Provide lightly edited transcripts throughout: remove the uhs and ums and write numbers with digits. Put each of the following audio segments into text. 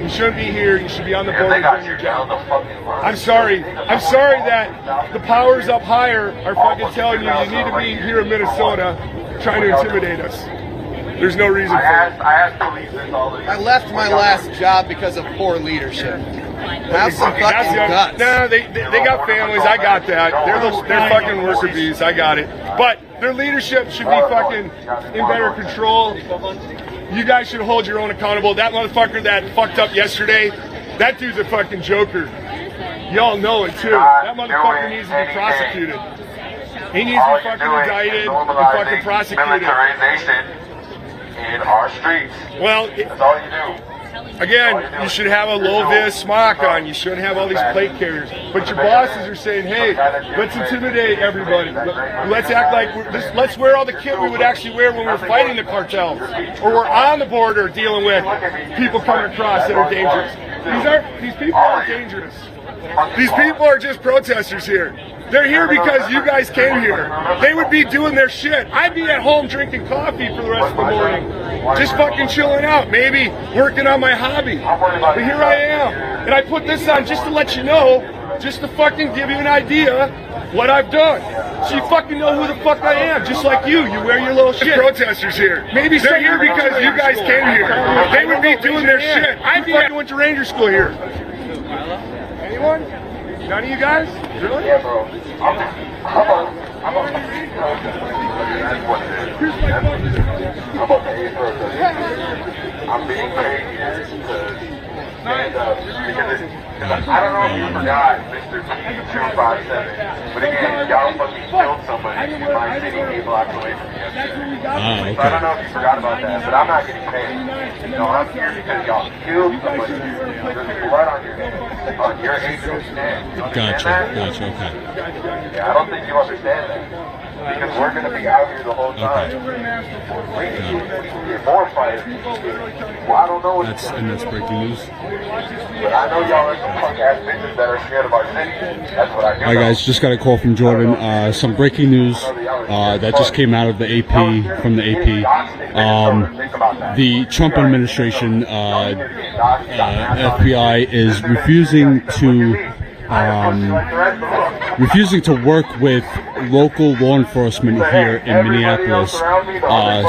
You shouldn't be here. You should be on the border doing your job. I'm sorry. I'm sorry that the powers up higher are fucking telling you need to be here in Minnesota trying to intimidate us. There's no reason for it. I asked police this all the time. I left my last job because of poor leadership. Have some fucking guts. No, they got families. I got that. They're fucking worker bees. I got it. But their leadership should be fucking in better control. You guys should hold your own accountable. That motherfucker that fucked up yesterday, that dude's a fucking joker. Y'all know it too. That motherfucker needs to be prosecuted. He needs to be fucking indicted and fucking prosecuted. In our streets. Well, that's all you do. Again, you should have a low-vis smock on. You shouldn't have all these plate carriers. But your bosses are saying, hey, let's intimidate everybody. Let's act like let's wear all the kit we would actually wear when we're fighting the cartels. Or we're on the border dealing with people coming across that are dangerous. These people aren't dangerous. These people are just protesters here. They're here because you guys came here. They would be doing their shit. I'd be at home drinking coffee for the rest of the morning. Just fucking chilling out, maybe working on my hobby. But here I am. And I put this on just to let you know, just to fucking give you an idea what I've done. So you fucking know who the fuck I am, just like you. You wear your little shit. Protesters here. Maybe they're here because you guys came here. They would be doing their shit. I fucking went to Ranger School here. Anyone? None of you guys? Really? Yeah, bro. I'm being paid here to stand up because I don't know if you forgot Mr. T257, but again, y'all fucking killed somebody in my city 8 blocks away from me yesterday. So I don't know if you forgot about that, but I'm not getting paid. You know, I'm here because y'all killed somebody. There's blood on your hands, on your acres stand. Gotcha, okay. Yeah, I don't think you understand that. Because we're going to be out here the whole time. We need more fighters. Well, I don't know what that's breaking news. But I know y'all are some punk-ass bitches that are scared of our city. That's what I do. Alright guys, just got a call from Jordan. Some breaking news that just came out of the AP, from the AP. The Trump administration, FBI is refusing to work with local law enforcement here in Minneapolis,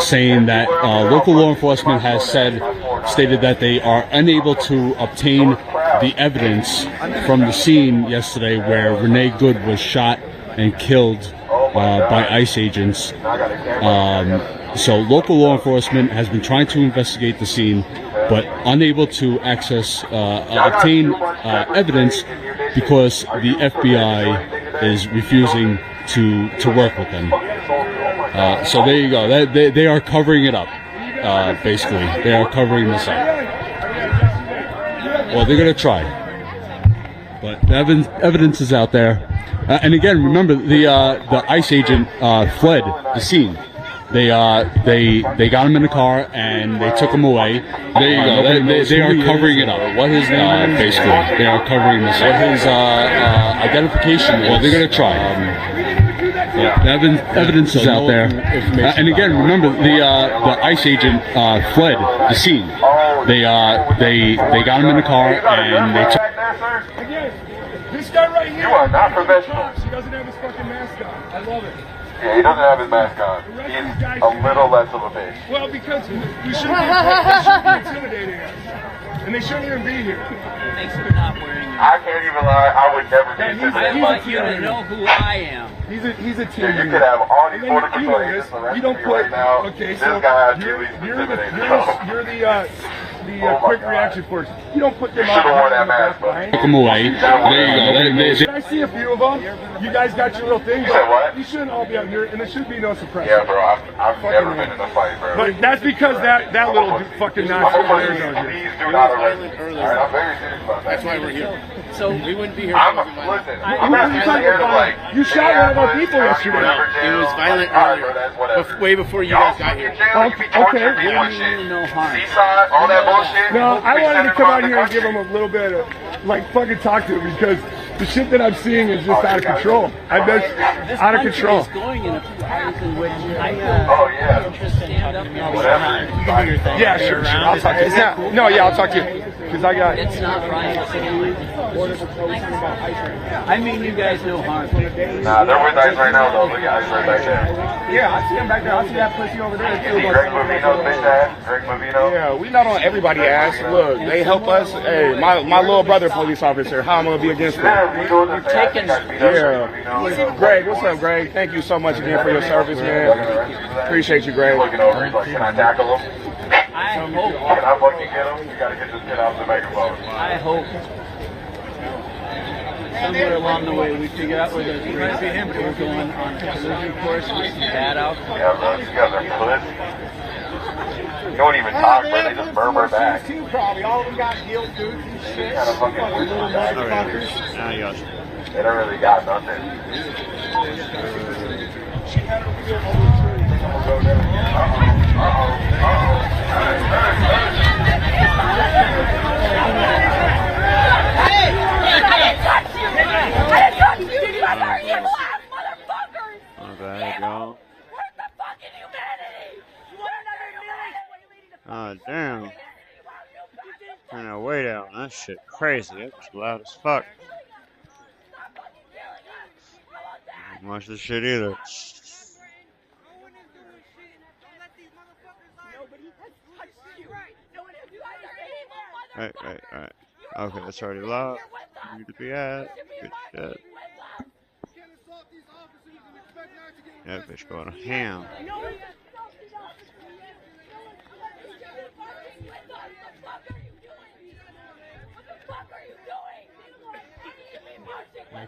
saying that local law enforcement has stated that they are unable to obtain the evidence from the scene yesterday where Renee Good was shot and killed by ICE agents. So local law enforcement has been trying to investigate the scene, but unable to obtain evidence because the FBI is refusing to work with them. So there you go. They are covering it up, basically. They are covering this up. Well, they're going to try. But the evidence is out there. And again, remember, the ICE agent fled the scene. They got him in the car and they took him away. There you go. They are covering it up. What his name is? Basically, they are covering this up. What his identification is? Well, they're gonna try. Yeah, the evidence is out there. And again, remember, the ICE agent fled the scene. They got him in the car and they took. Again, this guy right here. You are not professional. He doesn't have his fucking mask on. I love it. Yeah, he doesn't have his mask on. He's a little less of a bitch. Well, because we shouldn't be intimidating us. And they shouldn't even be here. Thanks for not wearing it. I can't even lie, I would never be intimidated by you. I know who I am. He's a team. Yeah, you could have all these border control agents arresting me right now. Okay, this so guy actually is intimidated. you're the quick reaction force. You don't put them out. Should've worn that mask, bro. Took him away. There you go. I see a few of them. You guys got your little thing, but you shouldn't all be out here, and there should be no suppression. Yeah, bro, I've never been in a fight, bro. But that's because that little fucking nonsense there is out here. Please do not arrest me. Alright, I'm very serious about that. That's why we're here. So we wouldn't be here. Listen, I'm not scared of like. You shot one of our people yesterday. It was violent earlier, way before you guys got here. Okay. No harm. Seaside, all that bullshit. No, I wanted to come out here and give them a little bit of, like, fucking talk to them because the shit that I'm seeing is just out of control. I've been out of control. This country is going in a path in which I yeah. interest in stand up and Whatever. Yeah, sure. I'll talk to you. No, yeah, I'll talk to you. Because I got. It's not rioting. I mean, you guys know harm. Nah, they're with ice right now, though. Look at ice right back there. Yeah, I see him back there. I see that pussy over there. You see Greg Movino's bitch ass? Greg Movino? Yeah, we not on everybody's ass. Look, they help us. Hey, my little brother, police officer. How I'm gonna be against them? You're taking. Yeah. Greg, what's up, Greg? Thank you so much again for your service, man. Appreciate you, Greg. Looking over, he's like, can I tackle him? I hope. Can I fucking get him? You gotta get this kid off the microphone. I hope. Somewhere along the way, we figure out where there's going to be him, but we're going on a collision course with some bad outcomes. Yeah, bro, these guys are pussy. You don't even talk, bro. They just murmur back. Too, probably. All of them got guilt, dudes and shit. Kind of fucking Little motherfuckers. They don't really got nothing. Oh, damn. Turn that way down. That shit crazy. It's loud as fuck. Don't watch this shit either. Right. Okay, that's already loud. You need to be at. Good shit. That bitch going ham.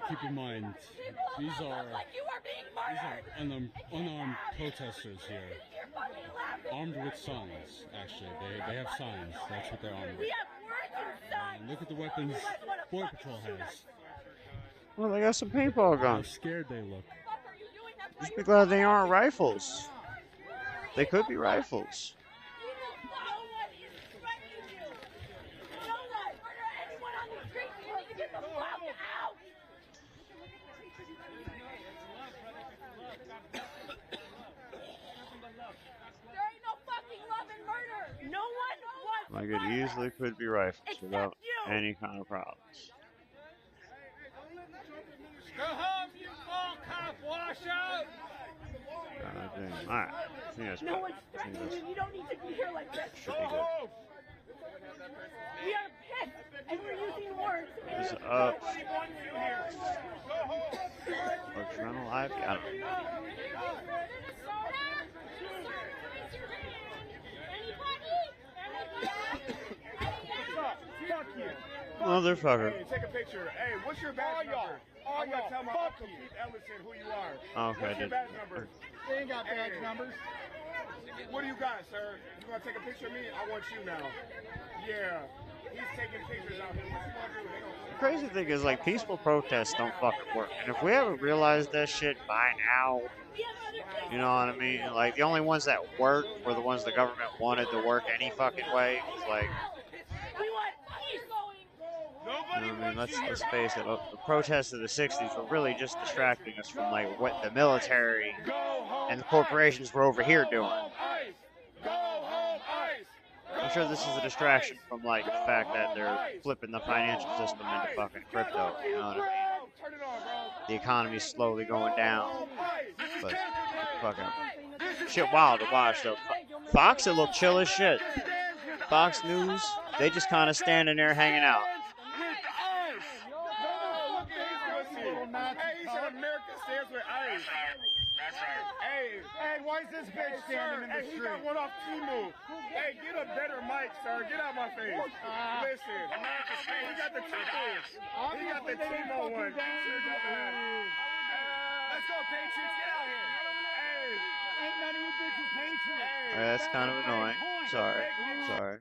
Keep in mind, these are unarmed protesters here, armed with signs. Actually, they have signs. That's what they're armed with. Look at the weapons Border Patrol has. Well, they got some paintball How guns. scared they look. Just be glad they aren't rifles. They could be rifles. Like it easily could be rifles without any kind of problems. Go home, you all cop washout! God damn. Alright. No one's threatening you. You don't need to be here like this. Should be good. We are pissed, and we're using words. Is up. Paternal life? I don't know. Motherfucker. Hey, take a picture. Hey, what's your badge number? I'm gonna tell my Uncle Keith Ellison who you are. Okay, What's your badge number? They ain't got badge numbers. What do you got, sir? You gonna take a picture of me? I want you now. Yeah. He's taking pictures out here. What you gonna do? The crazy thing is, like, peaceful protests don't fucking work. And if we haven't realized that shit by now, you know what I mean? Like, the only ones that worked were the ones the government wanted to work any fucking way. It's like, you know what I mean? Let's face it. The protests of the 60s were really just distracting us from, like, what the military and the corporations were over here doing. I'm sure this is a distraction from, like, the fact that they're flipping the financial system into fucking crypto. You know what I mean? The economy's slowly going down. But, fucking shit wild to watch, though. Fox, it looked chill as shit. Fox News, they just kind of standing there hanging out. America stands with ICE. That's right. Hey, why is this bitch standing in the street? He got one off T-Move. Hey, get a better mic, sir. Get out my face. Listen. He got the T-Move. He got the T-Move one. Let's go, Patriots. Get out here. Hey. Ain't none of you bitches Patriots. That's kind of annoying. Sorry.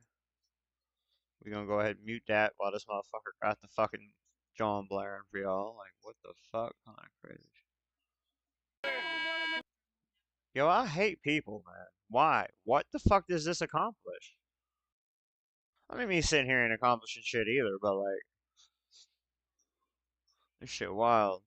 We're gonna go ahead and mute that while this motherfucker got the fucking John blaring for y'all. Like, what the fuck? Kind of crazy. Yo, I hate people, man. Why? What the fuck does this accomplish? I mean, me sitting here and accomplishing shit either, but like, this shit wild.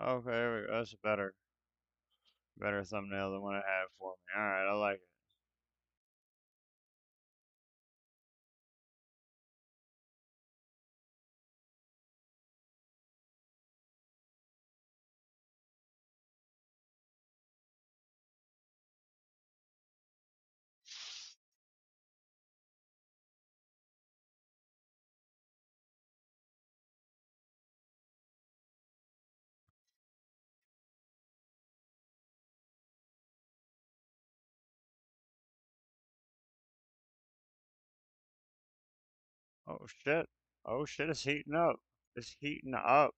Okay, there we go. That's a better thumbnail than what I had for me. All right, I like it. Oh shit. Oh shit, it's heating up. It's heating up.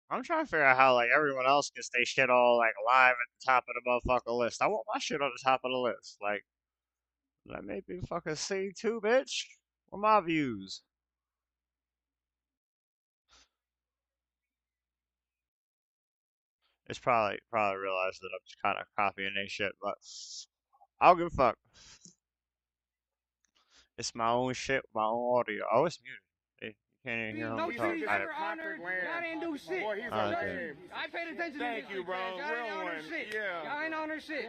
I'm trying to figure out how like everyone else gets their shit all like live at the top of the motherfucking list. I want my shit on the top of the list. Like, let me be fucking see too, bitch. Where my views? It's probably realized that I'm just kind of copying their shit, but I don't give a fuck. It's my own shit, my own audio. Oh, it's muted. Hey, you can't even hear him talk. Y'all didn't do shit. Boy, he's Okay. I paid attention Thank to you, bro. Y'all Real ain't on one. her shit. Yeah. Y'all ain't on her shit.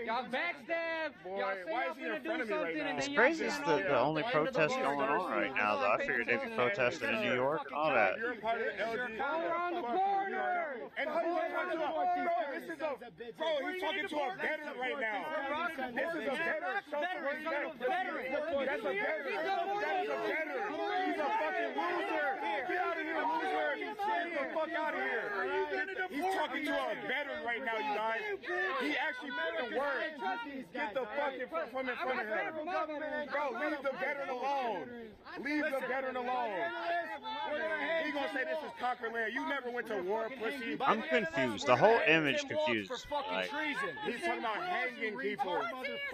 Y'all backstab. Boy, Y'all say why y'all is he in finna front do of me right something now? and It's then crazy y'all it's stand the on only it. protest going on right now, though. I figured they'd be protesting in New York and all that. You're a part of the LG. Go around the corner. And how you talking to bro, this is a bro, he's talking to a veteran right now. This is a veteran. That's a veteran. That's a veteran. He's a fucking loser. Get out of here, loser. Get the fuck out of here. He's talking to a veteran right now, you guys. He actually put in work. Get the fucking from in front of him. Bro, leave the veteran alone. Leave the veteran alone. He gonna say this is conquer land. You never went to war, pussy. I'm confused. The whole image confuses. Like, He's talking about hanging people.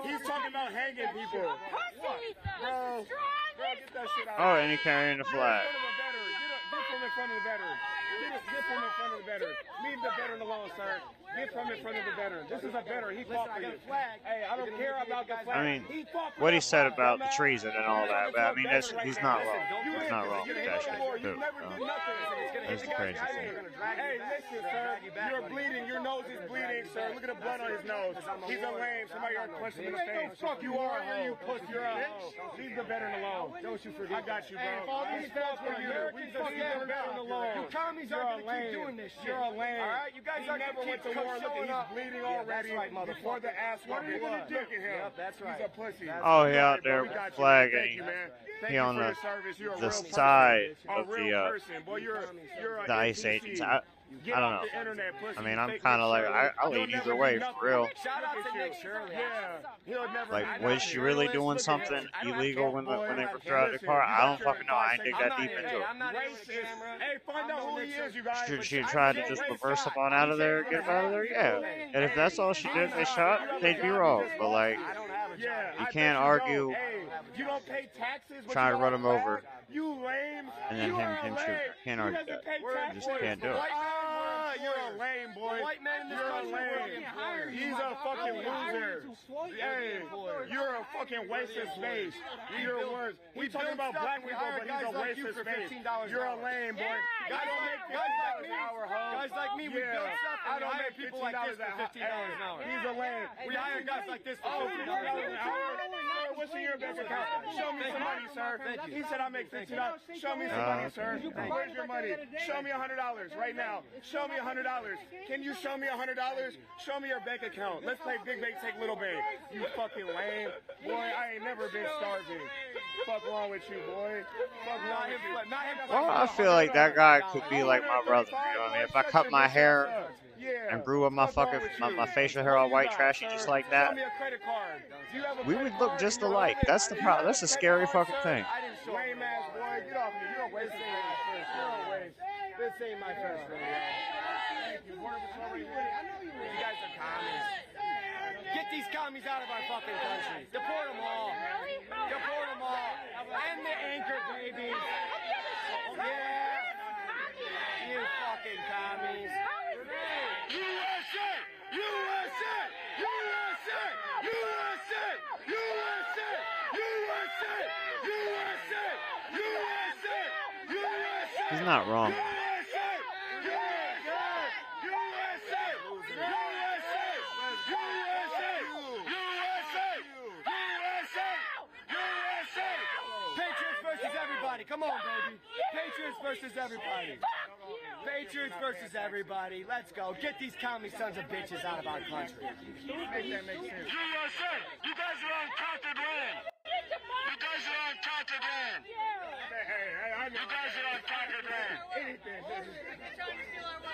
He's talking about hanging people. Bro, get that shit out. oh, and he carrying the flag. Get from in front of the veteran. Get from in front of the veteran. Leave the veteran alone, sir. Get from in front of the veteran. This is a veteran. He fought for you. Hey, I don't care about the flag. I mean, what he said about the treason and all that, but I mean, he's not wrong. He's not wrong with that shit, too. That's the crazy thing. Hey, listen, sir. You're bleeding. Your nose is bleeding, sir. Look at the blood on his nose. He's a lame. Somebody ought to punch him in the face. You are a hoe. You're a hoe. Leave the veteran alone. Don't you forget. I got you, bro. He's fought for you. Leave the veteran alone. You commies are going to keep doing this shit. You're a lame. All right, you guys are never went to war. Look, he's bleeding already. Before the ass whooping. Look at him. That's right. He's a pussy. Oh, he out there flagging. He on the side of the ICE agents. I don't know. I mean, I'm kind of like, I'll eat either way, for real. Like, was she really doing something illegal when they were driving the car? I don't fucking know. I ain't dig that deep into it. Hey, find out who he is, you guys. Should she have tried to just reverse him on out of there, get him out of there? Yeah. And if that's all she did, they shot, they'd be wrong. But, like, you can't argue trying to run him over and then him shoot. Can't argue that. You just can't do it. You're a lame, boy. You're a lame. He's a fucking loser. Hey, you're a fucking waste of space. You're worse. We talking about black people, but he's a waste of space. You're a lame, boy. Guys like me, we build stuff. I don't make people like this for $15 an hour. He's a lame. We hire guys like this for $15 an hour. What's in your bank account? Show me some money, sir. He said I make $15. Show me some money, sir. Where's your money? Show me $100 right now. Show me $100. Can you show me $100? Show me your bank account. Let's play big bank, take little bank. You fucking lame. Boy, I ain't never been starving. Fuck wrong with you, boy. Fuck wrong with you. Well, I feel like that guy could be like my brother. You know what I mean? If I cut my hair and grew up my fucking my facial hair all white trashy just like that, we would look just alike. That's the problem. That's a scary fucking thing. Lame ass boy, get off me. You're a waste of space. This ain't my first rodeo. Thank you. You guys are commies. Get these commies out of our fucking country. Deport them all. Deport them all. And the anchor babies. Yeah. You fucking commies. USA! He's not wrong. Patriots versus everybody. Come on, baby. Patriots versus everybody. Patriots versus everybody. Let's go. Get these commie sons of bitches out of our country. Make that make sense. USA! You guys are on conquered land! You guys are on conquered land! You guys are on conquered land!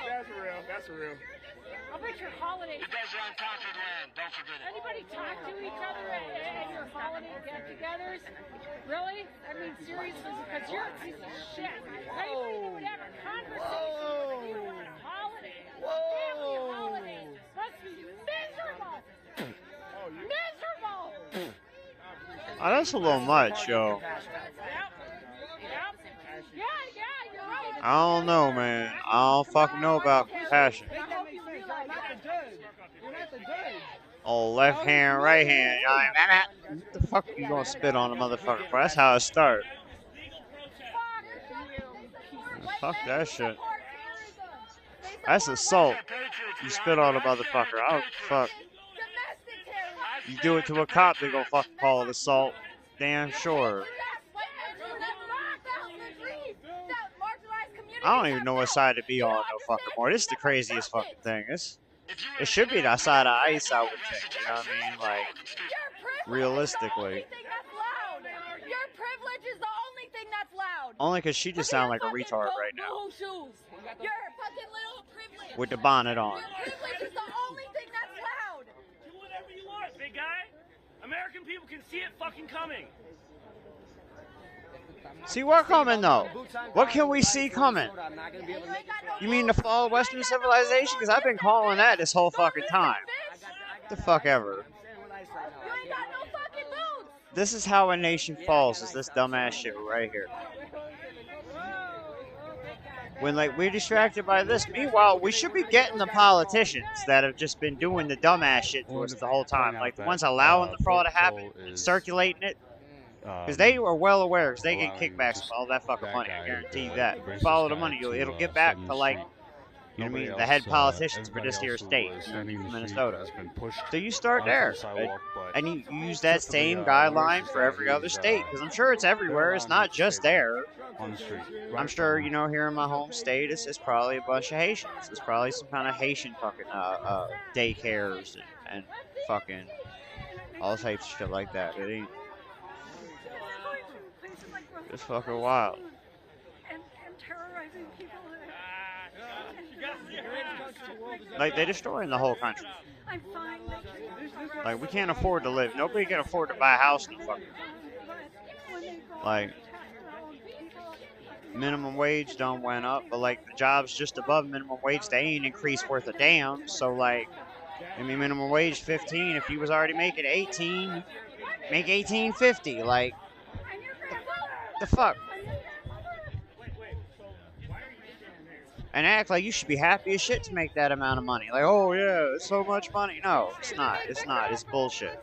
That's real. That's real. I'll bet your holidays. You guys are on conquered land, don't forget it. Anybody talk to each other at your holiday get-togethers? Really? I mean, seriously, because you're a piece of shit. Anybody that would have a conversation with you on a holiday, family holiday, must be miserable. Miserable. Oh, that's a little much, yo. Yeah, you're right. I don't know, man. I don't fucking know about compassion. I hope you realize that. Oh, left hand, right hand. What the fuck you gonna spit on a motherfucker for? That's how it start. Fuck that shit. That's assault. You spit on a motherfucker. I don't fuck. You do it to a cop, they gonna fucking call it assault. Damn sure. I don't even know what side to be on no fucking more. This is the craziest fucking thing. It should be that side of ice, I would think. You know what I mean? Like, realistically. Your privilege is the only thing that's loud. Only because she just sounds like a retard right now. Your fucking little privilege. With the bonnet on. Your privilege is the only thing that's loud. Do whatever you want, big guy. American people can see it fucking coming. See what coming though? What can we see coming? You mean the fall of Western civilization? Because I've been calling that this whole fucking time. The fuck ever. You ain't got no fucking boots. This is how a nation falls, is this dumbass shit right here. When like we're distracted by this, meanwhile we should be getting the politicians that have just been doing the dumbass shit to us the whole time. Like the ones allowing the fraud to happen, circulating it. Because they are well aware, because they get kickbacks from all that fucking money. I guarantee you that. If you follow the money, it'll get back to like, you know what I mean, the head politicians for this here state, Minnesota. So you start there, and you use that same guideline for every other state, because I'm sure it's everywhere. It's not just there. I'm sure, you know, here in my home state, it's probably a bunch of Haitians. It's probably some kind of Haitian fucking daycares and fucking all types of shit like that. It ain't. It's fucking wild. And terrorizing people. Like, they're destroying the whole country. I'm fine. Like, we can't afford to live. Nobody can afford to buy a house in the fucking. Like, minimum wage done went up, but like the jobs just above minimum wage, they ain't increased worth a damn. So like, I mean, minimum wage 15. If you was already making 18, make 18.50. Like. The fuck? And act like you should be happy as shit to make that amount of money. Like, oh yeah, it's so much money. No, it's not. It's not. It's bullshit.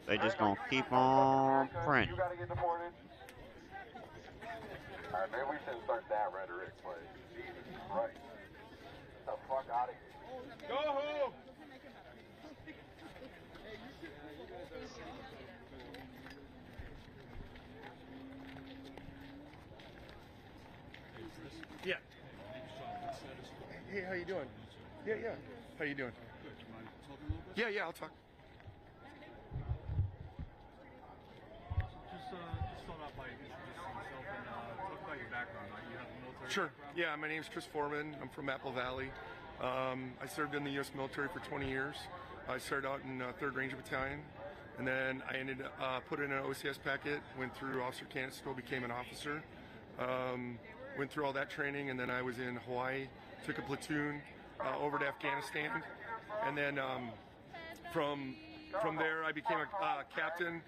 They just gonna keep on printing. Alright, maybe we shouldn't start that rhetoric, but Jesus Christ. Get the fuck out of here. Go home. Yeah. Hey, how you doing? Yeah. How you doing? Yeah, I'll talk. Just start out by introducing yourself and talk about your background. You have a military Sure. background? Yeah, my name's Chris Foreman. I'm from Apple Valley. I served in the U.S. military for 20 years. I started out in 3rd Ranger Battalion, and then I ended put in an OCS packet, went through officer candidate school, became an officer. Went through all that training, and then I was in Hawaii, took a platoon over to Afghanistan, and then from there I became a captain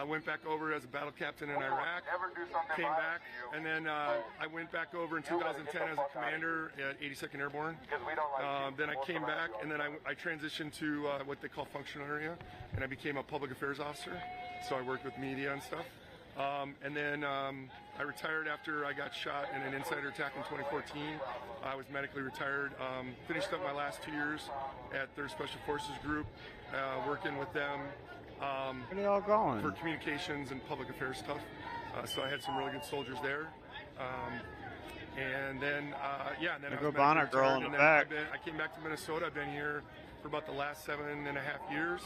Went back over as a battle captain in Iraq, came back, and then I went back over in 2010 as a commander at 82nd Airborne. Then I came back, and then I transitioned to what they call functional area, and I became a public affairs officer. So I worked with media and stuff. And then I retired after I got shot in an insider attack in 2014. I was medically retired. Finished up my last 2 years at their Special Forces group, working with them. Where are they all going? For communications and public affairs stuff. So I had some really good soldiers there. And then, yeah, and then I was Bonner girl in the back. I came back to Minnesota. I've been here for about the last 7.5 years.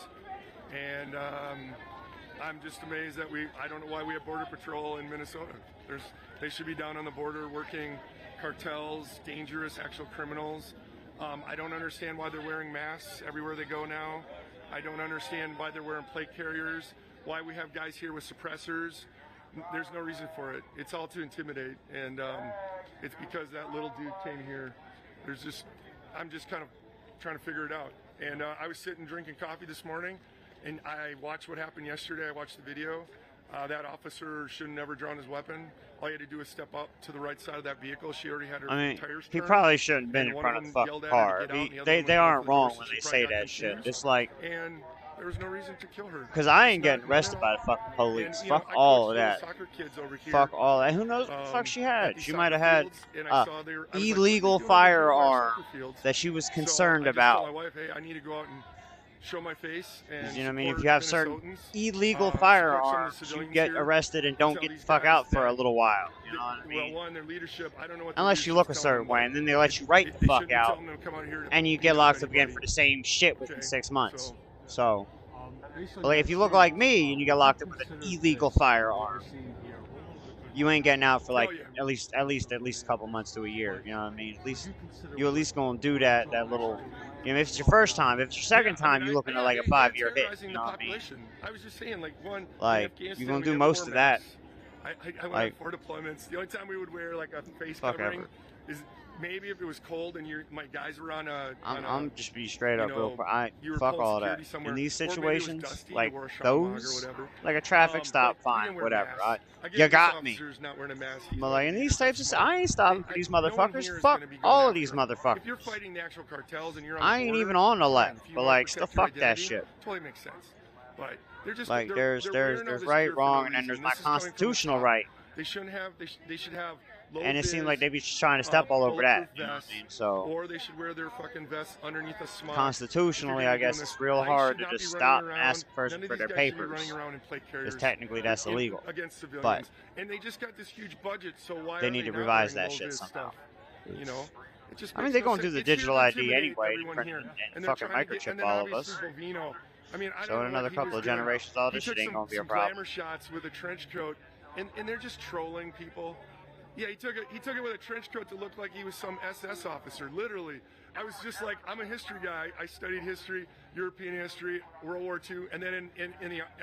And I'm just amazed that I don't know why we have Border Patrol in Minnesota. They should be down on the border working cartels, dangerous actual criminals. I don't understand why they're wearing masks everywhere they go now. I don't understand why they're wearing plate carriers, why we have guys here with suppressors. There's no reason for it. It's all to intimidate, and it's because that little dude came here. I'm just kind of trying to figure it out. And I was sitting drinking coffee this morning, and I watched what happened yesterday. I watched the video. That officer should have never drawn his weapon. All he had to do was step up to the right side of that vehicle. She already had her tires he turned. probably shouldn't have been in front of the fucking car. They aren't wrong when they say that shit. It's like, and there was no reason to kill her. Because I ain't getting arrested by the fucking police. And, fuck all of that. Fuck all that. Who knows what the fuck she had? She might have had illegal firearm that she was concerned about. I told my wife, hey, I need to go out and show my face. And you know what I mean? If you have certain illegal firearms, you get arrested and don't get the fuck out for a little while. You know what I mean? Well, one, their leadership, I don't know what unless you look a certain way, and then they let you right the fuck out, and you get locked up again for the same shit within 6 months. So, like, if you look like me and you get locked up with an illegal firearm, you ain't getting out for like at least a couple months to a year. You know what I mean? You at least gonna do that little. You know, if it's your first time, if it's your second time, you're looking at like a 5-year hit. You know what I mean? I was just saying, like you're gonna do most of that. I went on 4 deployments. The only time we would wear like a face covering is maybe if it was cold and my guys were on a. I'm just be straight up, real quick. Fuck all that. In these situations, like those, like a traffic stop, fine, whatever. You got me. But like in these types, I ain't stopping for these motherfuckers. Fuck all of these motherfuckers. If you're fighting the actual cartels and you're on I ain't even on the left, but like still fuck that shit. Totally makes sense. But they're just like there's right, wrong, and then there's my constitutional right. They shouldn't have. They should have. And it seems like they be just trying to step all over that. You know what I mean? So. Or they should wear their fucking vests underneath a smock. Constitutionally, I guess it's real hard to just stop and ask a person for their papers. Because technically that's illegal. But and they just got this huge budget, so why they need to revise that shit somehow. You know. I mean, they're going to do the digital ID anyway and fucking microchip all of us. I mean, so in another couple of generations, all this shit ain't going to be a problem. Glamour shots with a trench coat, and they're just trolling people. Yeah, he took it with a trench coat to look like he was some SS officer. Literally, I was just like, I'm a history guy. I studied history, European history, World War II, and then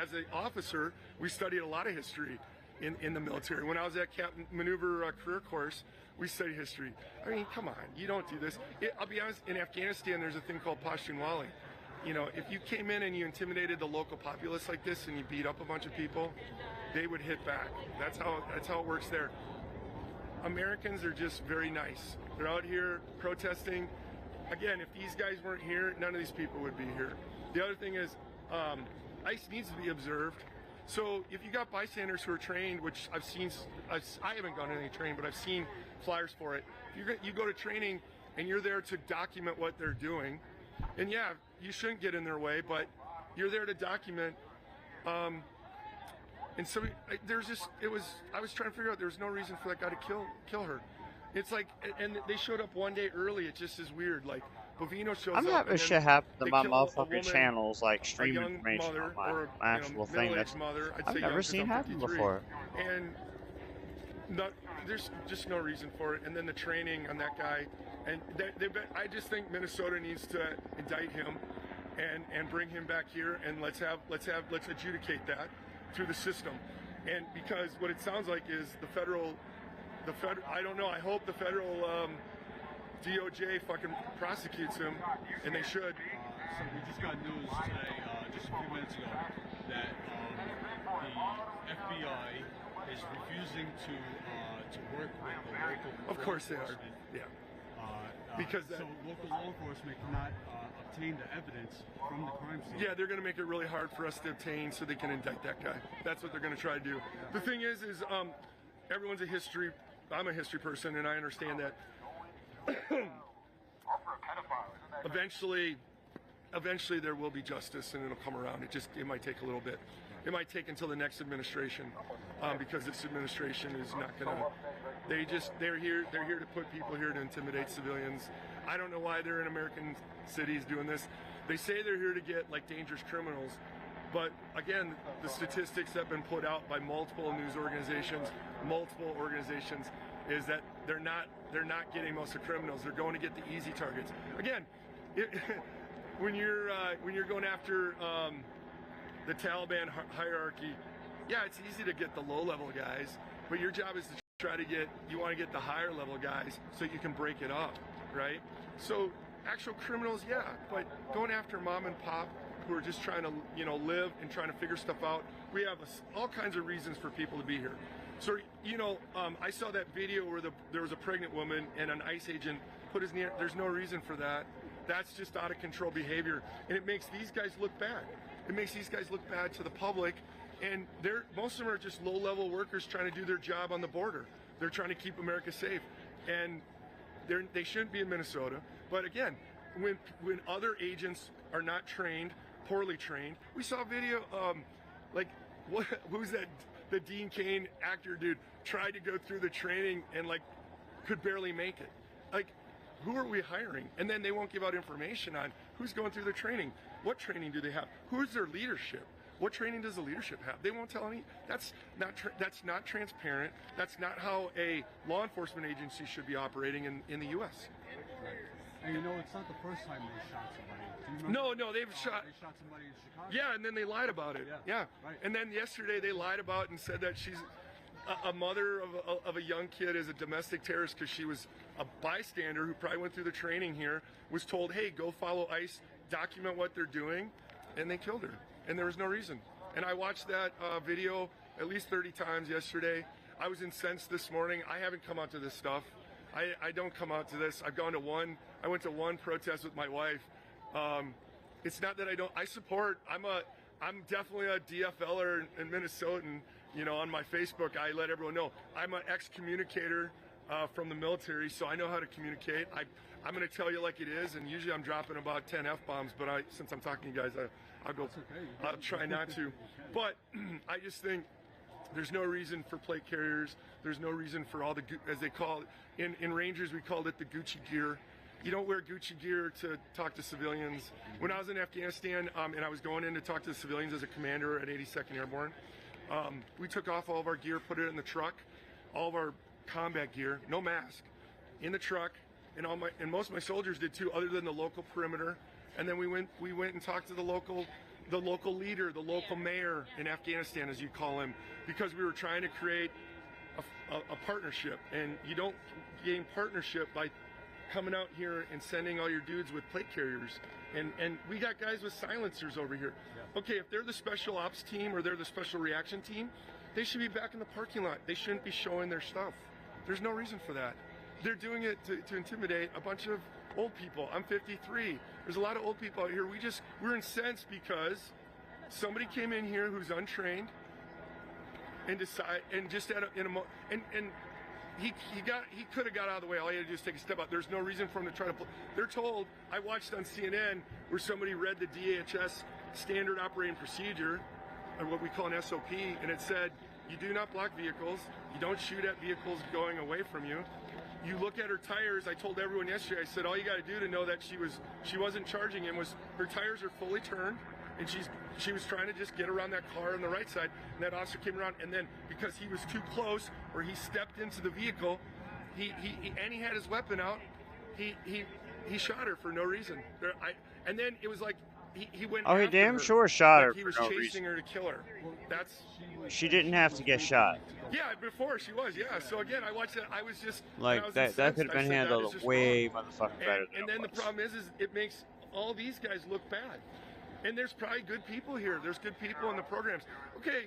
as an officer, we studied a lot of history in the military. When I was at Captain Maneuver Career Course, we studied history. I mean, come on, you don't do this. I'll be honest. In Afghanistan, there's a thing called Pashtunwali. You know, if you came in and you intimidated the local populace like this and you beat up a bunch of people, they would hit back. That's how it works there. Americans are just very nice. They're out here protesting. Again, if these guys weren't here, none of these people would be here. The other thing is, ICE needs to be observed. So if you got bystanders who are trained, which I've seen, I haven't gone to any training, but I've seen flyers for it. If you go to training and you're there to document what they're doing, and yeah, you shouldn't get in their way, but you're there to document. And so I was trying to figure out there's no reason for that guy to kill her. It's like, and they showed up one day early. It just is weird. Like, Bovino shows up. I'm having shit happen to my motherfucking channels, like streaming information on my actual thing that I've never seen happen before. And there's just no reason for it. And then the training on that guy, and I just think Minnesota needs to indict him and bring him back here, and let's adjudicate that through the system. And because what it sounds like is the federal, I don't know, I hope the federal DOJ fucking prosecutes him, and they should. So we just got news today, just a few minutes ago, that the FBI is refusing to work with the local. Of course they are. Yeah. Because so local law enforcement cannot obtain the evidence from the crime scene. Yeah, they're going to make it really hard for us to obtain so they can indict that guy. That's what they're going to try to do. The thing is everyone's a history. I'm a history person, and I understand that. Eventually there will be justice, and it'll come around. It might take a little bit. It might take until the next administration, because this administration is not going to. They're here to put people here to intimidate civilians. I don't know why they're in American cities doing this. They say they're here to get like dangerous criminals, but again, the statistics that have been put out by multiple news organizations, is that they're not getting most of the criminals. They're going to get the easy targets. Again, when you're going after the Taliban hierarchy, yeah, it's easy to get the low-level guys, but your job is to try to you want to get the higher-level guys so you can break it up, right? So actual criminals, yeah, but going after mom and pop who are just trying to, live and trying to figure stuff out, we have all kinds of reasons for people to be here. So, I saw that video where there was a pregnant woman and an ICE agent put his knee. There's no reason for that. That's just out of control behavior, and it makes these guys look bad. It makes these guys look bad to the public, and most of them are just low-level workers trying to do their job on the border. They're trying to keep America safe, and they shouldn't be in Minnesota. But again, when other agents are not trained, poorly trained, we saw a video, who's that? The Dean Cain actor dude tried to go through the training and could barely make it. Who are we hiring? And then they won't give out information on who's going through the training. What training do they have? Who's their leadership? What training does the leadership have? They won't tell any. That's not transparent. That's not how a law enforcement agency should be operating in the U.S. And it's not the first time they shot somebody. No, they've shot. They shot somebody in Chicago. Yeah, and then they lied about it. Yeah. Right. And then yesterday they lied about and said that she's a mother of a young kid is a domestic terrorist because she was a bystander who probably went through the training here, was told, hey, go follow ICE, document what they're doing, and they killed her. And there was no reason. And I watched that video at least 30 times yesterday. I was incensed this morning. I haven't come out to this stuff. I don't come out to this. I've gone to one. I went to one protest with my wife. It's not that I support. I'm definitely a DFLer in Minnesotan. On my Facebook, I let everyone know I'm an ex-communicator from the military, so I know how to communicate. I'm going to tell you like it is, and usually I'm dropping about 10 F-bombs, but since I'm talking to you guys, I'll try not to. But I just think there's no reason for plate carriers. There's no reason for all the, as they call it, in Rangers we called it the Gucci gear. You don't wear Gucci gear to talk to civilians. When I was in Afghanistan and I was going in to talk to the civilians as a commander at 82nd Airborne, we took off all of our gear, put it in the truck, all of our combat gear, no mask, in the truck, and most of my soldiers did too, other than the local perimeter. And then we went and talked to the local leader, the local mayor in Afghanistan, as you call him, because we were trying to create a partnership. And you don't gain partnership by coming out here and sending all your dudes with plate carriers. And we got guys with silencers over here. Okay, if they're the special ops team or they're the special reaction team, they should be back in the parking lot. They shouldn't be showing their stuff. There's no reason for that. They're doing it to intimidate a bunch of old people. I'm 53. There's a lot of old people out here. We're incensed because somebody came in here who's untrained and he could have got out of the way. All he had to do is take a step out. There's no reason for him to try to. They're told. I watched on CNN where somebody read the DHS standard operating procedure, or what we call an SOP, and it said you do not block vehicles. You don't shoot at vehicles going away from you. You look at her tires. I told everyone yesterday. I said all you got to do to know that she wasn't charging him was her tires are fully turned, and she was trying to just get around that car on the right side. And that officer came around, and then because he was too close, or he stepped into the vehicle, he had his weapon out. He shot her for no reason. And then it was like he went. Oh, he after damn her. sure shot her. He was for no chasing reason. her to kill her. She didn't have to get shot. Yeah, before she was. Yeah. So again, I watched that. I was just that could have been handled way motherfucking better. And then the problem is it makes all these guys look bad. And there's probably good people here. There's good people in the programs. Okay,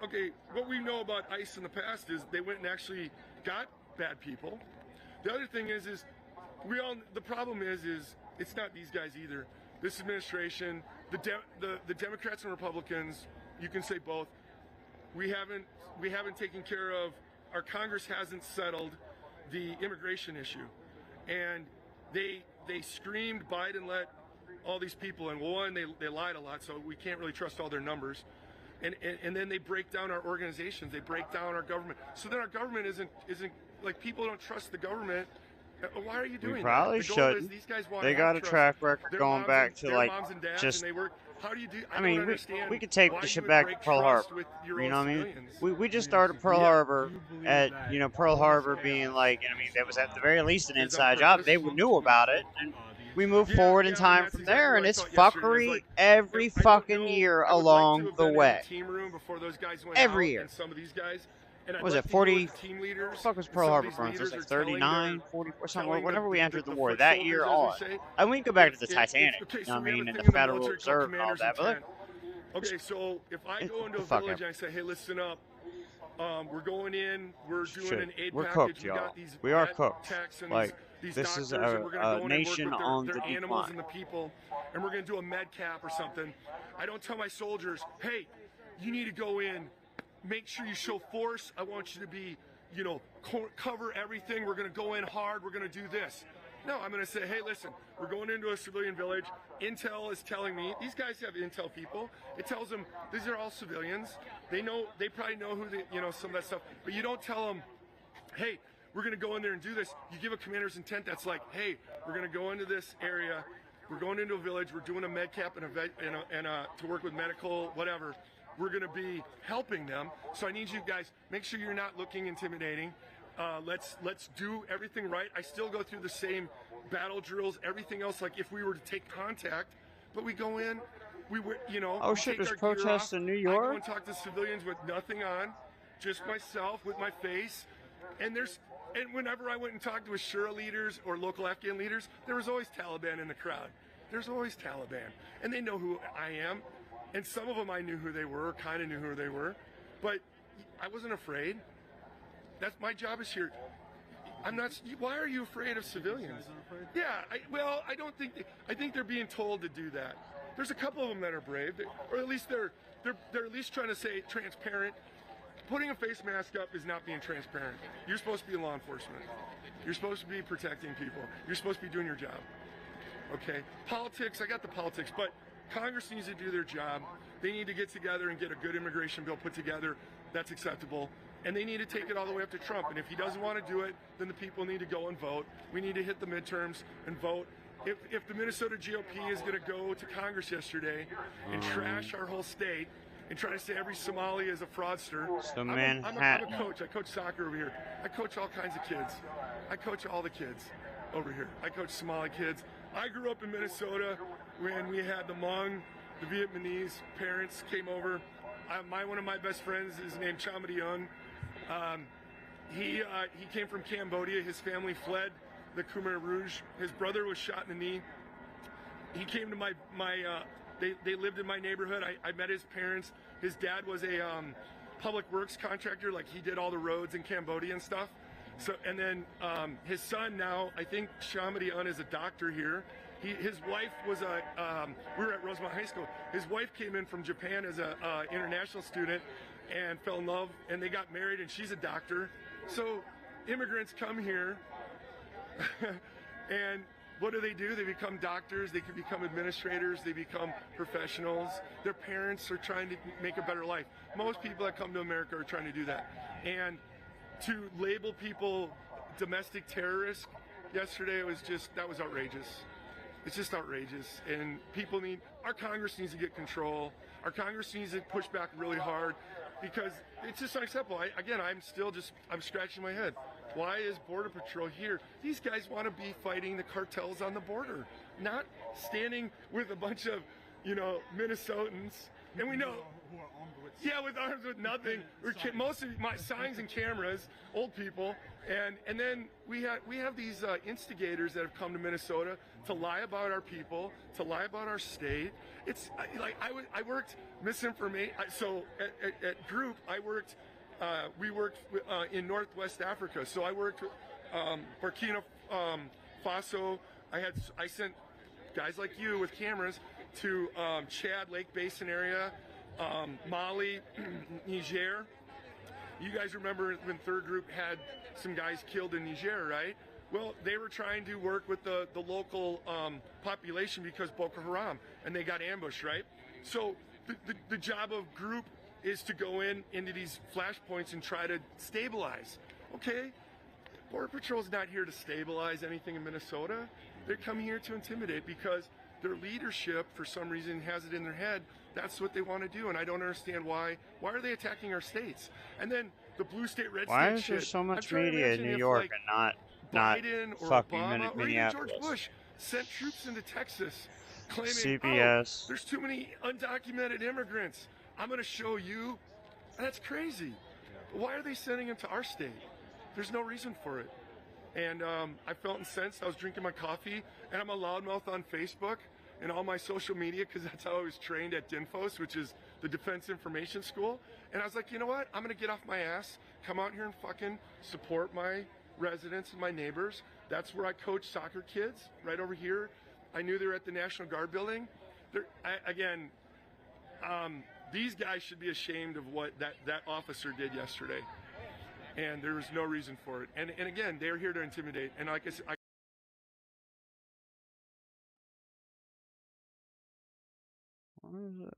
okay, what we know about ICE in the past is they went and actually got bad people. The other thing is the problem is it's not these guys either. This administration, the Democrats and Republicans, you can say both. We haven't taken care of, our Congress hasn't settled the immigration issue. And they screamed Biden let all these people in. Well, one, they lied a lot, so we can't really trust all their numbers. And then they break down our organizations, they break down our government. So then our government isn't like, people don't trust the government. Why are you doing we probably that? shouldn't. They got a track record going back to like just. How do you do? I mean, we could take the shit back to Pearl Harbor. You know what I mean? We just started Pearl Harbor at Pearl Harbor being like, I mean, that was at the very least an inside job. They knew about it. And we move forward in time from there, and it's fuckery every fucking year along the way. Every year. Some of these guys. What was it, 40? What the fuck was Pearl Harbor from? Was it 39, 44, something? Whenever we entered the war, that year on. And we can go back to the Titanic, you know what I mean, and the Federal Reserve and all that. But okay, so if I go into a village and I say, hey, listen up, we're going in, we're doing an aid package. Cooked, y'all. We are cooked. Like, this is a nation on the decline. And the people, and we're going to do a med cap or something. I don't tell my soldiers, hey, you need to go in. Make sure you show force. I want you to be, cover everything. We're going to go in hard. We're going to do this. No, I'm going to say, hey, listen, we're going into a civilian village. Intel is telling me, these guys have intel people. It tells them these are all civilians. They probably know who some of that stuff. But you don't tell them, hey, we're going to go in there and do this. You give a commander's intent that's like, hey, we're going to go into this area. We're going into a village. We're doing a med cap and to work with medical, whatever. We're going to be helping them. So I need you guys, make sure you're not looking intimidating. Let's do everything right. I still go through the same battle drills, everything else, like if we were to take contact, but we go in, oh shit, there's protests in New York? I go and talk to civilians with nothing on, just myself with my face. And whenever I went and talked with Shura leaders or local Afghan leaders, there was always Taliban in the crowd. There's always Taliban. And they know who I am. And some of them I knew who they were, kind of knew who they were, but I wasn't afraid. That's my job is here. I'm not. Why are you afraid of civilians? Yeah. I don't think. I think they're being told to do that. There's a couple of them that are brave, or at least they're at least trying to say transparent. Putting a face mask up is not being transparent. You're supposed to be law enforcement. You're supposed to be protecting people. You're supposed to be doing your job. Okay. Politics. I got the politics, but Congress needs to do their job. They need to get together and get a good immigration bill put together that's acceptable. And they need to take it all the way up to Trump. And if he doesn't want to do it, then the people need to go and vote. We need to hit the midterms and vote. If the Minnesota GOP is going to go to Congress yesterday and trash our whole state and try to say every Somali is a fraudster. So I'm a coach. I coach soccer over here. I coach all kinds of kids. I coach all the kids over here. I coach Somali kids. I grew up in Minnesota when we had the Hmong, the Vietnamese parents came over. One of my best friends is named Chamadi Young. He came from Cambodia. His family fled the Khmer Rouge. His brother was shot in the knee. He came to they lived in my neighborhood. I met his parents. His dad was a public works contractor. Like, he did all the roads in Cambodia and stuff. So, and then his son now, I think Chamadi Young is a doctor here. His wife was we were at Rosemont High School. His wife came in from Japan as an international student and fell in love, and they got married, and she's a doctor. So immigrants come here, and what do? They become doctors, they can become administrators, they become professionals. Their parents are trying to make a better life. Most people that come to America are trying to do that. And to label people domestic terrorists yesterday, that was outrageous. It's just outrageous, and our Congress needs to get control. Our Congress needs to push back really hard, because it's just unacceptable. I'm scratching my head. Why is Border Patrol here? These guys want to be fighting the cartels on the border, not standing with a bunch of, Minnesotans. And we know who are armed with. Yeah, with arms with nothing. Most of my signs and cameras, old people, and then we have these instigators that have come to Minnesota to lie about our people, to lie about our state. It's like I worked misinformation. So at Group, we worked in Northwest Africa. So I worked with Burkina Faso. I sent guys like you with cameras to Chad Lake Basin area, Mali, Niger. You guys remember when Third Group had some guys killed in Niger, right? Well, they were trying to work with the local population because Boko Haram, and they got ambushed, right? So the job of Group is to go into these flashpoints and try to stabilize. Okay, Border Patrol's not here to stabilize anything in Minnesota. They're coming here to intimidate because their leadership, for some reason, has it in their head that's what they want to do, and I don't understand why. Why are they attacking our states? And then the blue state, red Why state is there shit. so much I'm trying to media in imagine New if, York like, and not Biden or fucking Obama or even Minneapolis? George Bush sent troops into Texas claiming, CBS. oh, there's too many undocumented immigrants. I'm going to show you. That's crazy. Why are they sending them to our state? There's no reason for it. And I felt incensed. I was drinking my coffee, and I'm a loudmouth on Facebook and all my social media because that's how I was trained at DINFOS, which is the Defense Information School. And I was like, you know what? I'm going to get off my ass, come out here and fucking support my residents and my neighbors. That's where I coach soccer kids, right over here. I knew they were at the National Guard building. These guys should be ashamed of what that officer did yesterday. And there was no reason for it. And again, they're here to intimidate. And like I said, What is it?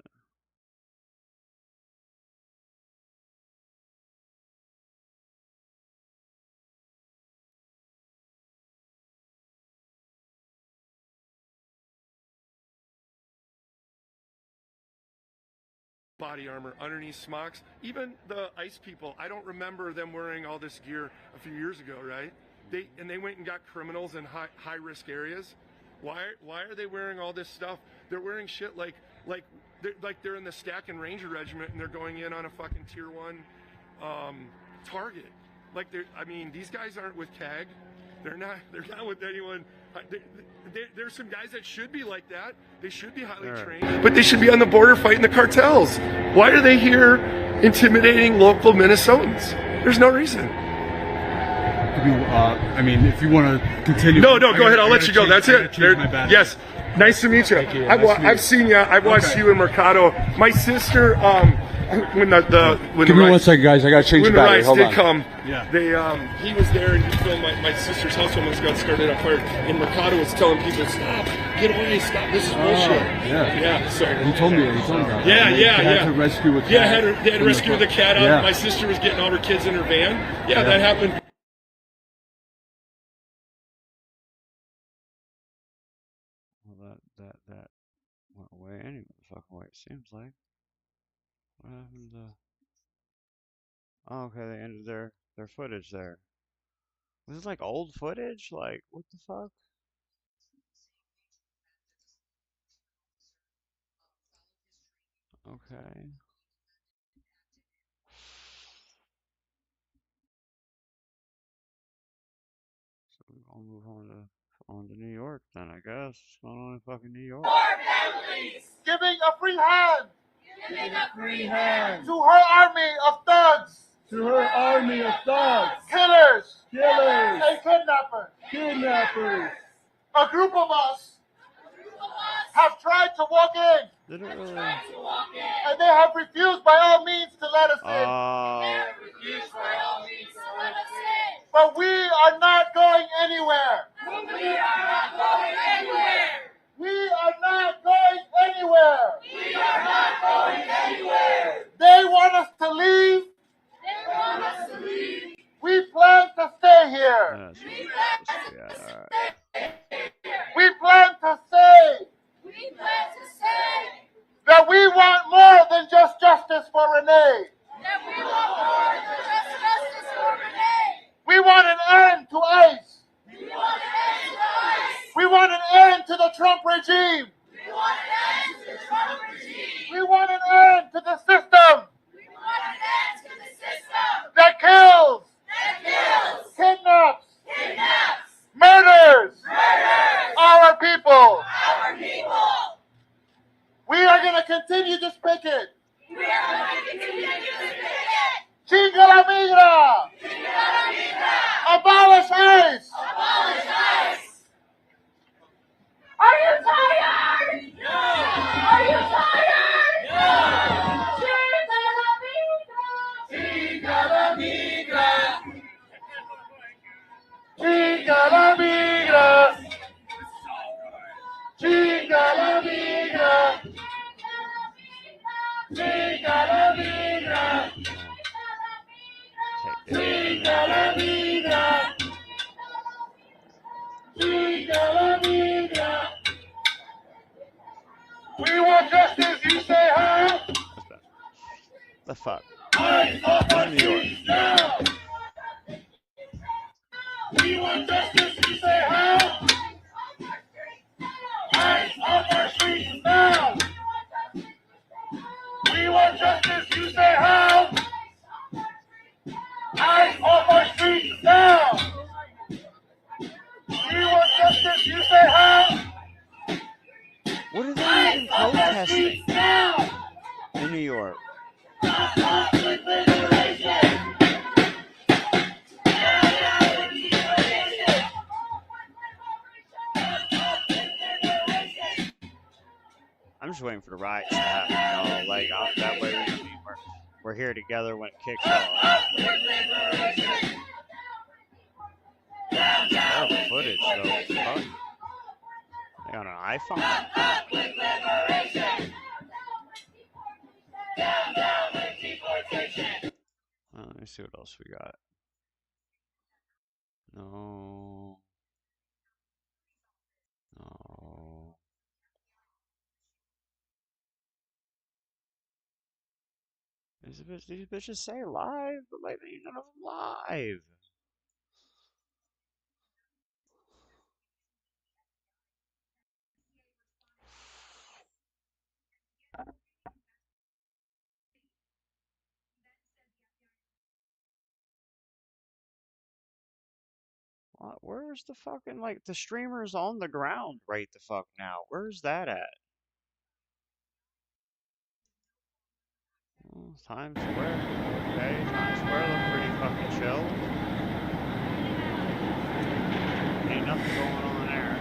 body armor underneath smocks. Even the ICE people, I don't remember them wearing all this gear a few years ago, right? They went and got criminals in high risk areas. Why are they wearing all this stuff? They're wearing shit like they're in the Stack and Ranger Regiment and they're going in on a fucking tier 1 target. These guys aren't with CAG. They're not with anyone. There's some guys that should be like that. They should be highly trained, but they should be on the border fighting the cartels. Why are they here intimidating local Minnesotans? There's no reason. If you want to continue. No, go ahead. I'll let you go. That's it. Yes. Nice to meet you. I've seen you. I've watched you in Mercado. My sister, when give me 1 second, guys. I gotta change the battery. Hold on. Come, he was there and he filmed my sister's house almost got started on fire. And Mercado was telling people, "Stop, get away, stop. This is bullshit." Yeah. So he told me about that. They had to rescue a cat. Yeah, they had to rescue the cat out. Yeah. My sister was getting all her kids in her van. Yeah, that happened. Well, that went away any fucking way, it seems like. What happened to... Oh, okay, they ended their footage there. Was this like old footage? Like, what the fuck? Okay. So we're gonna move on to New York then, I guess. What's going on in fucking New York? Giving a free hand. Giving a free hand to her army of thugs. to her army of thugs, Killers. killers, And kidnappers. kidnappers. A group of us have tried to walk in. Did it really? And they have refused by all means to let us in. But we are not going anywhere. We are not going anywhere. They want us to leave. We plan to stay here. We plan to say that we want more than just justice for Renee. We want an end to ICE. We want an end to the Trump regime. We want an end to the system Chinga la migra! Abolish ICE! Are you tired? No. Are you tired? No. Chinga la migra. Chinga la migra! Chinga la migra! Chinga la migra! Chinga la migra! Chinga la migra! We want justice, you say how? The fuck? ICE off our New York. streets now! We want justice, you say how? ICE off our streets now! We want justice, you say how? ICE off our streets now! We want justice, you say how? What are they even ICE off our protesting streets now! in New York? I'm just waiting for the riots to happen, you know, like that way we're here together when it kicks off. Terrible footage though. Fuck. They got an iPhone. Let me see what else we got. No. No. These bitches say live, but like they none of them live. Where's the fucking, like, the streamer's on the ground right the fuck now? Where's that at? Oh, Times Square. Okay, Times Square look pretty fucking chill. Ain't nothing going on there.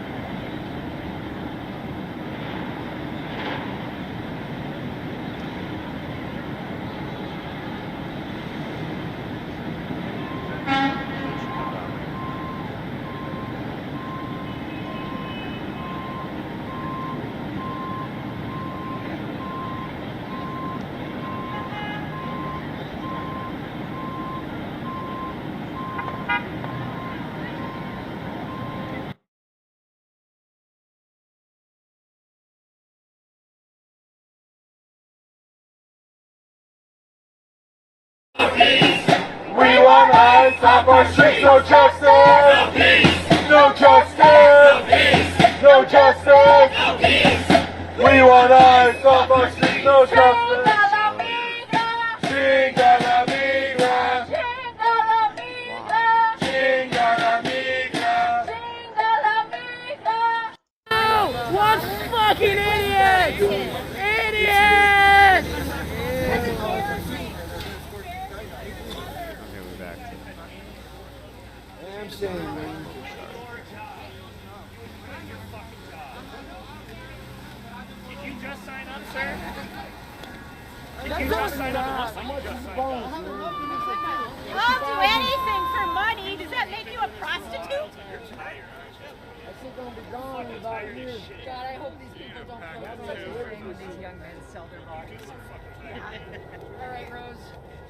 We want ICE off our streets, no justice! No justice! No justice! We want ICE off our streets, no justice! Chinga la migra! Chinga la migra! What fucking idiots! Idiots! Okay, we're back. I'm saying, man. Did you just sign up, sir? Did you just sign up? How much is the bonus? I'll do anything for money. Does that make you a prostitute? That's gonna be gone in about a year. God, I hope these people don't come to these young men sell their bodies. All right, Rose.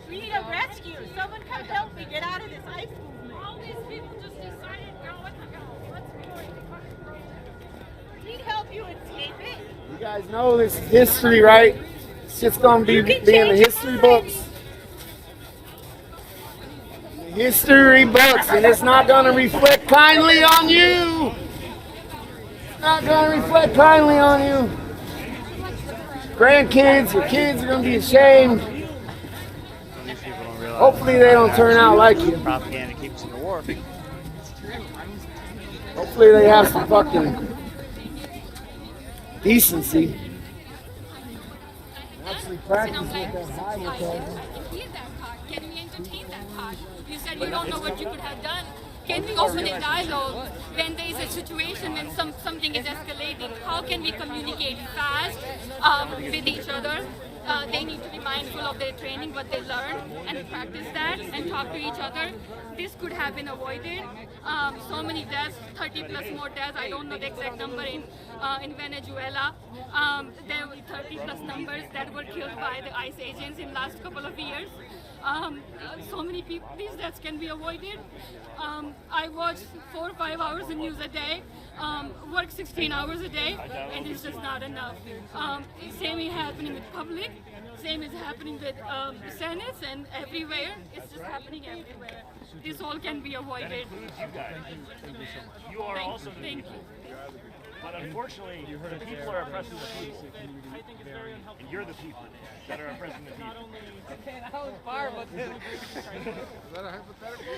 We need a rescue. Someone come help me get out of this ICE movement. All these people just decided, girl, what the hell? What's going on? Need help you escape it? You guys know this is history, right? It's just gonna be in the history books. The history books, and it's not gonna reflect kindly on you. It's not gonna reflect kindly on you. Grandkids, your kids are gonna be ashamed. These people don't realize. Hopefully they don't turn out like you. Propaganda keeps in the war. Hopefully they have some fucking decency. actually And practice I'm like, with that high I with can hear that part. Can we entertain that part? You said you don't know what you could have done. Can we open a dialogue when there is a situation when something is escalating? How can we communicate fast with each other? They need to be mindful of their training, what they learn, and practice that and talk to each other. This could have been avoided. So many deaths, 30 plus more deaths. I don't know the exact number in Venezuela. There were 30 plus numbers that were killed by the ICE agents in last couple of years. So many people, these deaths can be avoided. I watch 4 or 5 hours of news a day, work 16 hours a day, and it's just not enough. Same is happening with public, same is happening with senates and everywhere. It's just happening everywhere. This all can be avoided. That includes you guys. You are also the Thank people. you. But unfortunately, the people are oppressing the people. And you're the people that are oppressing the people. Okay, that was fire, but then... Is that a hypothetical?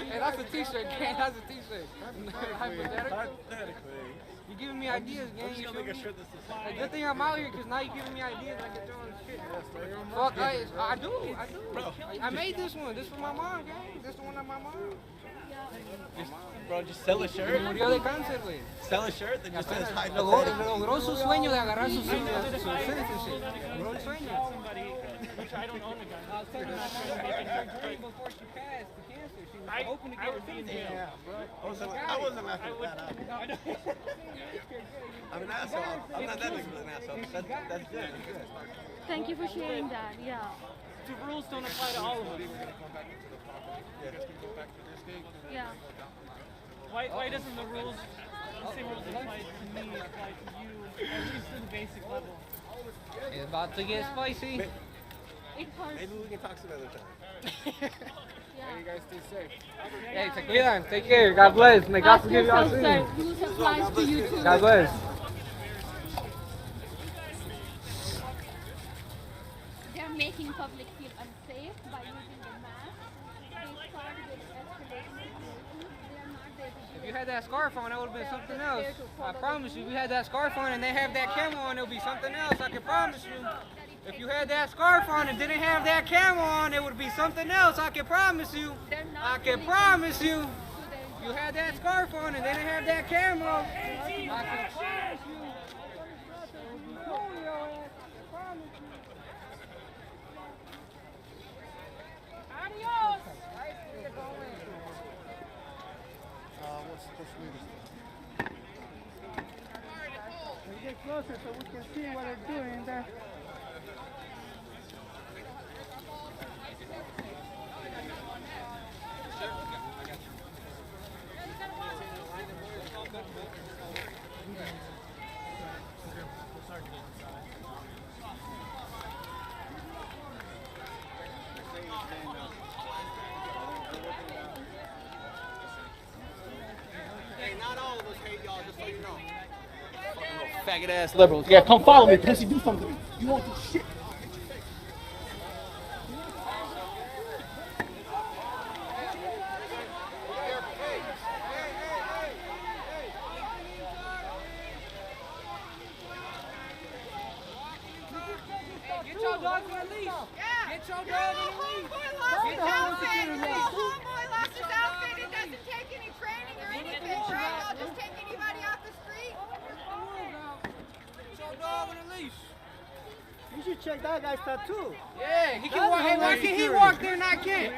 Hey, that's a t-shirt, gang. That's a t-shirt. Hypothetical? You're giving me ideas, gang. You feel me? Like, good thing I'm out here, because now you're giving me ideas. I can throw on shit. Fuck, I do. I made this one. This for my mom, gang. This the one that my mom. Bro, just sell a shirt. Murió de cáncer, güey. Sell a shirt that just says high Logró su sueño de agarrar su citizenship. Logró el sueño. Which I don't own the gun. I was telling her before she passed the cancer. She was hoping to get her feet down. I wasn't laughing at that. I'm an asshole. I'm not that big of an asshole. That's good. Thank you for sharing that. Yeah. The rules don't apply to all of us. Yeah. Why doesn't the rules, the same rules that apply to me, apply to you, at least to the basic level? It's about to get spicy. It hurts. Maybe we can talk some other time. Yeah. You guys stay safe. Hey, se cuidan. Take care. God bless. May God forgive you all sins. Rules applies to you too. God bless. They're making public feel unsafe by using the mask. They started with escalating situations. They are not there to do If you had that scarf on, that would have been something else. I promise you, if you had that scarf on and they have that camo on, it would be something else. I can promise you. If you had that scarf on and didn't have that camo on, it would be something else. I can promise you. I can promise you. You had that scarf on and didn't have that camo. I can promise you. Adios! What's the latest? We get closer so we can see what they're doing there. Not all of us hate y'all, just so you know. Faggot ass liberals. Yeah, come follow me, pussy. Do something. You want this shit? Get your dog on a leash. Get your dog on a leash. Homeboy lost his outfit and doesn't take any training or anything, right? I'll just take anybody off the street. Get your dog on a leash. You should check that guy's tattoo. Yeah, he can walk. Hey, why can he walk there and I can't?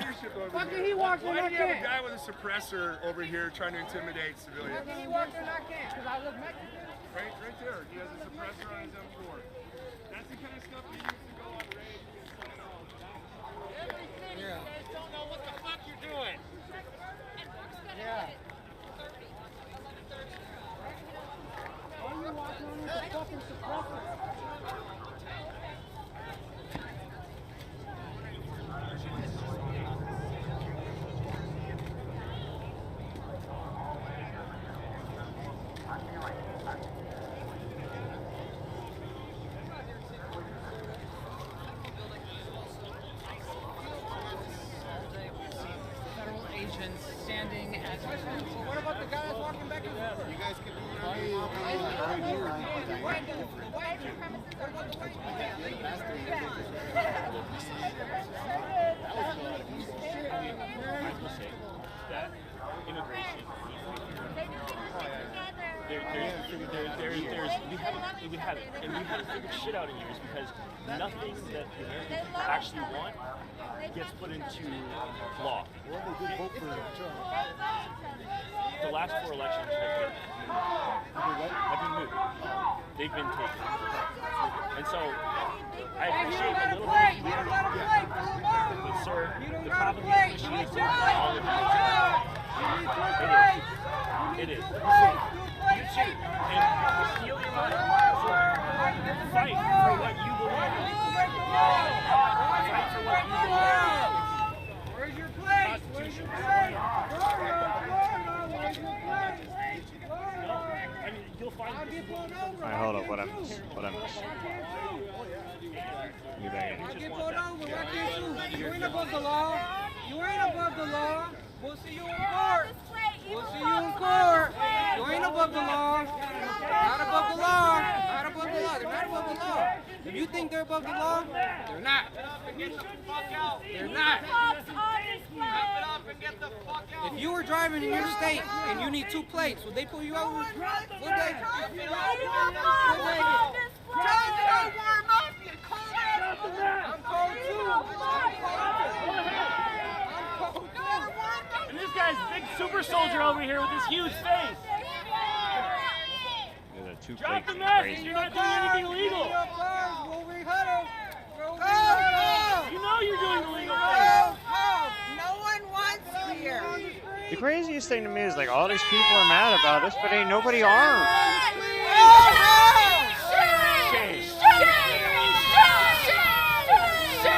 Why can he walk there Why and do I you have a can't? guy with a suppressor over here trying to intimidate Why civilians? can he walk there and I can't? Because I look Mexican. Right there. He has a suppressor on his M4. That's the kind of stuff that used to go on raids. Yeah. Don't know what the fuck you're doing. Yeah. Why are you walking on with a fucking suppressor? agents standing as. What about the guy that's walking back and forth? You guys can do that immigration. We haven't figured shit out in years because nothing that the American people actually want gets put into law. The last 4 elections have been moved. They've been taken. And so I appreciate a little bit of humility. But sir, the problem is the issue is all of you. It is. You too. And heal your mind. Fight for what you believe in. Fight for what you believe in. Where's your place? Where's your place? You'll find Alright, hold up. What I missed? What I missed? You back in. I'll get pulled over. Why can't you? You ain't above the law. You ain't above the law. We'll see you in court. We'll see you in court. You ain't above the law. Not above the law. Not above the law. They're not above the law. If you think they're above the law, they're not. They're not. If you were driving in your state and you need 2 plates, would they pull you over? Would they? I'm cold too. And this guy's big super soldier over here with his huge face. Drop the message. You're not doing anything illegal. You know you're doing illegal things. No one wants here. The craziest thing to me is like all these people are mad about this, but ain't nobody armed.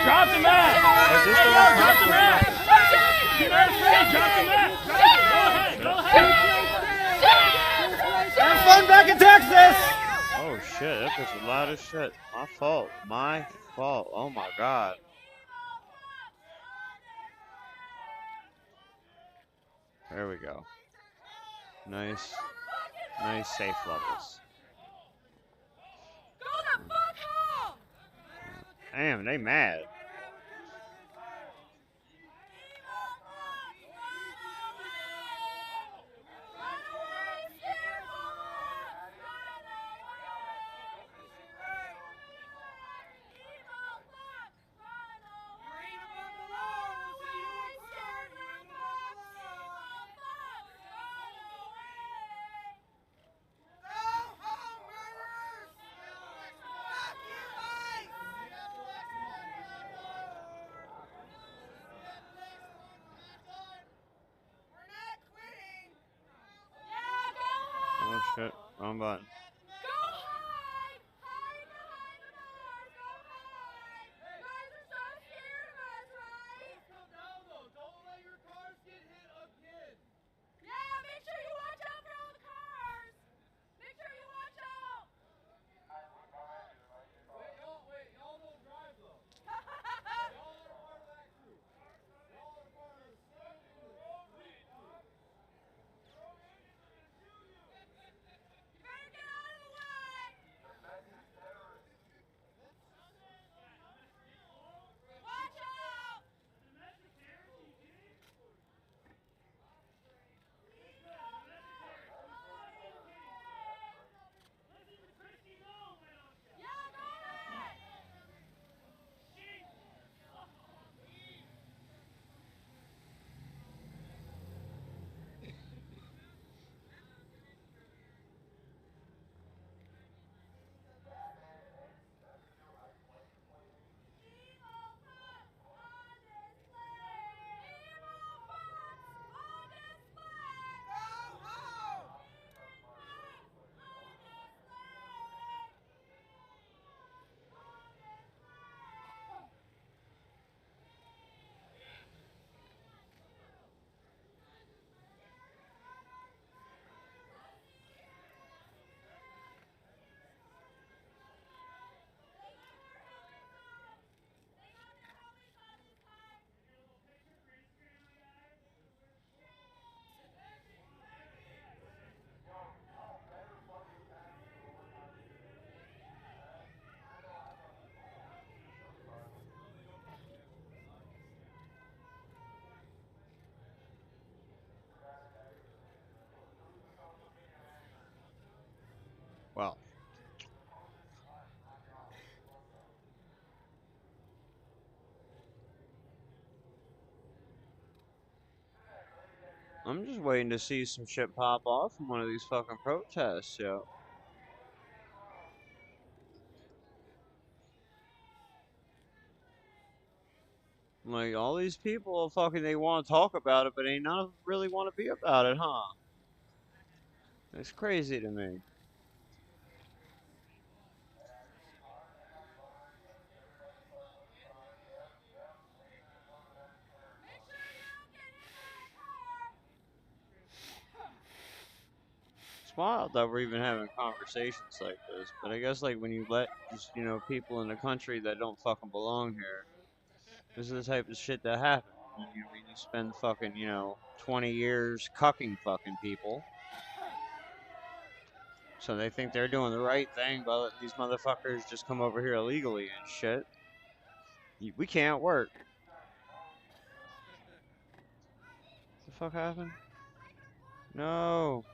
Drop the mask. Is this the one? Drop the mask. You're not afraid. Drop the mask. Go ahead. Go ahead. Have fun back in Texas! Oh shit, that bitch is loud as shit. My fault. My fault. Oh my god. There we go. Nice. Nice safe levels. Damn, they mad. Oh shit, wrong button. I'm just waiting to see some shit pop off from one of these fucking protests, yo. Like, all these people fucking, they want to talk about it, but ain't none of them really want to be about it, huh? It's crazy to me. It's wild that we're even having conversations like this, but I guess, like, when you let just, you know, people in the country that don't fucking belong here, this is the type of shit that happens. You spend fucking, 20 years cucking fucking people. So they think they're doing the right thing by letting these motherfuckers just come over here illegally and shit. We can't work. What the fuck happened? No.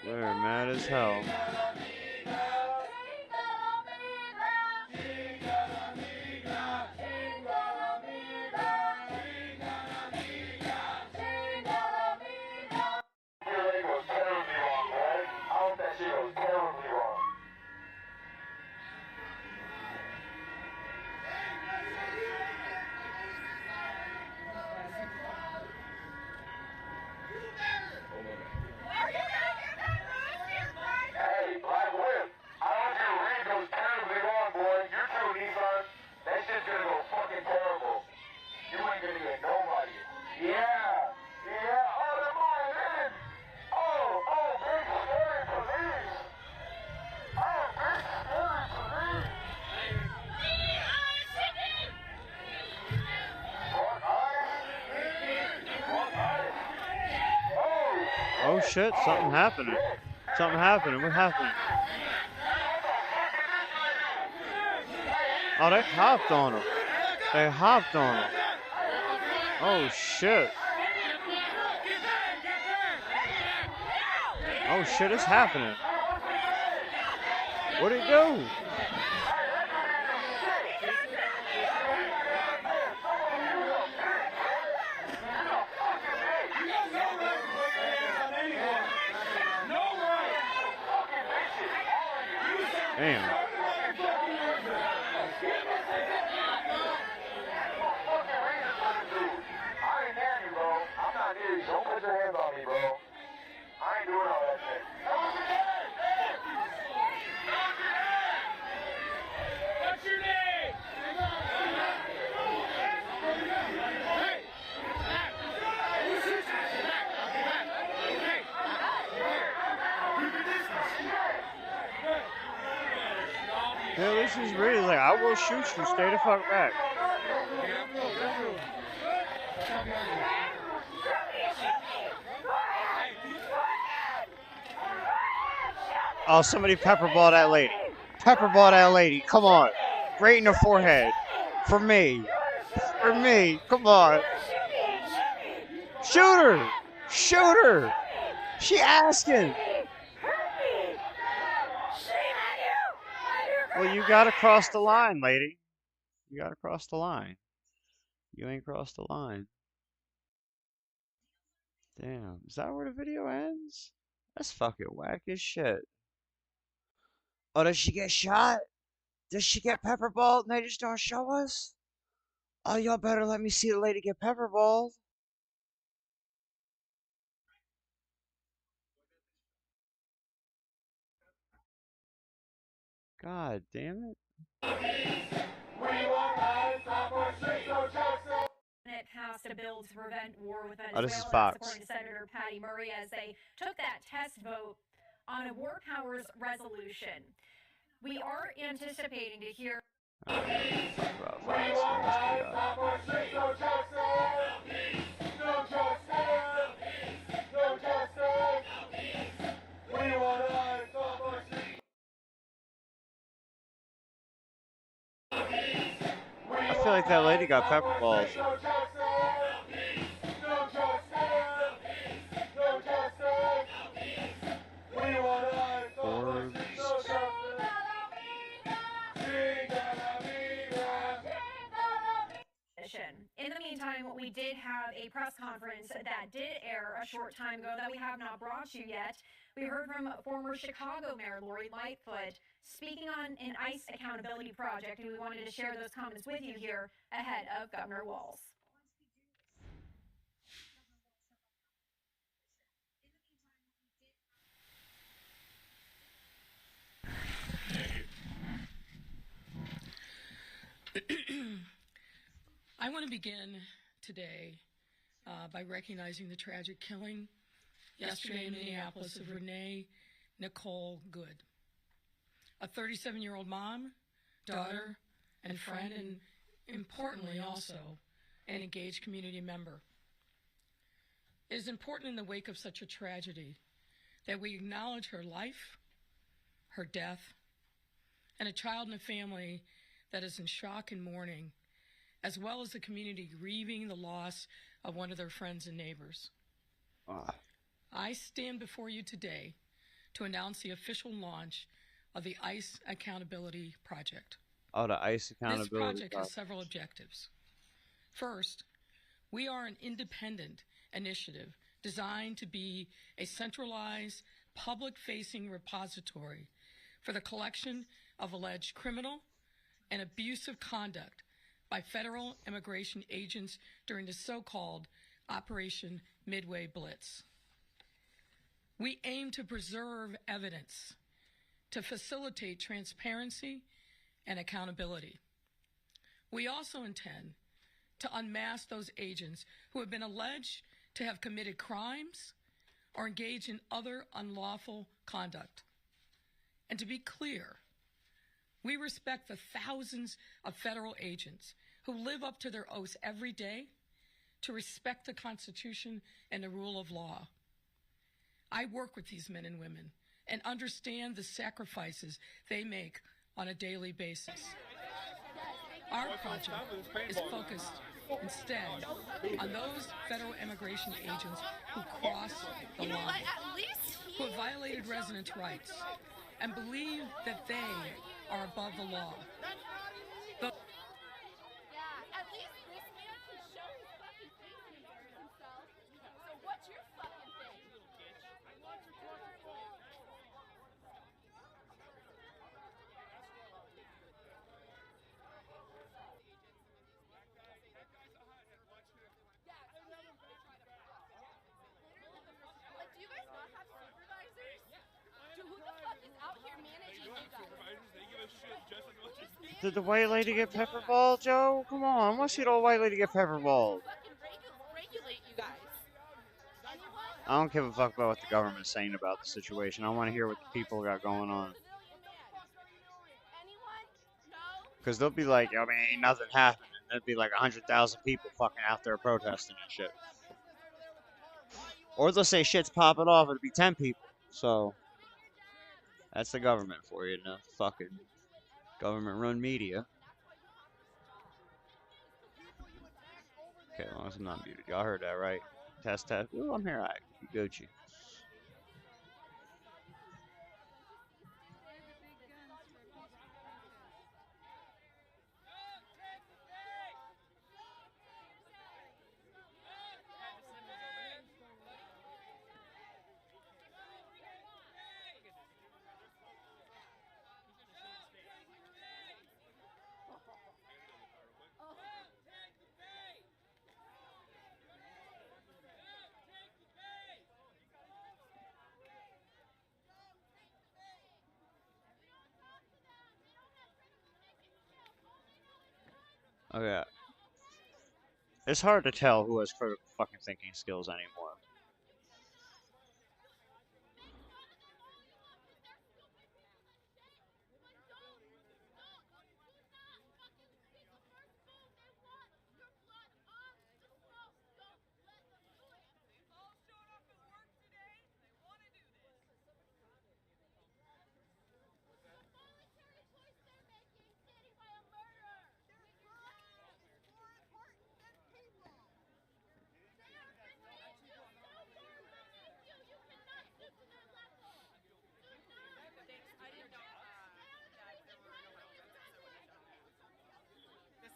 They're mad as hell. Oh shit, something happening. Something happening. What happened? Oh, they hopped on him. They hopped on him. Oh shit. Oh shit, it's happening. What'd he do? Damn. Yeah, this is really like, I will shoot you, stay the fuck back. Oh, somebody pepperball that lady. Pepperball that lady, come on. Right in the forehead. For me. For me, come on. Shoot her! Shoot her! She asking! Well, you gotta cross the line, lady. You gotta cross the line. You ain't crossed the line. Damn, is that where the video ends? That's fucking whack as shit. Oh, does she get shot? Does she get pepperballed and they just don't show us? Oh, y'all better let me see the lady get pepperballed. God damn it. It passed a bill to prevent war with Venezuela. Oh, this is Fox. According to Senator Patty Murray, as they took that test vote on a war powers resolution. We are anticipating to hear. We want like that lady got pepper balls. In the meantime, we did have a press conference that did air a short time ago that we have not brought you yet. We heard from former Chicago Mayor Lori Lightfoot speaking on an ICE accountability project, and we wanted to share those comments with you here ahead of Governor Walz. I want to begin today by recognizing the tragic killing yesterday in Minneapolis of Renee Nicole Good, a 37-year-old mom, daughter, and friend, and importantly also an engaged community member. It is important in the wake of such a tragedy that we acknowledge her life, her death, and a child and a family that is in shock and mourning, as well as the community grieving the loss of one of their friends and neighbors. I stand before you today to announce the official launch of the ICE Accountability Project. Oh, the ICE Accountability This project has several objectives. First, we are an independent initiative designed to be a centralized, public-facing repository for the collection of alleged criminal and abusive conduct by federal immigration agents during the so-called Operation Midway Blitz. We aim to preserve evidence, to facilitate transparency and accountability. We also intend to unmask those agents who have been alleged to have committed crimes or engaged in other unlawful conduct. And to be clear, we respect the thousands of federal agents who live up to their oaths every day to respect the Constitution and the rule of law. I work with these men and women and understand the sacrifices they make on a daily basis. Our project is focused instead on those federal immigration agents who cross the line, who have violated residents' rights, and believe that they are above the law. At least this man can show his fucking face and embarrass himself. So what's your fucking thing? Like, do you guys not have supervisors? Dude, who the fuck is out here managing you guys? Did the white lady get pepper ball, Joe? Come on, I want to see the old white lady get pepper ball. Regulate you guys. I don't give a fuck about what the government's saying about the situation. I want to hear what the people got going on. Because they'll be like, I mean, ain't nothing happening. There'd be like 100,000 people fucking out there protesting and shit. Or they'll say shit's popping off, it'll be 10 people. So, that's the government for you, the fucking government-run media. Okay, as long as I'm not muted. Y'all heard that, right? Test, test. Ooh, I'm here. All right, Gucci. Okay. It's hard to tell who has critical fucking thinking skills anymore.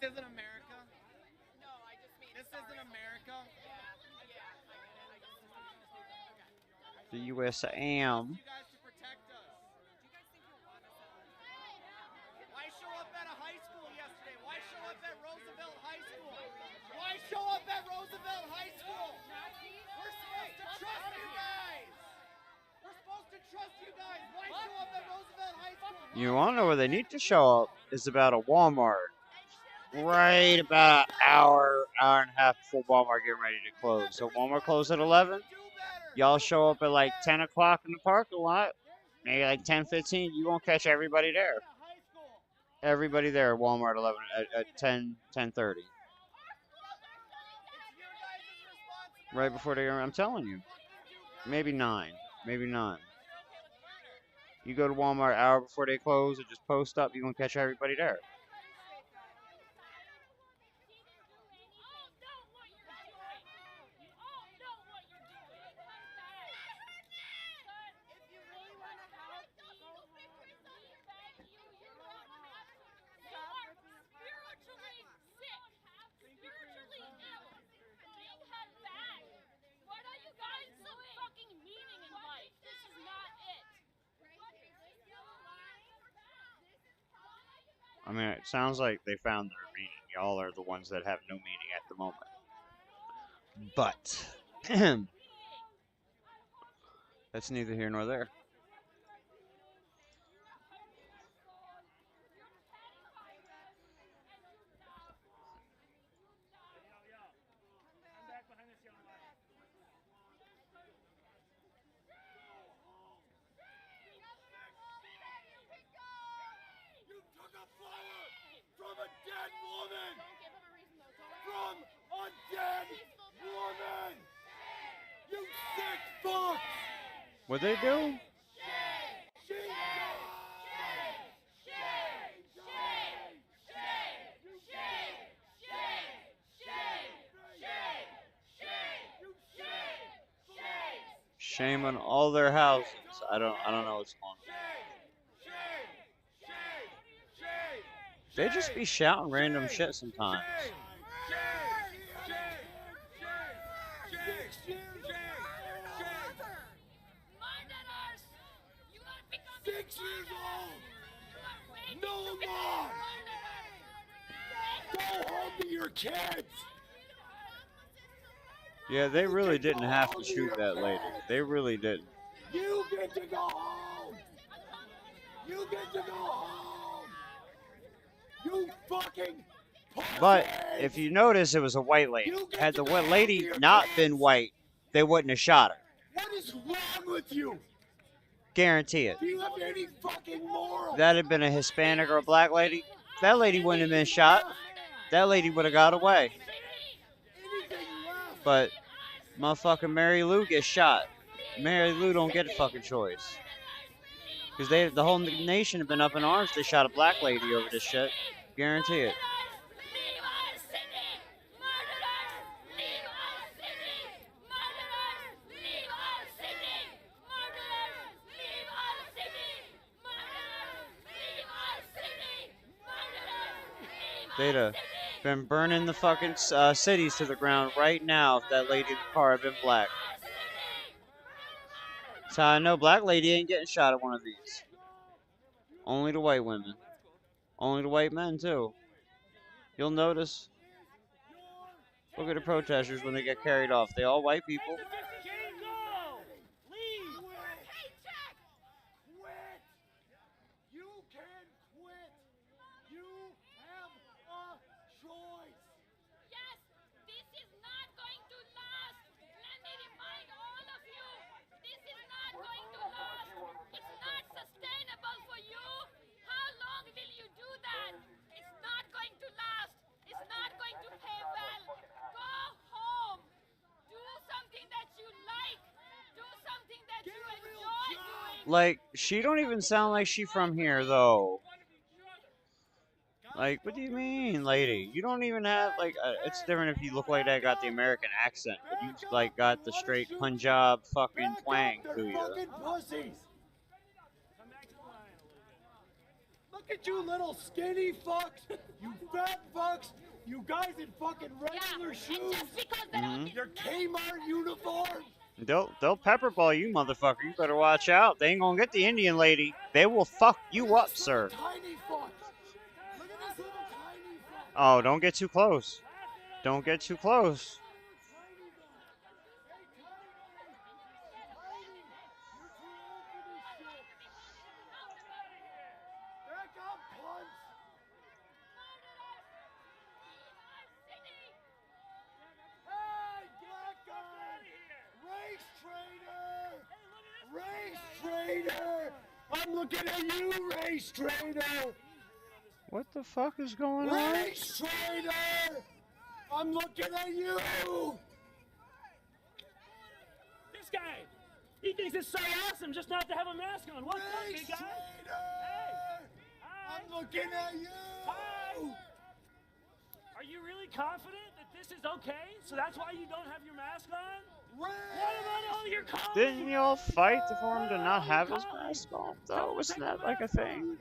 isn't America. No, I just mean this isn't America. The U.S. am. Why show up at a high school yesterday? Why show up at Roosevelt High School? Why show up at Roosevelt High School? We're supposed to trust you guys. We're supposed to trust you guys. Why show up at Roosevelt High School? You want to know where they need to show up is about a Walmart. Right about an hour and a half before Walmart getting ready to close. So Walmart closed at 11. Y'all show up at like 10 o'clock in the parking lot. Maybe like 10:15. You won't catch everybody there. Everybody there at Walmart 11 at 10:30. Right before they. I'm telling you. Maybe 9. Maybe 9. You go to Walmart an hour before they close and just post up. You're gonna catch everybody there. I mean, it sounds like they found their meaning. Y'all are the ones that have no meaning at the moment. But that's neither here nor there. From a dead woman! From a dead woman! You sick fucks! What'd they do? Shame on all their houses. I don't know what's going on. They just be shouting random shit sometimes. Six years old! No more! Go home to your kids! Yeah, they really didn't have to shoot that lady. They really didn't. You get to go home! You get to go home! You fucking But if you notice, it was a white lady. Had the white lady not been white, they wouldn't have shot her. What is wrong with you? Guarantee it. Do you have any fucking morals? If that had been a Hispanic or a black lady, that lady wouldn't have been shot. That lady would have got away. But motherfucking Mary Lou gets shot. Mary Lou don't get a fucking choice. Because the whole nation have been up in arms. They shot a black lady over this shit. Guarantee it. They'd have been burning the fucking cities to the ground right now if that lady in the car had been black. That's how I know black lady ain't getting shot at one of these. Only the white women. Only the white men, too. You'll notice. Look at the protesters when they get carried off. They all white people. Like, she don't even sound like she from here, though. Like, what do you mean, lady? You don't even have, like, it's different if you look like that, got the American accent. But you, like, got the straight Punjab fucking twang to you. Fucking pussies! Look at you little skinny fucks, you fat fucks, you guys in fucking regular shoes, your Kmart uniform. They'll pepperball you, motherfucker. You better watch out. They ain't gonna get the Indian lady. They will fuck you up, sir. Tiny fuck. Look at this little tiny fuck. Oh, don't get too close. Don't get too close. I'm looking at you, race trainer! What the fuck is going on? Race trainer! I'm looking at you! This guy, he thinks it's so awesome just not to have a mask on. What's up, big guy? Hey! Hi! I'm looking at you! Hi! Are you really confident that this is okay? So that's why you don't have your mask on? What about all your colleagues? Didn't y'all fight for him to not have his mask on, though? Isn't that like a thing?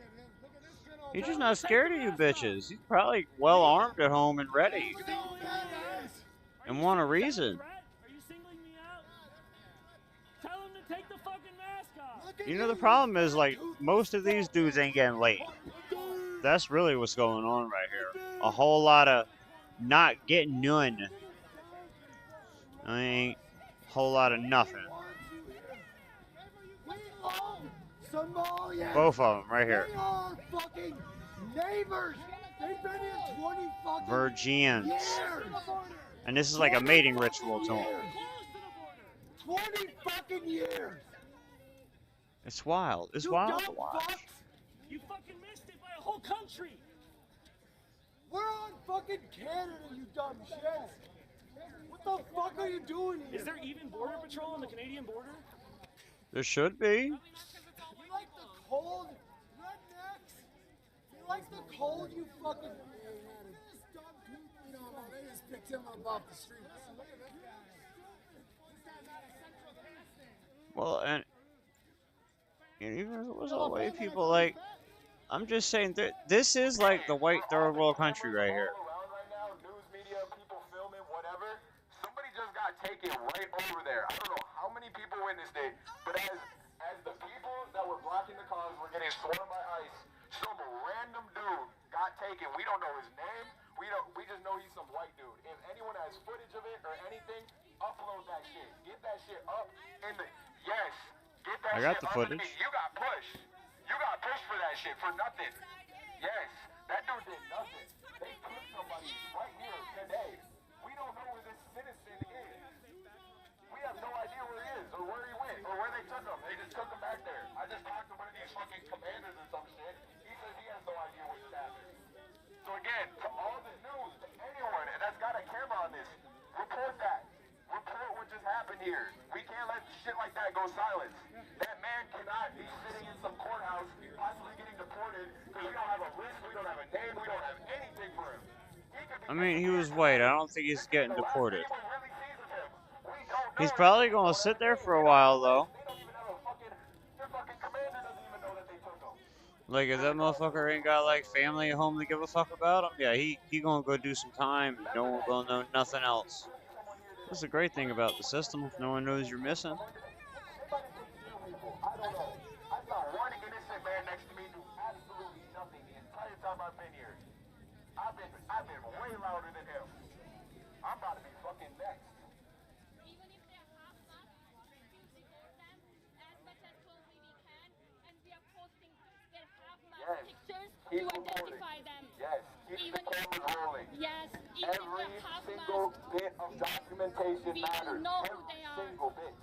He's just not scared of you bitches. He's probably well armed at home and ready. And want a reason. Are you singling me out? Tell him to take the fucking mask off. You know, the problem is, like, most of these dudes ain't getting laid. That's really what's going on right here. A whole lot of not getting none. I mean, whole lot of nothing. Both of them right here. They are fucking neighbors. They've been here 20 fucking Virgins. years. And this is like a mating ritual to them. 20 fucking years. It's wild. It's You wild to dumb watch. fucks. You fucking missed it by a whole country. We're on fucking Canada, you dumb shits. What the fuck are you doing here? Is there even border patrol on the Canadian border? There should be. You like the cold, rednecks? You like the cold, you fucking... This dumb dude, you know, they just picked him up off the street. Well, and even if it was all white people, like, I'm just saying, this is like the white third world country right here. News media, people filming, whatever. Somebody just got taken right over there. I don't know how many people witnessed it, but as the people that were blocking the cars were getting swarmed by ICE, some random dude got taken. We don't know his name. We just know he's some white dude. If anyone has footage of it or anything, upload that shit. Get that shit up in the yes. Get that I got shit the up footage. You got pushed. You got pushed for that shit for nothing. Yes, that dude did nothing. They took somebody right here today. We don't know where this citizen is. We have no idea where he is or where he went or where they took him. They just took him back there. I just talked to one of these fucking commanders or some shit. He says he has no idea what just happened. So again, to all the news, to anyone that's got a camera on this, report that. Report what just happened here. We can't let shit like that go silent. That man cannot be sitting in some courthouse, possibly getting deported, because we don't have a list, we don't have a name, we don't have anything for him. I mean, he was white. I don't think he's getting deported. He's probably gonna sit there for a while, though. Like, if that motherfucker ain't got, like, family at home to give a fuck about him, yeah, he gonna go do some time. No one gonna know nothing else. That's the great thing about the system. If no one knows you're missing. I don't know. I saw one innocent man next to me do absolutely nothing the entire time I've been here. I've been way louder than him. I'm about to be fucking next. Even if they're half masked, we support them as much as closely we can, and we are posting their half mask pictures to identify them. Yes, keep the cameras rolling. Yes, even if Every they're half single masked, bit of documentation we matters. know who Every they are. single bit.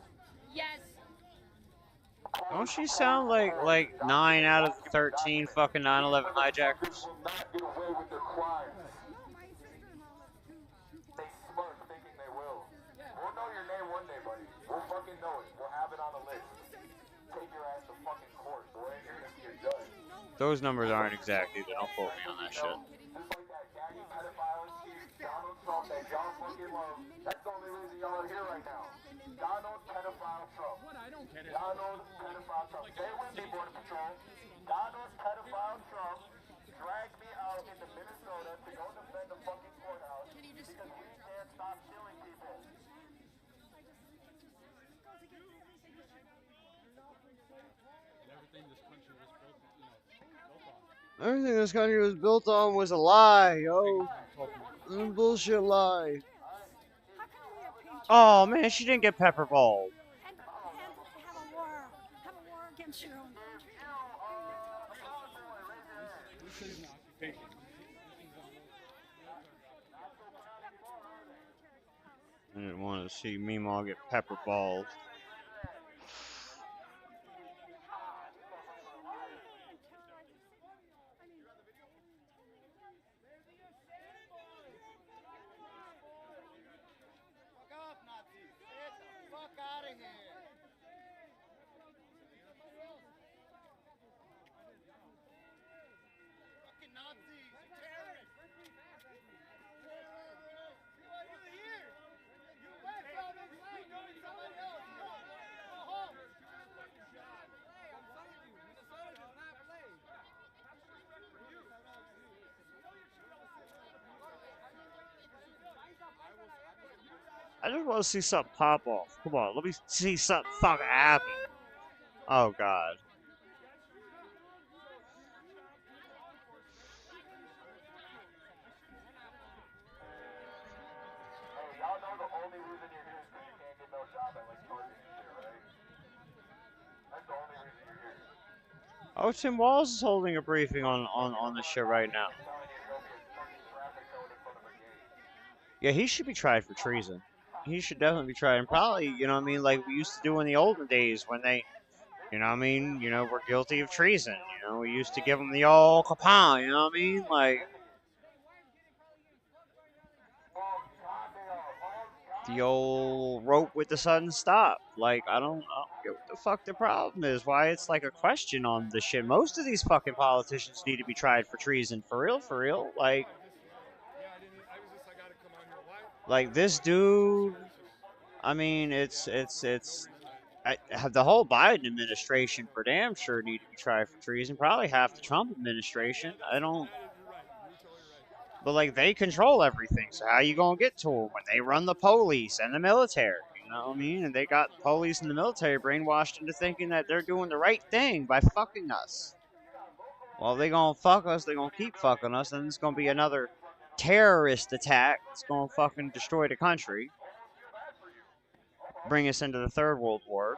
Yes. Don't she sound like 9 out of 13 fucking 9/11 hijackers? Will not get away with their crimes. They smirk thinking they will. We'll know your name one day, buddy. We'll fucking know it. We'll have it on a list. Take your ass to fucking court. We're in here to see a judge. Those numbers aren't exact either. Don't quote me on that shit. Just like that gaggy pedophile and chief Donald Trump that y'all fucking love. That's the only reason y'all are here right now. Donald pedophile Trump. Donald pedophile Trump. Stay with me, Border Patrol. Donald pedophile Trump dragged me out into Minnesota to go defend the fucking courthouse because we can't stop killing people. Everything this country was built on was a lie, yo. A bullshit lie. Oh man, she didn't get pepper balled. And have a war against your own country. I didn't want to see Meemaw get pepper balled. Fuck off, Nazis. Get the fuck out of here. Fucking Nazis. You're terrorists. Why are you here? You went from this land going somewhere else. Go home. I just want to see something pop off. Come on, let me see something fucking happen. Oh god. Hey, y'all know the only reason you're here is because you can't get no job at like Target and shit, right? That's the only reason you're here. Oh, Tim Walz is holding a briefing on this shit right now. Yeah, he should be tried for treason. He should definitely be tried, and probably, you know what I mean, like we used to do in the olden days when they, you know what I mean, you know, were guilty of treason. You know, we used to give them the old kapang, you know what I mean, like the old rope with the sudden stop. Like, I don't get what the fuck the problem is. Why it's like a question on this shit. Most of these fucking politicians need to be tried for treason. For real, for real. Like this dude, I mean, the whole Biden administration for damn sure need to be tried for treason. Probably half the Trump administration. But like they control everything, so how you gonna get to them when they run the police and the military? You know what I mean? And they got the police and the military brainwashed into thinking that they're doing the right thing by fucking us. Well, they gonna fuck us. They gonna keep fucking us, and it's gonna be another terrorist attack. It's gonna fucking destroy the country, bring us into the Third World War,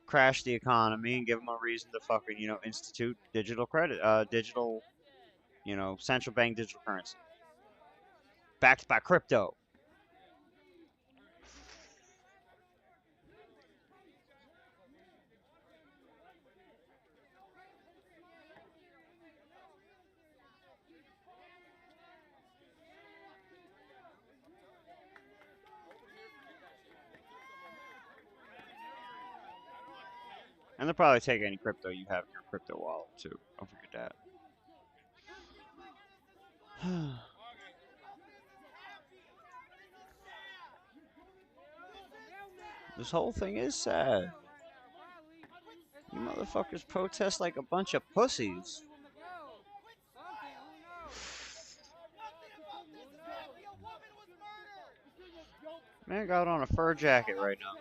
crash the economy, and give them a reason to fucking, you know, institute digital credit, you know, central bank digital currency, backed by crypto. And they'll probably take any crypto you have in your crypto wallet, too. Don't forget that. This whole thing is sad. You motherfuckers protest like a bunch of pussies. Man got on a fur jacket right now.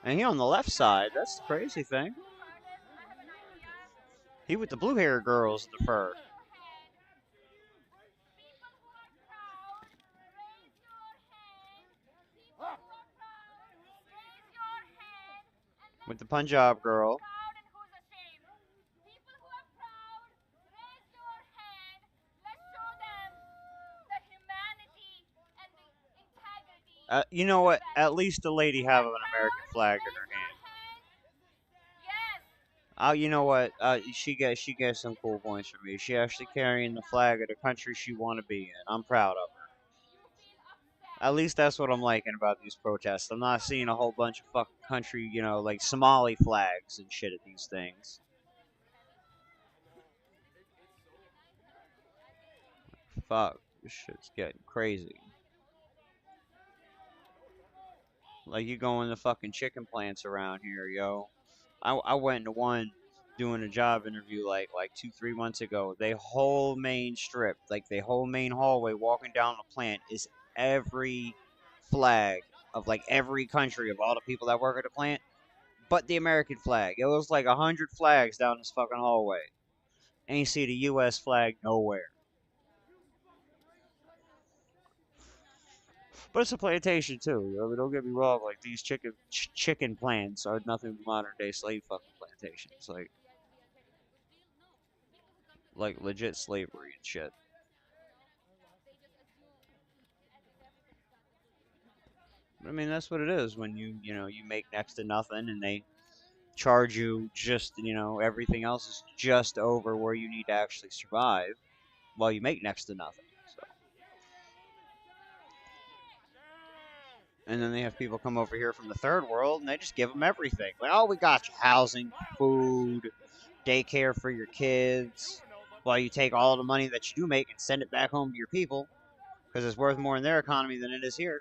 And he on the left side. That's the crazy thing. He with the blue hair girls in the fur. With the Punjab girl. You know what? At least the lady have an American flag in her hand. Oh, you know what? She gets some cool points from me. She actually carrying the flag of the country she want to be in. I'm proud of her. At least that's what I'm liking about these protests. I'm not seeing a whole bunch of fucking country, you know, like Somali flags and shit at these things. Fuck, this shit's getting crazy. Like you go in the fucking chicken plants around here, yo. I went to one doing a job interview like 2-3 months ago. They whole main strip, like the whole main hallway walking down the plant is every flag of like every country of all the people that work at the plant, but the American flag. It was like 100 flags down this fucking hallway. And you see the U.S. flag nowhere. But it's a plantation too. You know, don't get me wrong. Like these chicken plants are nothing but modern day slave fucking plantations. Like legit slavery and shit. I mean, that's what it is when you make next to nothing and they charge you just, everything else is just over where you need to actually survive while you make next to nothing. So. And then they have people come over here from the third world and they just give them everything. Like, oh, we got you housing, food, daycare for your kids, while you take all the money that you do make and send it back home to your people because it's worth more in their economy than it is here.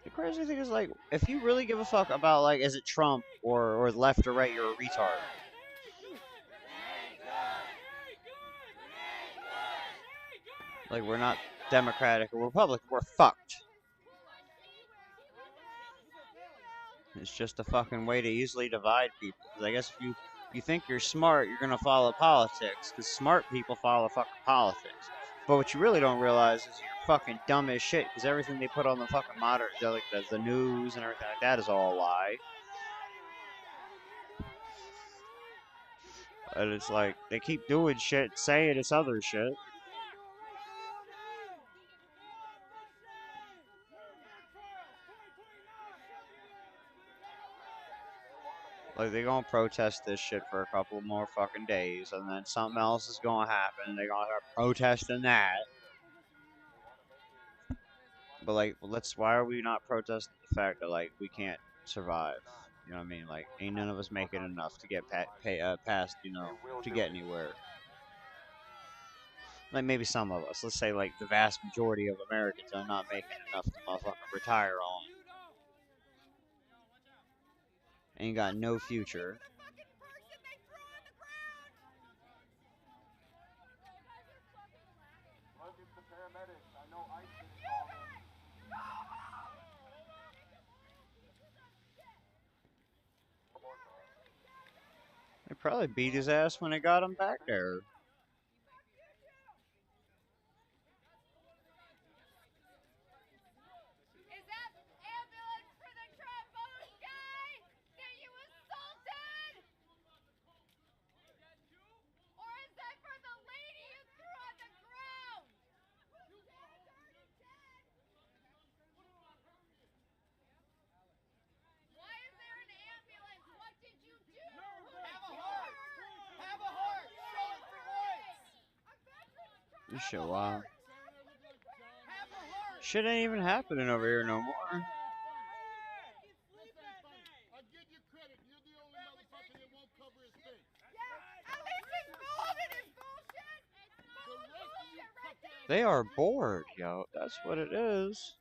The crazy thing is, like, if you really give a fuck about, like, is it Trump or left or right, you're a retard. Like, we're not Democratic or Republican, we're fucked. It's just a fucking way to easily divide people. Because I guess if you think you're smart, you're gonna follow politics. Because smart people follow fucking politics. But what you really don't realize is you're fucking dumb as shit. Because everything they put on the fucking like the news and everything like that is all a lie. And it's like they keep doing shit, saying it's other shit. Like, they're gonna protest this shit for a couple more fucking days, and then something else is gonna happen, and they're gonna start protesting that. But, like, why are we not protesting the fact that, like, we can't survive? You know what I mean? Like, ain't none of us making enough to get past, to get anywhere. Like, maybe some of us. Let's say, like, the vast majority of Americans are not making enough to motherfucking retire on. Ain't got no future. They probably beat his ass when they got him back there. This shit wild. Shit ain't even happening over here no more. They are bored, yo. That's what it is.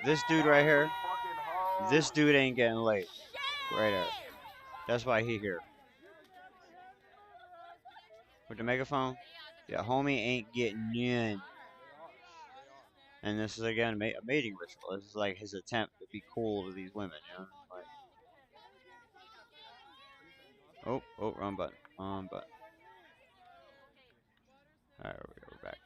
This dude right here. This dude ain't getting laid. Right there. That's why he here. With the megaphone? Yeah, homie ain't getting in. And this is, again, a mating ritual. This is like his attempt to be cool to these women, you know? Like, oh, wrong button. Wrong button. Alright, we're back.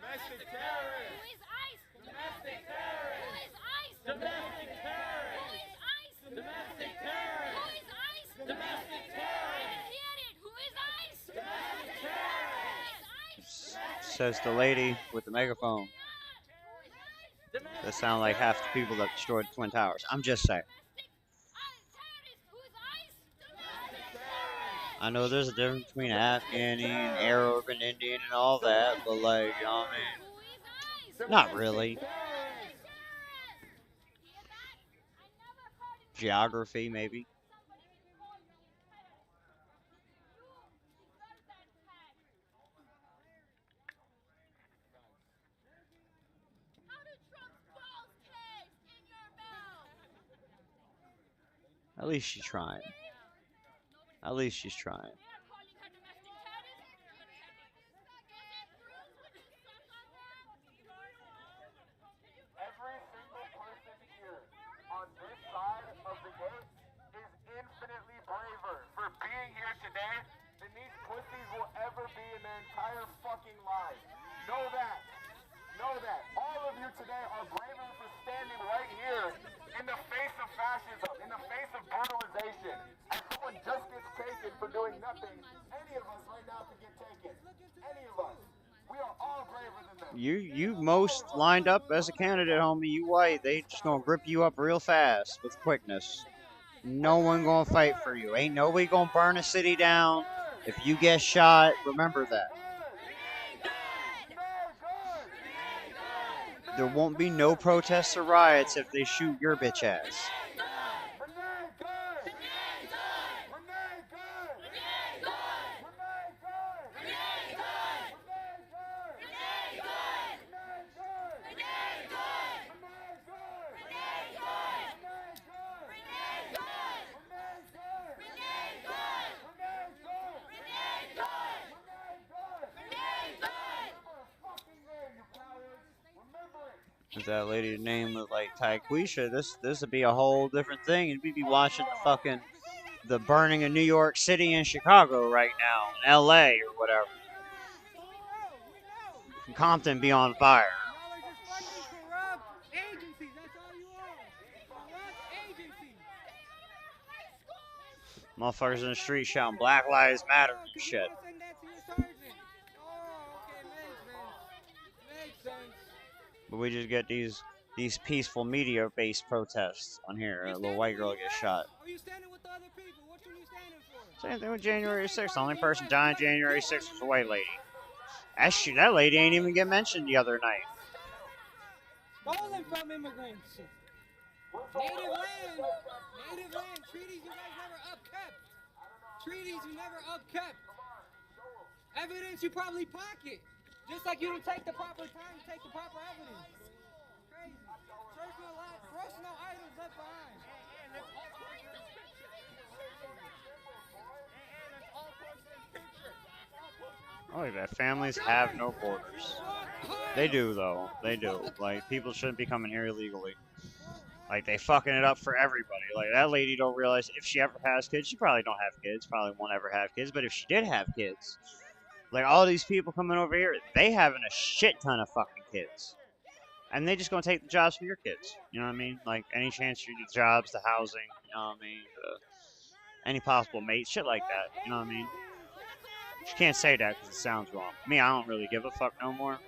Domestic terrorist! Who is ICE? Domestic terrorist! Who is ICE? Domestic terrorist! Who is ICE? Domestic terrorist! Who is ICE? Domestic terrorist! I didn't hear it! Who is ICE? Domestic terrorist! Says the lady with the megaphone. That sound like half the people that destroyed the Twin Towers. I'm just saying. I know there's a difference between Afghani and Arab and Indian and all that, but, like, you know what I mean? Not really. Geography, maybe. At least she's trying. At least she's trying. Every single person here on this side of the gate is infinitely braver for being here today than these pussies will ever be in their entire fucking lives. Know that. Know that. All of you today are braver for standing right here in the face of fascism, in the face of brutalization. And someone just gets taken for doing nothing. Any of us right now could get taken. Any of us. We are all braver than them. You most lined up as a candidate, homie. You white. They just gonna grip you up real fast with quickness. No one gonna fight for you. Ain't nobody gonna burn a city down. If you get shot, remember that. There won't be no protests or riots if they shoot your bitch ass. If that lady's name was like Taquisha, this would be a whole different thing, and we'd be watching the burning of New York City and Chicago right now, in LA or whatever. Compton be on fire. Motherfuckers in the street shouting Black Lives Matter and shit. But we just get these peaceful media-based protests on here. A little white girl gets shot. Same thing with January 6th. The only person dying January 6th was a white lady. That lady ain't even get mentioned the other night. Stolen from immigrants. Native land. Treaties you guys never upkept. Treaties you never upkept. Evidence you probably pocket. Just like you don't take the proper time to take the proper evidence. Crazy. Personal items left behind. Oh, yeah, families have no borders. They do, though. They do. Like, people shouldn't be coming here illegally. Like, they fucking it up for everybody. Like, that lady don't realize if she ever has kids, she probably don't have kids, probably won't ever have kids, but if she did have kids, like, all these people coming over here, they having a shit ton of fucking kids. And they just gonna take the jobs for your kids. You know what I mean? Like, any chance you get jobs, the housing, you know what I mean? Any possible mate, shit like that. You know what I mean? You can't say that because it sounds wrong. Me, I don't really give a fuck no more.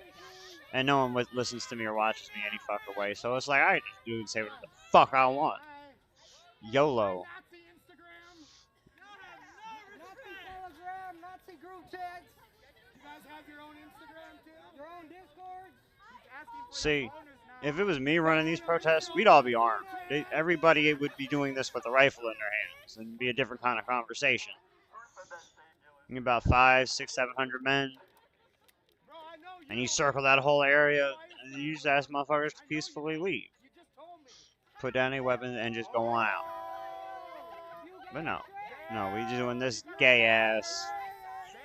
And no one listens to me or watches me any fucking way. So it's like, I just do and say whatever the fuck I want. YOLO. Nazi group chats. You guys have your own Instagram too? Your own Discord? See, if it was me running these protests, we'd all be armed. Everybody would be doing this with a rifle in their hands. And it'd be a different kind of conversation. About 500, 600, 700 men. And you circle that whole area, and you just ask motherfuckers to peacefully leave. Put down a weapon and just go on out. But no, we just doing this gay ass.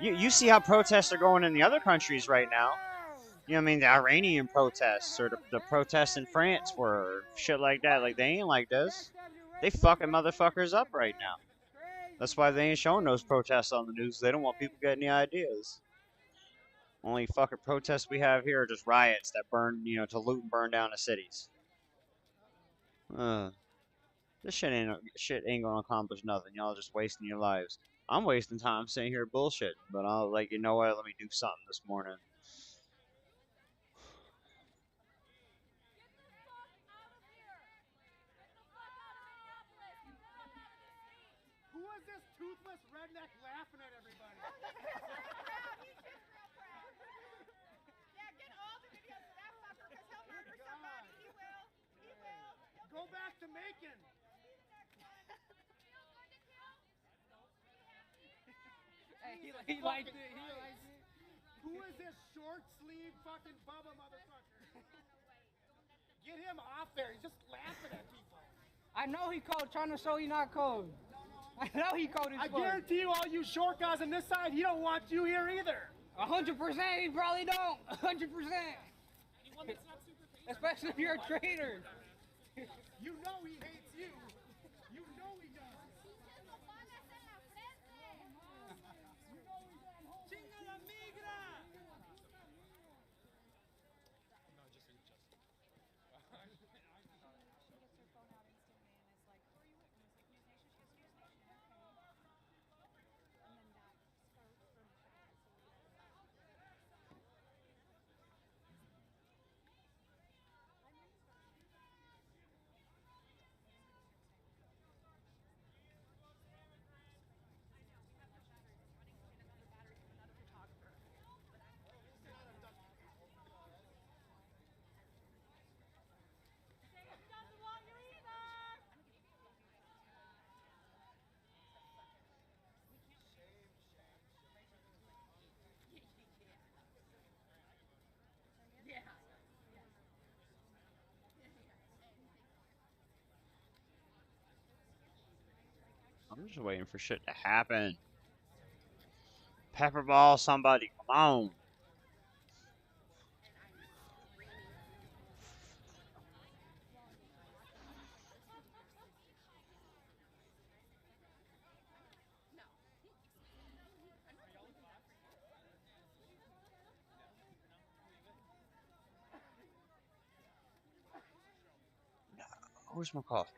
You see how protests are going in the other countries right now. You know what I mean? The Iranian protests or the protests in France were shit like that. Like, they ain't like this. They fucking motherfuckers up right now. That's why they ain't showing those protests on the news. They don't want people getting any ideas. Only fucking protests we have here are just riots that burn, to loot and burn down the cities. This shit ain't gonna accomplish nothing. Y'all just wasting your lives. I'm wasting time sitting here bullshit, but I'll you know what? Let me do something this morning. Who is this toothless redneck laughing at everybody? Go back to Macon. Hey, he liked it. Who is this short sleeve fucking Bubba motherfucker? Get him off there. He's just laughing at people. I know he cold, trying to show he not cold. I know he cold as I fuck. guarantee you, all you short guys on this side, he don't want you here either. 100%, he probably don't. 100%. Especially if you're a traitor. You know he hates you. You know he does. I'm just waiting for shit to happen. Pepperball somebody, come on. Where's my coffee?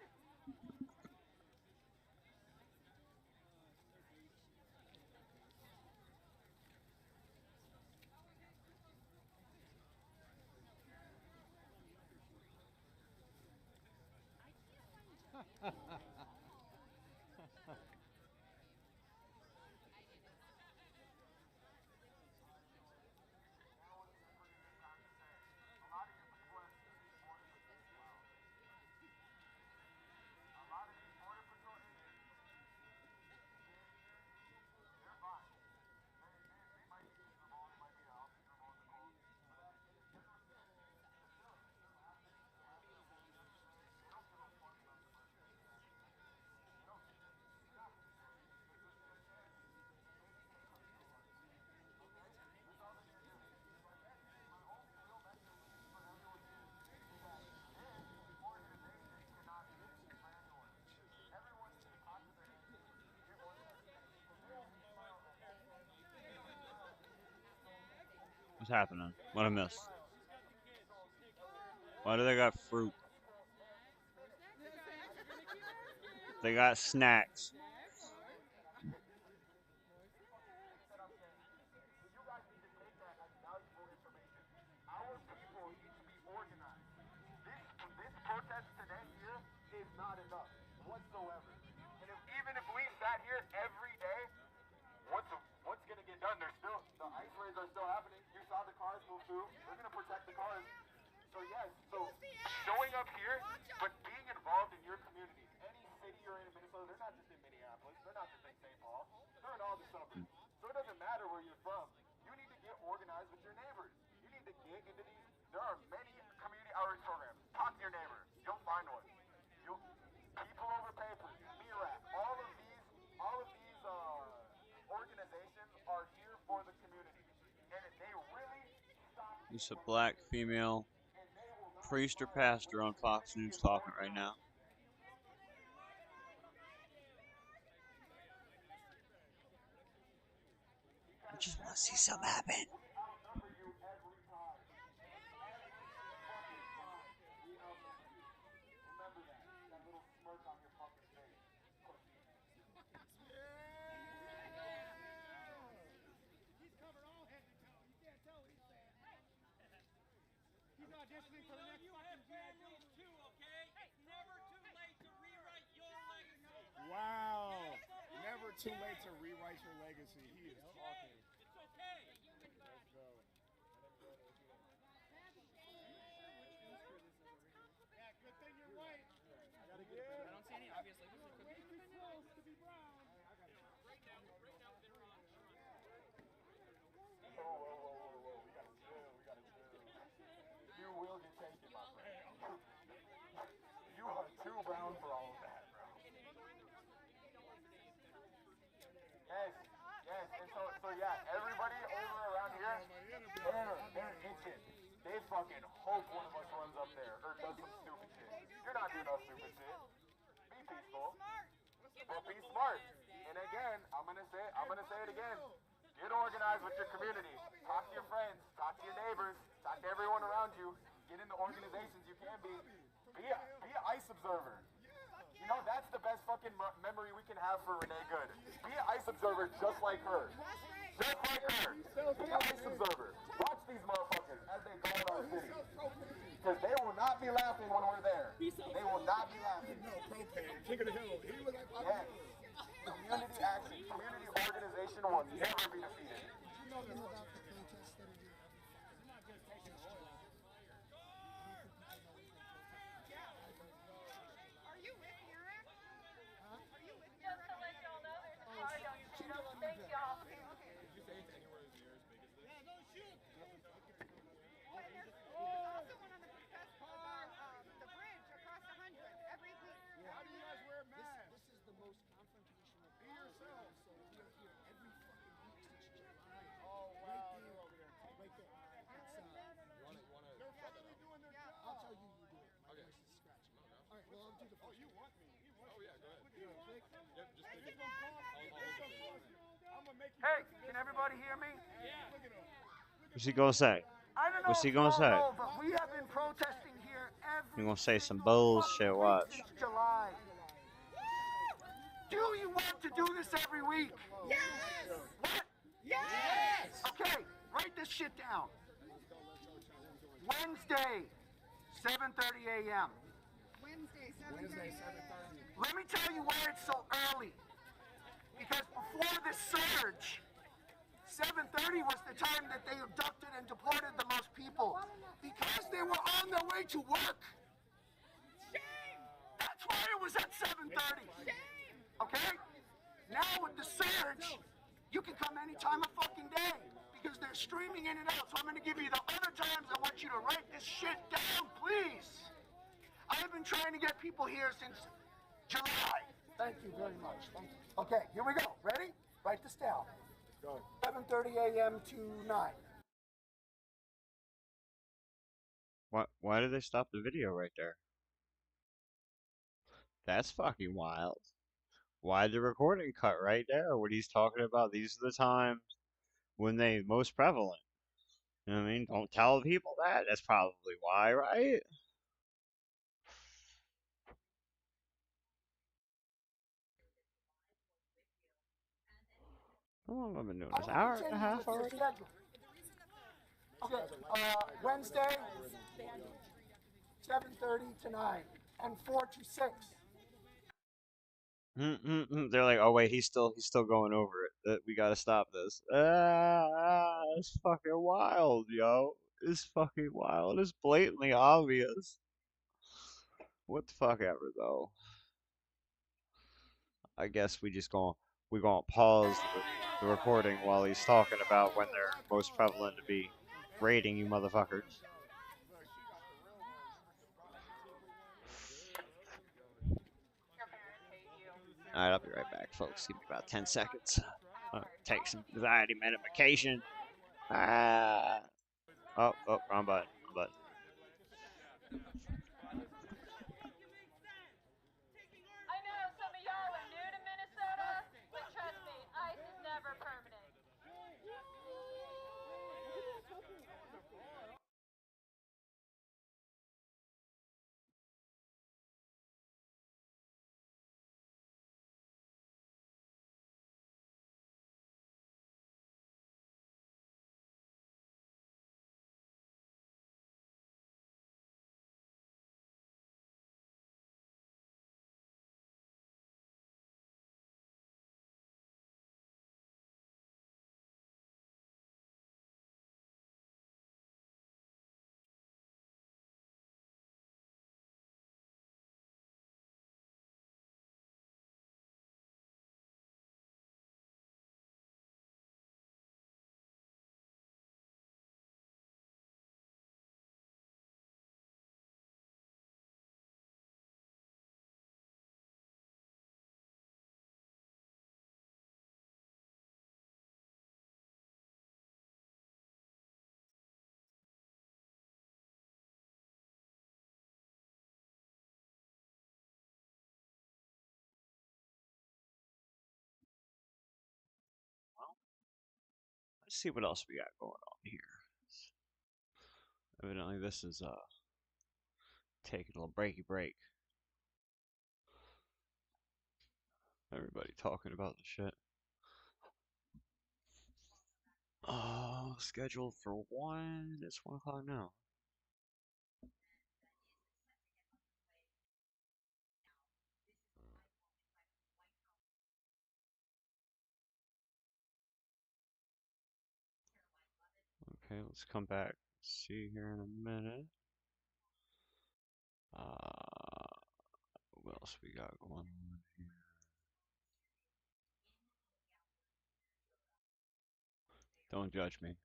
What's happening? What I missed? Why do they got fruit? They got snacks. This protest today here is not enough whatsoever. And even if we sat here every day, what's gonna get done? There's still the ice raids are still happening. You saw the cars move through. They're gonna protect the cars. So yes, so showing up here, but being involved in your communities, any city you're in Minnesota, they're not just in Minneapolis, they're not just in St. Paul, they're in all the suburbs. So it doesn't matter where you're from. You need to get organized with your neighbors. You need to get into these. There are many community outreach programs. Talk to your neighbor. You'll find one. People over papers, MIRAC, all of these organizations are here for the community, and if they really stop. There's a black female priest or pastor on Fox News talking right now. I just want to see something happen. Auditioning for the next fucking families too, okay? It's never too late to rewrite your legacy. Wow. Never too late to rewrite your legacy. He is talking. It's okay. Let's go. Yeah, good thing you're white. I gotta get it. I don't see any obvious legacy. Way too close to be brown. I got it. Right now, Whoa. We gotta chill. You will get taken, my friend. You are too brown for all of fucking hope one of us runs up there or does some stupid shit. You're not doing no stupid shit. Be peaceful. But be smart. And again, I'm gonna say it again. Get organized with your community. Talk to your friends. Talk to your neighbors. Talk to everyone around you. Get in the organizations you can be. Be an ICE observer. You know, that's the best fucking memory we can have for Renee Good. Be an ICE observer just like her. Just like her. Be an ICE observer. Watch these motherfuckers as they go in our city. Because they will not be laughing when we're there. They will not be laughing. King of the hill. He was like, yes. Community action, community organization will never be defeated. Just to let y'all know, there's a car going to shoot up. Thank y'all. Did you say it's anywhere as near as big as this? Yeah, go shoot. There's also one on the protest the bridge across 100 every week. How do you guys wear masks? This is the most confrontational. Be yourself. So we are here every fucking week since July. Oh, wow. Right there. Right there. It's, they're fucking doing their job. I'll tell you do it. My voice is scratching. All right, well, I'll do the first. Oh, you want me? Oh, yeah, go ahead. Yep, just click it. Hey, can everybody hear me? What's he gonna say? I don't know What's he if gonna you all say? know, but we have been protesting here He every gonna say some bullshit. Watch. since July. Do you want to do this every week? Yes. What? Yes. Okay, write this shit down. Wednesday, 7:30 a.m. Wednesday, 7:30. Let me tell you why it's so early. Because before the surge, 7:30 was the time that they abducted and deported the most people. Because they were on their way to work. Shame! That's why it was at 7:30. Shame! Okay? Now with the surge, you can come any time of fucking day. Because they're streaming in and out. So I'm going to give you the other times. I want you to write this shit down, please. I've been trying to get people here since July. Thank you very much. Thank you. Okay, here we go. Ready? Write this down. Go. 7:30 a.m. to 9. Why did they stop the video right there? That's fucking wild. Why the recording cut right there? What he's talking about? These are the times when they most prevalent. You know what I mean? Don't tell people that. That's probably why, right? How long have I been doing this? Hour and a half already? Okay, Wednesday, 7:30 to 9, and 4 to 6. They're like, oh wait, he's still going over it. We gotta stop this. It's fucking wild, yo. It's fucking wild. It's blatantly obvious. What the fuck ever, though. I guess we're gonna pause the recording while he's talking about when they're most prevalent to be raiding you motherfuckers. Alright, I'll be right back, folks. Give me about 10 seconds. Take some anxiety medication. Oh, wrong button. Let's see what else we got going on here. Evidently, this is taking a little breaky break. Everybody talking about the shit. Oh, scheduled for 1. It's 1 o'clock now. Okay, let's come back. See here in a minute. What else we got going on here? Don't judge me.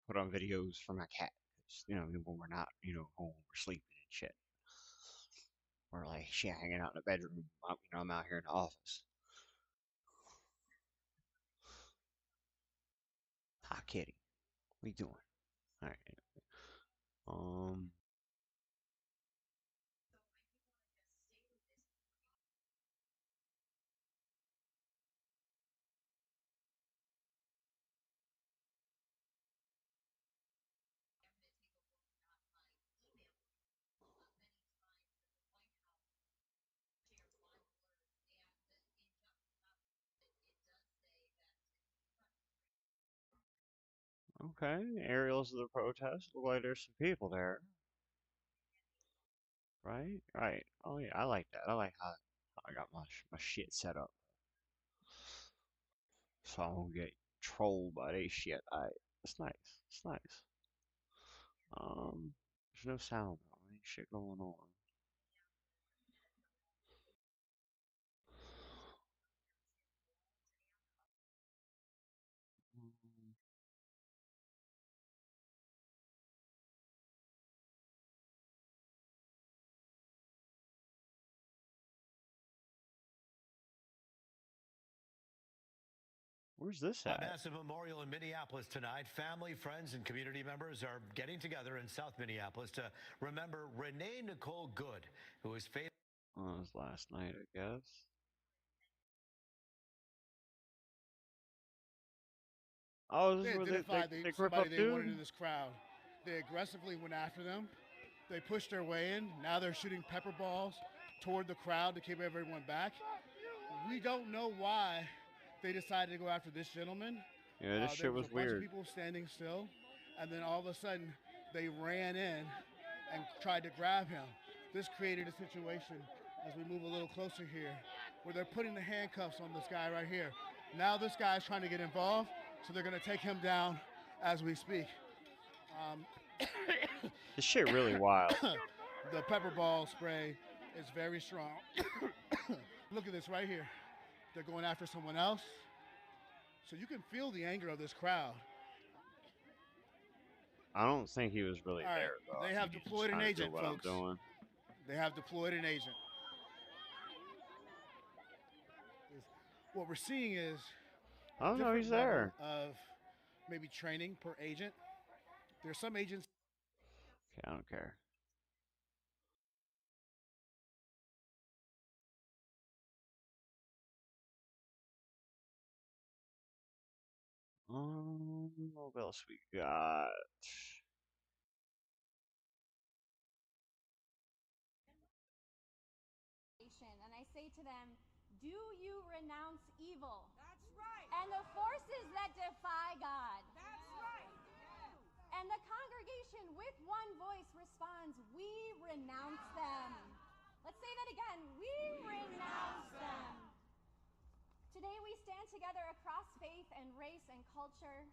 Put on videos for my cat, 'cause, you know, when we're not, you know, home, we're sleeping and shit. Or like shit hanging out in the bedroom. You know, I'm out here in the office. Hi, kitty. What you doing? All right. Okay, aerials of the protest. Look like there's some people there. Right? Right. Oh yeah, I like that. I like how I got my shit set up. So I won't get trolled by this shit. It's nice. It's nice. There's no sound though. Ain't shit going on. Where's this A at? massive memorial in Minneapolis tonight. Family, friends, and community members are getting together in South Minneapolis to remember Renee Nicole Good, who was fatal. Oh, it was last night, I guess. Oh, this They is where identified they grip somebody up they wanted in dude? this crowd. They aggressively went after them. They pushed their way in. Now they're shooting pepper balls toward the crowd to keep everyone back. We don't know why they decided to go after this gentleman. Yeah, this There shit was a bunch of weird. people standing still, and then all of a sudden they ran in and tried to grab him. This created a situation, as we move a little closer here, where they're putting the handcuffs on this guy right here. Now this guy's trying to get involved, so they're going to take him down as we speak. This shit really wild. The pepper ball spray is very strong. Look at this right here. They're going after someone else. So you can feel the anger of this crowd. I don't think he was really All right, there, though. they have deployed an agent, folks. They have deployed an agent. What we're seeing is I don't know, different he's there. level of maybe training per agent. There's some agents. Okay, I don't care. What else we got? And I say to them, do you renounce evil? That's right. And the forces that defy God? That's right. And the congregation with one voice responds, we renounce them. Let's say that again. We renounce them. Today we stand together across faith and race and culture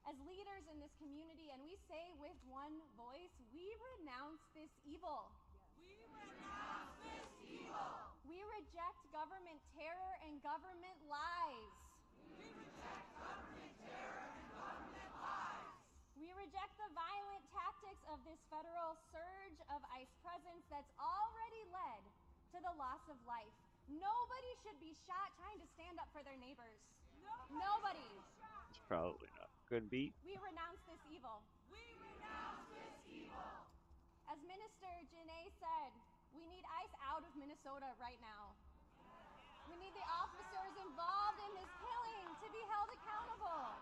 as leaders in this community, and we say with one voice, we renounce this evil. We renounce this evil. We reject government terror and government lies. We reject government terror and government lies. We reject the violent tactics of this federal surge of ICE presence that's already led to the loss of life. Nobody should be shot trying to stand up for their neighbors. Nobody. It's probably not a good beat. We renounce this evil. We renounce this evil. As Minister Janae said, we need ICE out of Minnesota right now. We need the officers involved in this killing to be held accountable.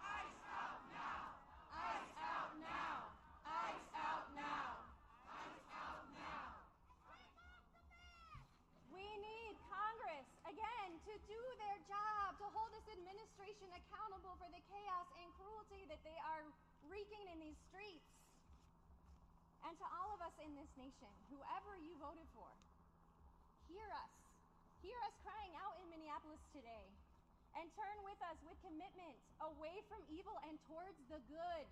ICE out now! ICE out now! ICE out now! ICE out now! We need Congress, again, to do their job, to hold this administration accountable for the chaos and cruelty that they are wreaking in these streets. And to all of us in this nation, whoever you voted for, hear us. Hear us crying out in Minneapolis today. And turn with us with commitment away from evil and towards the good.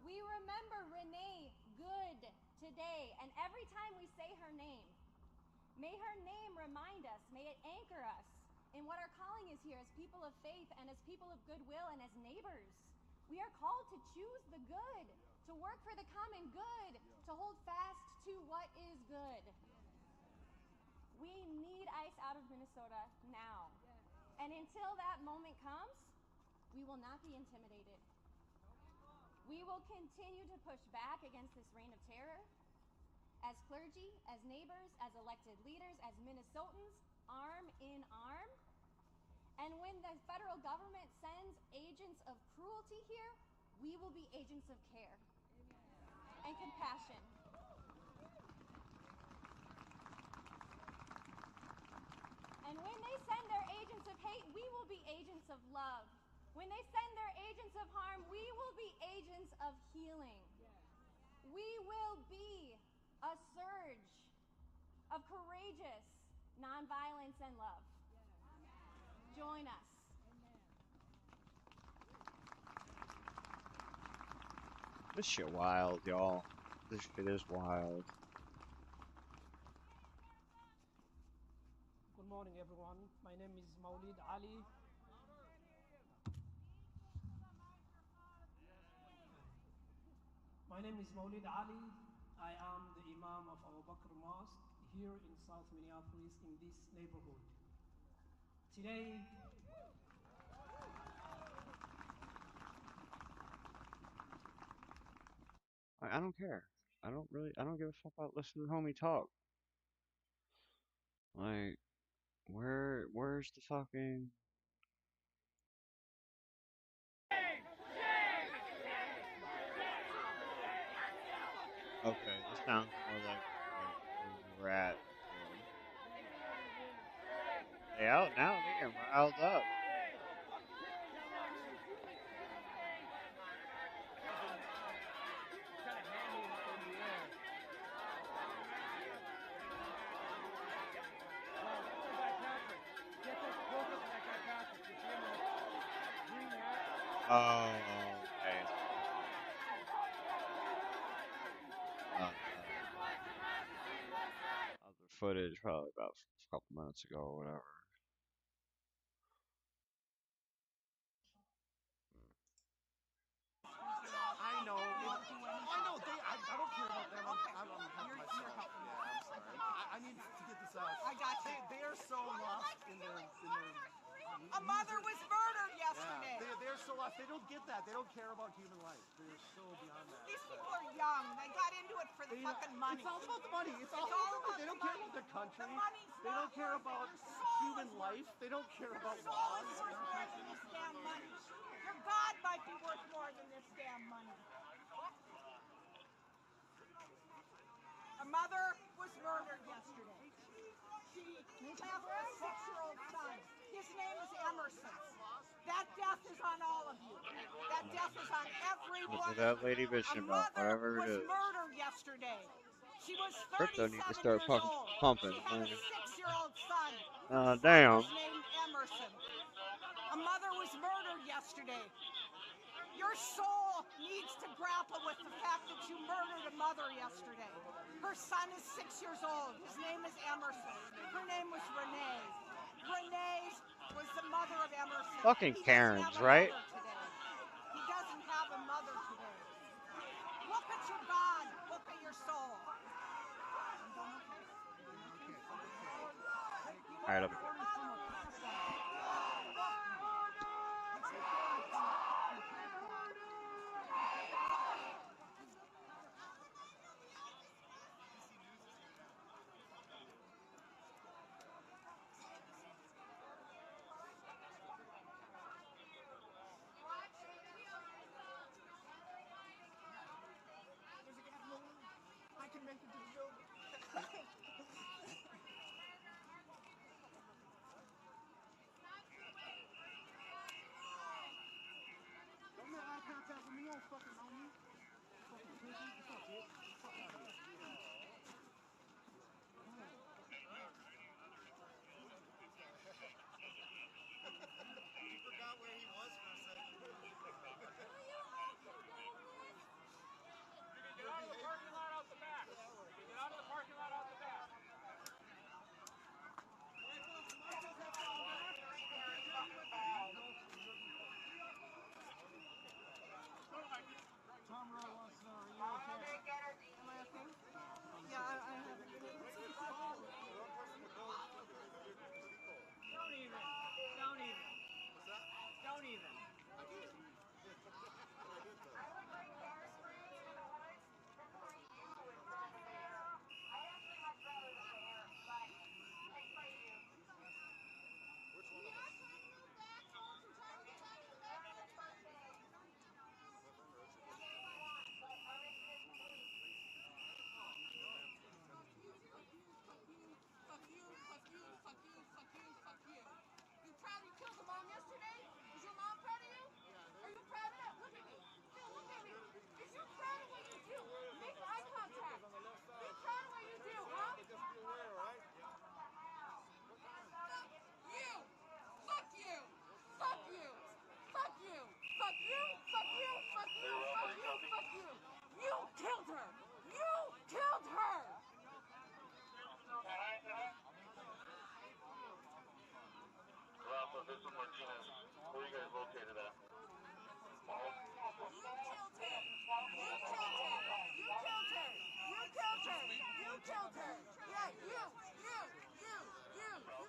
We remember Renee Good today, and every time we say her name, may her name remind us, may it anchor us in what our calling is here as people of faith and as people of goodwill and as neighbors. We are called to choose the good, to work for the common good, to hold fast to what is good. We need ICE out of Minnesota now. And until that moment comes, we will not be intimidated. We will continue to push back against this reign of terror as clergy, as neighbors, as elected leaders, as Minnesotans, arm in arm. And when the federal government sends agents of cruelty here, we will be agents of care and compassion. And when they send their agents of hate, we will be agents of love. When they send their agents of harm, we will be agents of healing. We will be a surge of courageous nonviolence and love. Join us. This shit wild, y'all. This shit is wild. Good morning, everyone. My name is Maulid Ali. My name is Maulid Ali. I am the Imam of Abu Bakr Mosque here in South Minneapolis in this neighborhood. Today, I don't care. I don't give a fuck about listening to the homie talk. Like, where's the fucking... Okay, this sounds more like where we're at. They out now, they getting riled up. Oh, okay. Other footage, probably about a couple minutes ago or whatever. I know. I don't care about them. I'm helping myself. Yeah, I'm sorry. I need to get this out. I got you. They are so lost in their A mother was murdered yesterday. Yeah, they're so lost. They don't get that. They don't care about human life. They're so beyond that. These people are young. They got into it for the fucking money. It's all about the money. It's all about the money. They don't care about their country. They don't care about human life. They don't care about laws. Your soul is worth more than this damn money. Your God might be worth more than this damn money. A mother was murdered yesterday. She left a 6-year-old son. His name is Emerson. That death is on all of you. That death is on every one of you. That lady bitching about whatever it is. Was murdered yesterday. She was 37 Crypto need to start years old. pumping. She had a 6-year-old son. Damn. His name Emerson. A mother was murdered yesterday. Your soul needs to grapple with the fact that you murdered a mother yesterday. Her son is 6 years old. His name is Emerson. Her name was Renee. Renee was the mother of Emerson. Fucking Karens, right? He doesn't have a mother today. Look at your God. Look at your soul. All right, don't fucking know me. Fucking pussy. What's up, bitch? Fuck out of here. He forgot where he was for a second. You can get out of the parking lot out the back. You can get out of the parking lot out the back. Tom Roy wants to know, are you okay? Am I okay? Yeah, I haven't been able to. Don't even. Don't even. What's that? Don't even. I did. I did though. Which one of us? Fuck you. You proud you killed the mom yesterday? Is your mom proud of you? Are you proud of that? Look at me. Phil, look at me. Is you proud of what you do? Make eye contact. Be proud of what you do, huh? Just be aware, right? Fuck you. Fuck you. Fuck you. Fuck you. Fuck you. Fuck you. Fuck you. Fuck you. Fuck you. You killed her. You killed her. Ralph, this is Martinez. Where are you guys located at? You killed her. Yeah, you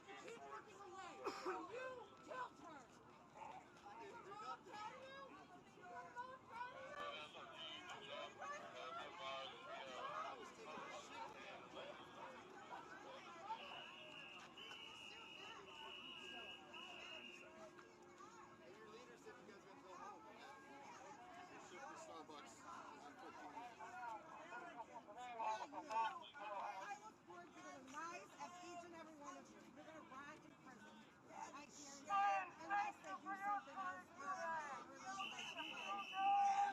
can keep looking away. You killed her. Your mom proud of you? Your mom proud of you? Your leader said you guys are gonna go home. Shoot the Starbucks on 15. I look forward to the lives of each and every one of you. You're going to rot in prison. I guarantee it. Unless they do something else.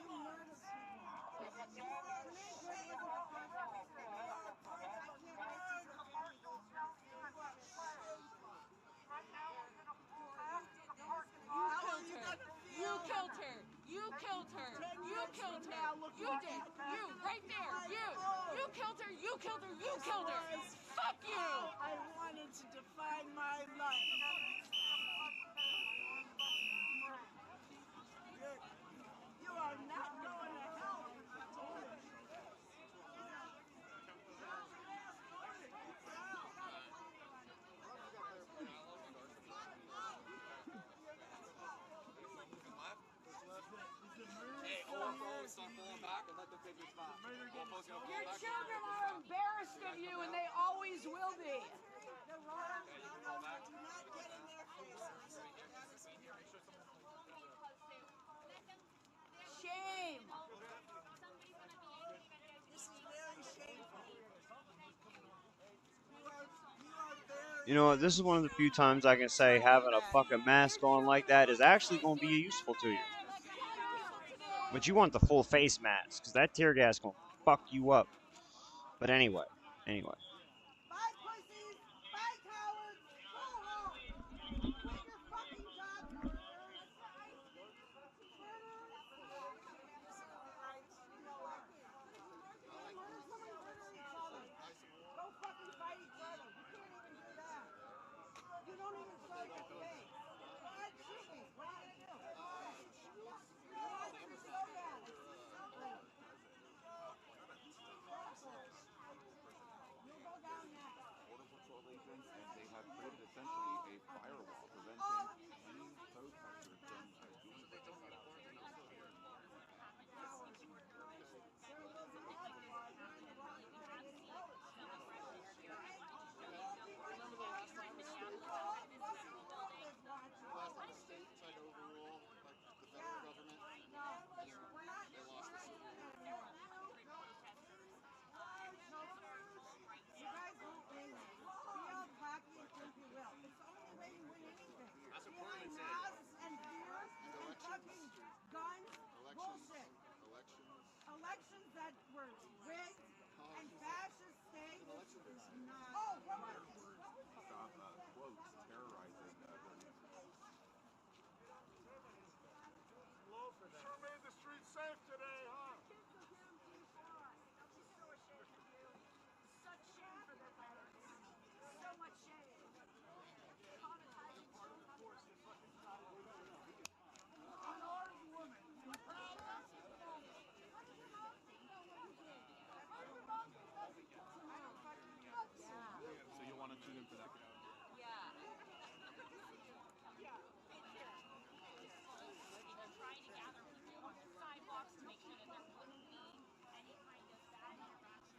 You murdered people. Renee Gray isn't responsible. I can't wait to see what he goes You killed her. You killed her. You killed her. You did. You, right there. You killed her. You killed her. You killed her. Fuck you. I wanted to define my life. You are not going to hell. Hey, OFO, start falling back and let them take your spot. OFO's gonna Your fall back. children are embarrassed of you, and they always will be. Shame. This is very shameful. You are very... You know what? This is one of the few times I can say having a fucking mask on like that is actually going to be useful to you. But you want the full face mask, because that tear gas going to fuck you up. But anyway. Bye, pussies. Bye, cowards. Go home. Quit your fucking job, you murderers. Go fucking fight each other. You can't even do that. You don't even show your face. Go ahead, shoot me. What are you gonna do? Go ahead and show that. You'll go elections that were rigged and fascist states is not. Oh, what was it? Stop quotes terrorizing Sure made the streets safe today, huh? Kids are here in peace for us. Don't be so ashamed of you. Such shame for their parents. So much shame. Traumatizing Unarmed woman. You proud of that? How does your mom think about what you did? How does your mom think about what you did to mom? So you want to tune in for that? Trying to gather people on the sidewalks to make sure that there wouldn't be any kind of bad interaction.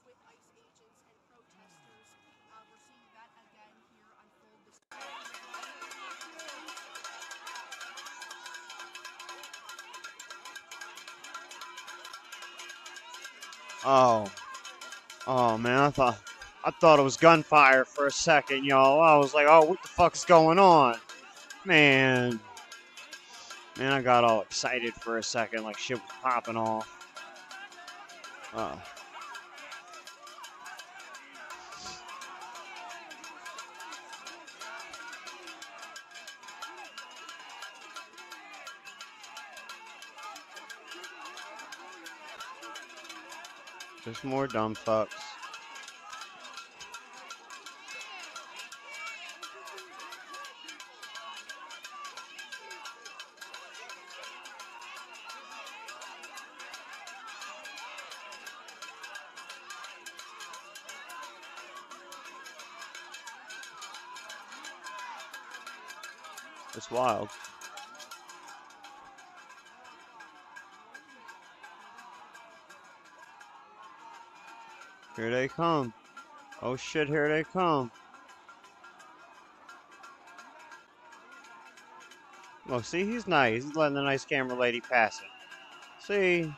With ICE agents and protesters. We're seeing that again here unfold this. Oh man, I thought it was gunfire for a second, y'all. I was like, oh, what the fuck's going on? Man, I got all excited for a second, like shit was popping off. Just more dumb fucks. It's wild. Here they come. Oh shit, here they come. Oh, see, he's nice. He's letting the nice camera lady pass it. See?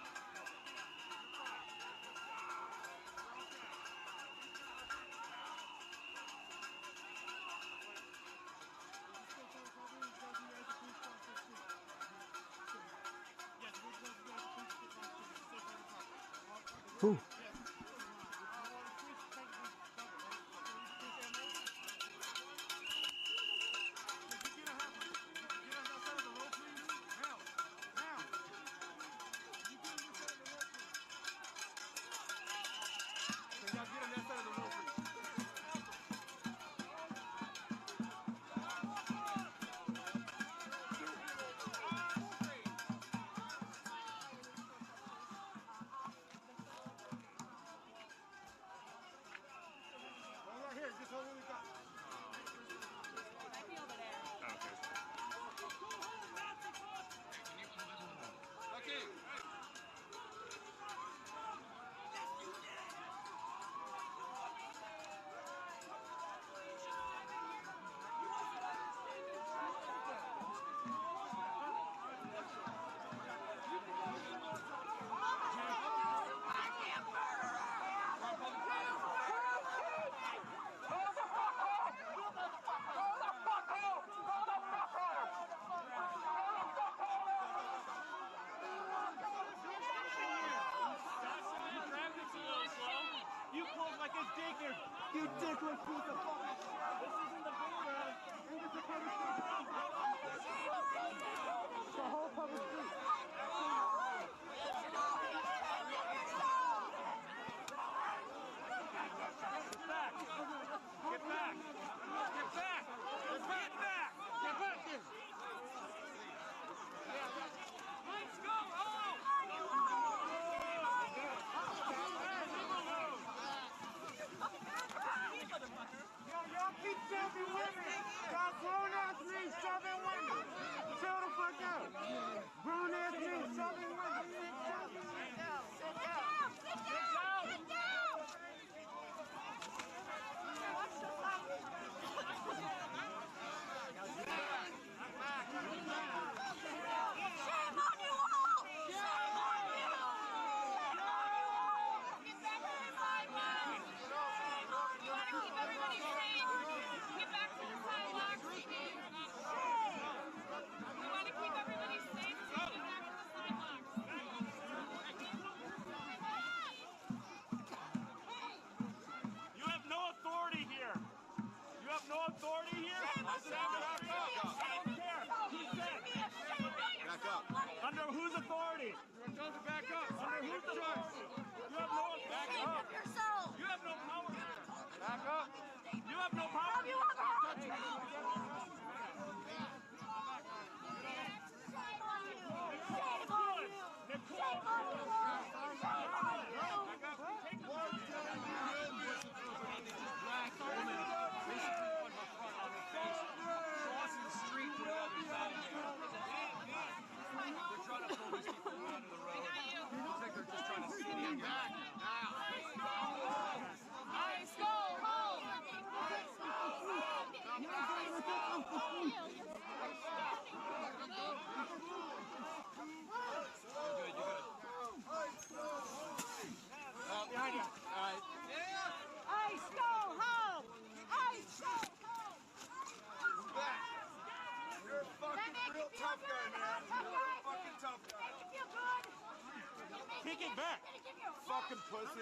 Whew. You dickless piece of fucking shit. This isn't the border. And this is a public street. It's a whole public street. Get back. Get back. Get back. Get back. Get back here. Let's go home. Back up. Under whose authority? You're told to back up. Under whose authority? You have no authority. Back up. You have no power. Back up. You have no power. Have you ever heard? Shame on you. Shame on you. Shame on you. Crossing the street without being found. They're trying to pull these people onto the road. Looks like they're just trying to see them back now. Ice go home! Behind you. All right. Ice, go home! Ice, go home! You're a fucking real tough guy, man. You're a fucking tough guy. Make you feel good? Kick it back. Fucking pussy.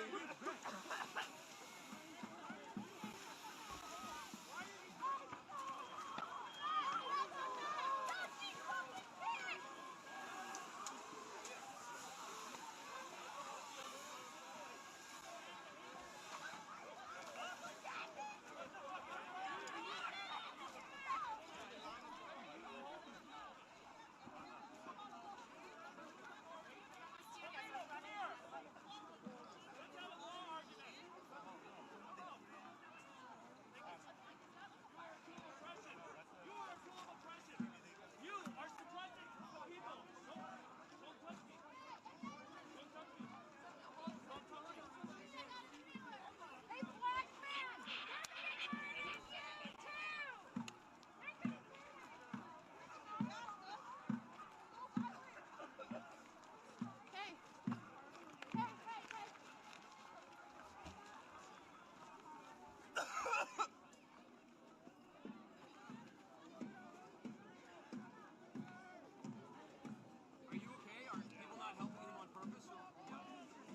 Are you okay? Are people not helping him on purpose? Or what?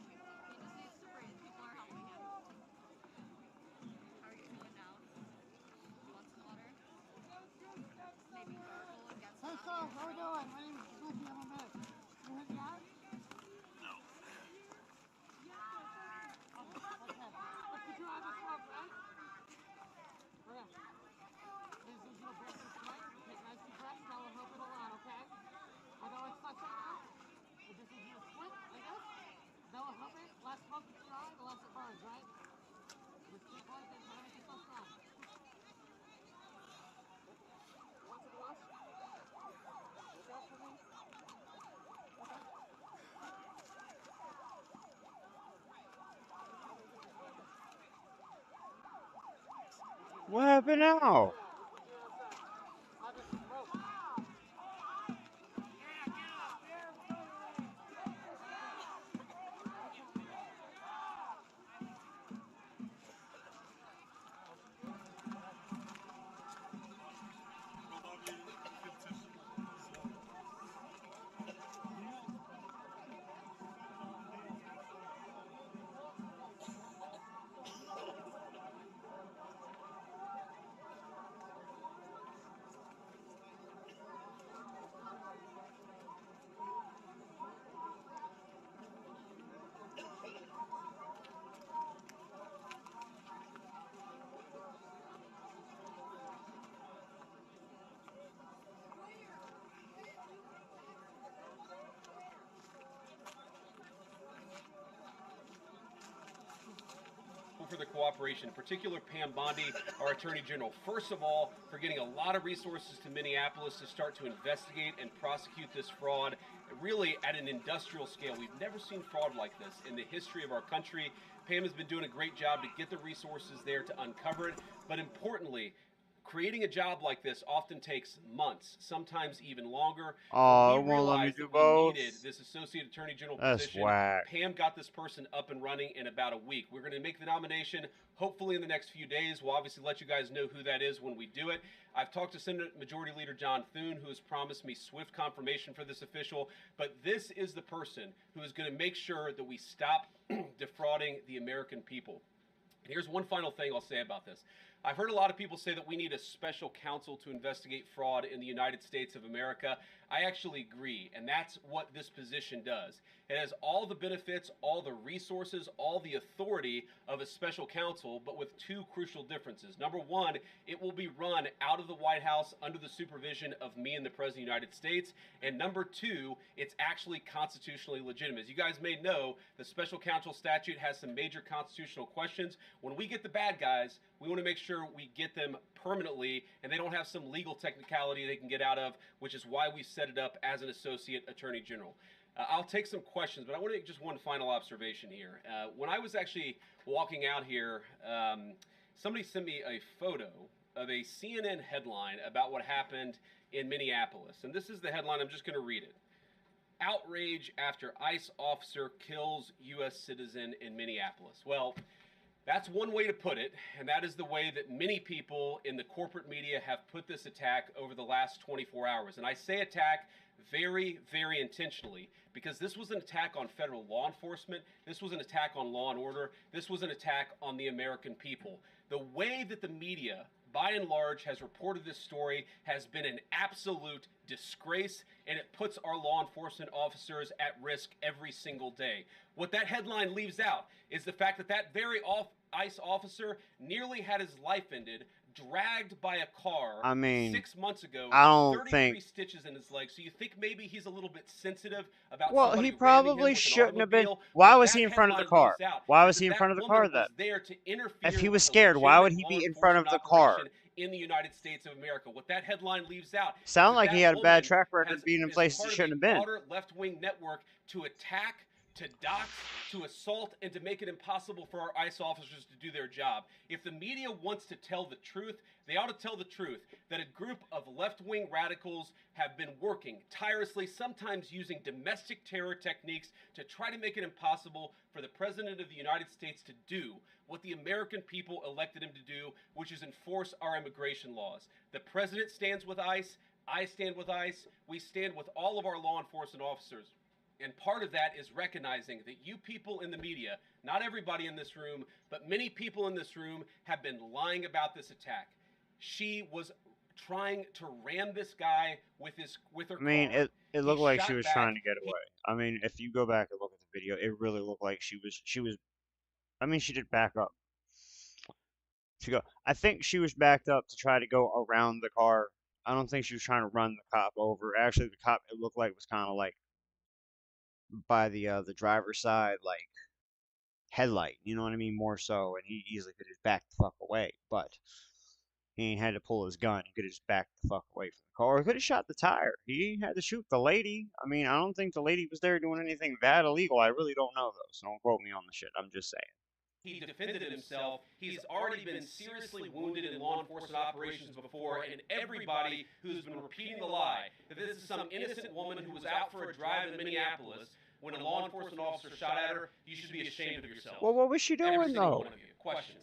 He just needs to breathe. People are helping him. How are you feeling now? You want some water? Maybe gargle and get some. Hey, sir, how we doing? My name is Snoopy. I'm a med. You hit me out? No. Okay. Let's get you out of this club, right? Okay. Please use your breathing tonight. Take nice deep breaths. That will help it a lot, okay? I don't like such a now. We just need you to squint like this. That will help it. Less smoke in your eye, the less it burns, right? Just keep going and try to make yourself strong. Want to blush? Look out for me. Okay. What happened now? For the cooperation, in particular Pam Bondi, our Attorney General. First of all, for getting a lot of resources to Minneapolis to start to investigate and prosecute this fraud, really at an industrial scale. We've never seen fraud like this in the history of our country. Pam has been doing a great job to get the resources there to uncover it, but importantly, creating a job like this often takes months, sometimes even longer. Oh, it won't let me do both. Needed this Associate Attorney General That's position. whack. Pam got this person up and running in about a week. We're going to make the nomination hopefully in the next few days. We'll obviously let you guys know who that is when we do it. I've talked to Senate Majority Leader John Thune, who has promised me swift confirmation for this official. But this is the person who is going to make sure that we stop defrauding the American people. And here's one final thing I'll say about this. I've heard a lot of people say that we need a special counsel to investigate fraud in the United States of America. I actually agree, and that's what this position does. It has all the benefits, all the resources, all the authority of a special counsel, but with two crucial differences. Number one, it will be run out of the White House under the supervision of me and the President of the United States. And number two, it's actually constitutionally legitimate. As you guys may know, the special counsel statute has some major constitutional questions. When we get the bad guys, we want to make sure we get them permanently and they don't have some legal technicality they can get out of, which is why we set it up as an associate attorney general. I'll take some questions, but I want to make just one final observation here. When I was actually walking out here, somebody sent me a photo of a CNN headline about what happened in Minneapolis. And this is the headline. I'm just going to read it. Outrage after ICE officer kills U.S. citizen in Minneapolis. Well, that's one way to put it, and that is the way that many people in the corporate media have put this attack over the last 24 hours. And I say attack very, very intentionally, because this was an attack on federal law enforcement. This was an attack on law and order. This was an attack on the American people. The way that the media, by and large, has reported this story has been an absolute disgrace, and it puts our law enforcement officers at risk every single day. What that headline leaves out is the fact that that very ICE officer nearly had his life ended, dragged by a car 6 months ago. I don't 33 think. stitches in his leg. So you think maybe he's a little bit sensitive about Well, somebody he ramming him probably with an shouldn't have been. automobile? Why What was that he in front of the headline car? leaves out Why is was that he in that front of the woman car was then? there to interfere If he with was a scared, why would legitimate he law be in front of the enforcement car? operation in the United States of America? What that headline leaves out Sound is like that he had a bad woman track record being in is places part he of shouldn't a have been. broader left-wing network to attack, to dox, to assault, and to make it impossible for our ICE officers to do their job. If the media wants to tell the truth, they ought to tell the truth that a group of left-wing radicals have been working tirelessly, sometimes using domestic terror techniques to try to make it impossible for the President of the United States to do what the American people elected him to do, which is enforce our immigration laws. The President stands with ICE. I stand with ICE. We stand with all of our law enforcement officers. And part of that is recognizing that you people in the media, not everybody in this room, but many people in this room have been lying about this attack. She was trying to ram this guy with her I mean, car. it looked like she shot was back. trying to get away. I mean, if you go back and look at the video, it really looked like she was. I mean, she did back up. I think she was backed up to try to go around the car. I don't think she was trying to run the cop over. Actually, the cop, it looked like, was kind of like by the driver's side, like headlight. You know what I mean? More so, and he easily could just back the fuck away. But he ain't had to pull his gun. He could have just backed the fuck away from the car. Or he could have shot the tire. He ain't had to shoot the lady. I mean, I don't think the lady was there doing anything that illegal. I really don't know though. So don't quote me on the shit. I'm just saying. He defended himself. He's already been seriously wounded in law enforcement operations before, and everybody who's been repeating the lie that this is some innocent woman who was out for a drive in Minneapolis when a law enforcement officer shot at her, you should be ashamed of yourself. Well, what was she Every doing single though? one of you. Questions?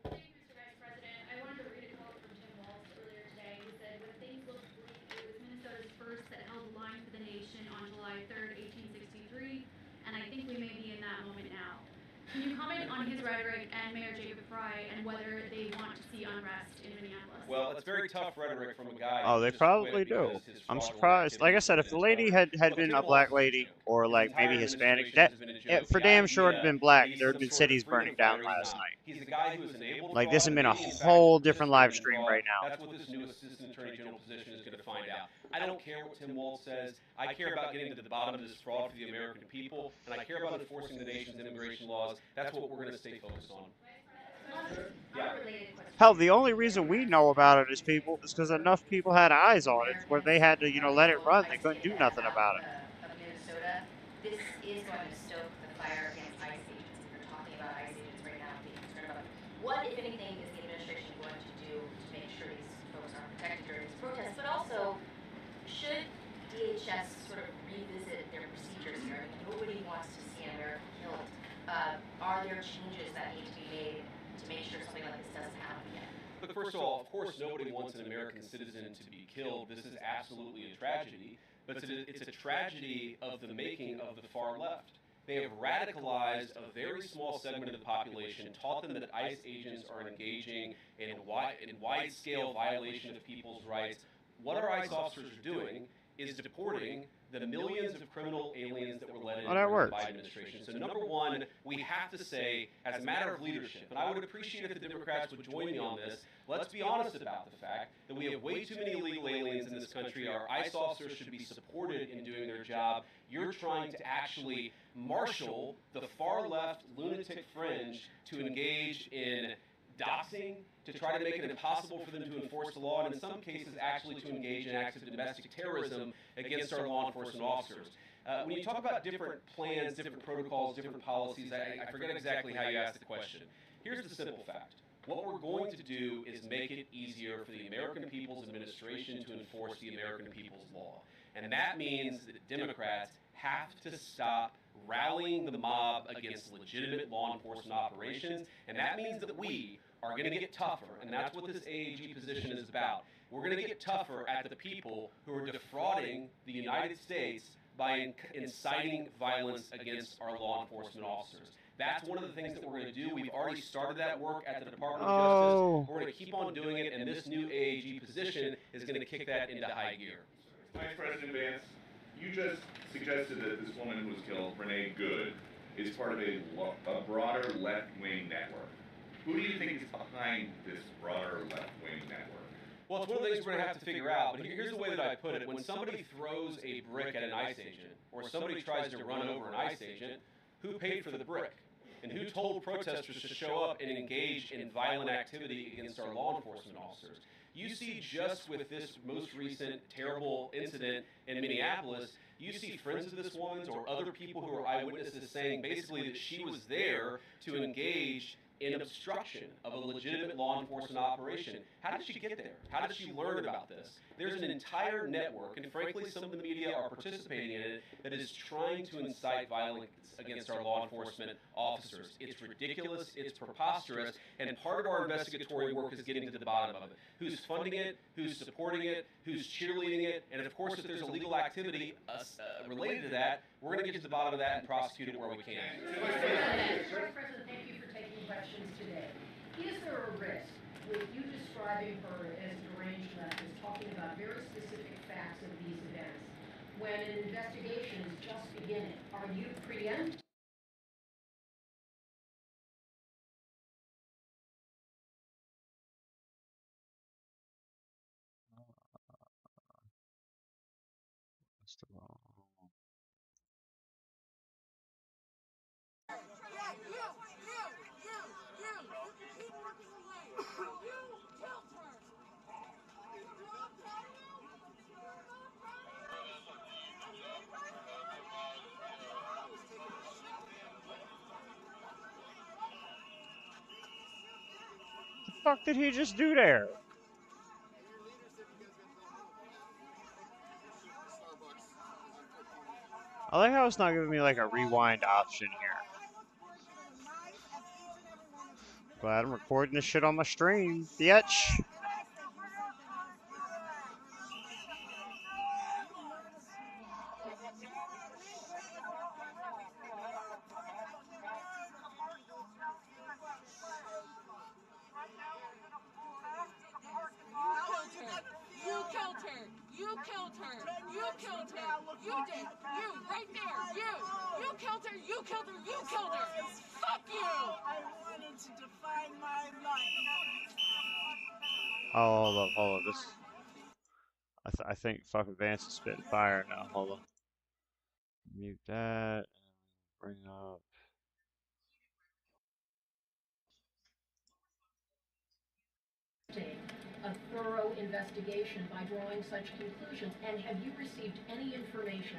Thank you, Mr. Vice President. I wanted to read a quote from Tim Walz earlier today. He said, "When things looked bleak, it was Minnesota's first that held the line for the nation on July 3rd, 1863, and I think we may be in that moment now." Can you comment on his rhetoric and Mayor Jacob Fry and whether they want to see unrest in Minneapolis? Well, it's very tough rhetoric from a guy. Oh, they probably do. I'm surprised. Like I said, if the lady had been a black lady or like maybe Hispanic, that for damn sure had been black. There had been cities burning down last night. He's the guy who was enabled. Like this had been a whole different live stream right now. That's what this new assistant attorney general position is going to find out. I don't care what Tim Walz says. I care about getting to the bottom of this fraud for the American people, and I care about enforcing the nation's immigration laws. That's what we're going to stay focused on. Yeah. Hell, the only reason we know about it is because enough people had eyes on it where they had to, let it run. They couldn't do nothing about it. Of Minnesota, this is going to stoke the fire against ICE agents. We're talking about ICE agents right now, being concerned about what, if anything, is the administration going to do to make sure these folks are protected during these protests, but also should DHS sort of revisit their procedures here? I mean, nobody wants to see an American killed. Are there changes that need to be made to make sure something like this doesn't happen again? Look, first of all, of course, nobody wants an American citizen to be killed. This is absolutely a tragedy, but it's a tragedy of the making of the far left. They have radicalized a very small segment of the population, taught them that ICE agents are engaging in wide-scale violation of people's rights. What our ICE officers are doing is deporting the millions of criminal aliens that were let in during the Biden administration. So number one, we have to say, as a matter of leadership, and I would appreciate if the Democrats would join me on this, let's be honest about the fact that we have way too many illegal aliens in this country. Our ICE officers should be supported in doing their job. You're trying to actually marshal the far-left lunatic fringe to engage in doxing, to try to make it impossible for them to enforce the law, and in some cases actually to engage in acts of domestic terrorism against our law enforcement officers. When you talk about different plans, different protocols, different policies, I forget exactly how you asked the question. Here's the simple fact. What we're going to do is make it easier for the American People's Administration to enforce the American People's law. And that means that Democrats have to stop rallying the mob against legitimate law enforcement operations, and that means that we are going to get tougher, and that's what this AAG position is about. We're going to get tougher at the people who are defrauding the United States by inciting violence against our law enforcement officers. That's one of the things that we're going to do. We've already started that work at the Department of Justice. We're going to keep on doing it, and this new AAG position is going to kick that into high gear. Vice President Vance, you just suggested that this woman who was killed, Renee Good, is part of a broader left-wing network. Who do you think is behind this broader left-wing network? Well, it's one of the things we're going to have to figure out, but here's the way that I put it. When somebody throws a brick at an ICE agent, or somebody tries to run over an ICE agent, who paid for the brick? And who told protesters to show up and engage in violent activity against our law enforcement officers? You see, just with this most recent terrible incident in Minneapolis, you see friends of this woman's or other people who are eyewitnesses saying basically that she was there to engage in obstruction of a legitimate law enforcement operation. How did she get there? How did she learn about this? There's an entire network, and frankly some of the media are participating in it, that is trying to incite violence against our law enforcement officers. It's ridiculous, it's preposterous, and part of our investigatory work is getting to the bottom of it. Who's funding it, who's supporting it, who's cheerleading it, and of course if there's illegal activity related to that, we're going to get to the bottom of that and prosecute it where we can. Vice President, thank you for taking questions today. Is there a risk with you describing her as a deranged leftist, talking about very specific facts of these events, when an investigation is just beginning? Are you preempting? The fuck did he just do there? I like how it's not giving me like a rewind option here. Glad I'm recording this shit on my stream, bitch. Oh, hold up, this... I think fucking Vance is spitting fire now, hold on. Mute that, and bring up... A thorough investigation by drawing such conclusions, and have you received any information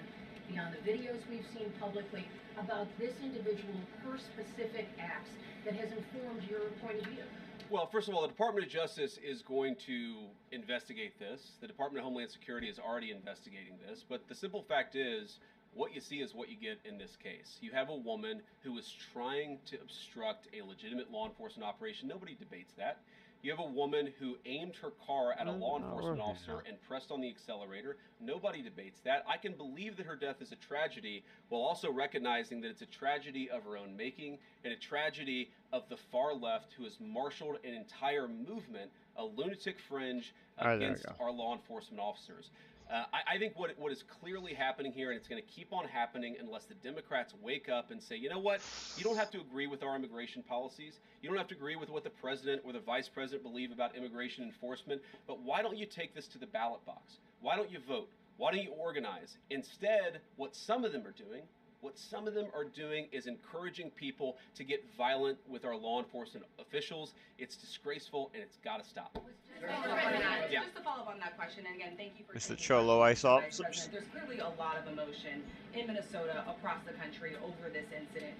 beyond the videos we've seen publicly about this individual, her specific acts, that has informed your point of view? Well, first of all, the Department of Justice is going to investigate this. The Department of Homeland Security is already investigating this. But the simple fact is, what you see is what you get in this case. You have a woman who is trying to obstruct a legitimate law enforcement operation. Nobody debates that. You have a woman who aimed her car at a law enforcement officer and pressed on the accelerator. Nobody debates that. I can believe that her death is a tragedy while also recognizing that it's a tragedy of her own making and a tragedy of the far left who has marshaled an entire movement, a lunatic fringe against our law enforcement officers. I think what is clearly happening here, and it's going to keep on happening unless the Democrats wake up and say, you know what, you don't have to agree with our immigration policies. You don't have to agree with what the president or the vice president believe about immigration enforcement, but why don't you take this to the ballot box? Why don't you vote? Why don't you organize? Instead, what some of them are doing is encouraging people to get violent with our law enforcement officials. It's disgraceful, and it's got to stop. Yeah. Just to follow up on that question, and again, thank you for Mr. Cholo Ice Officers. There's clearly a lot of emotion in Minnesota, across the country, over this incident.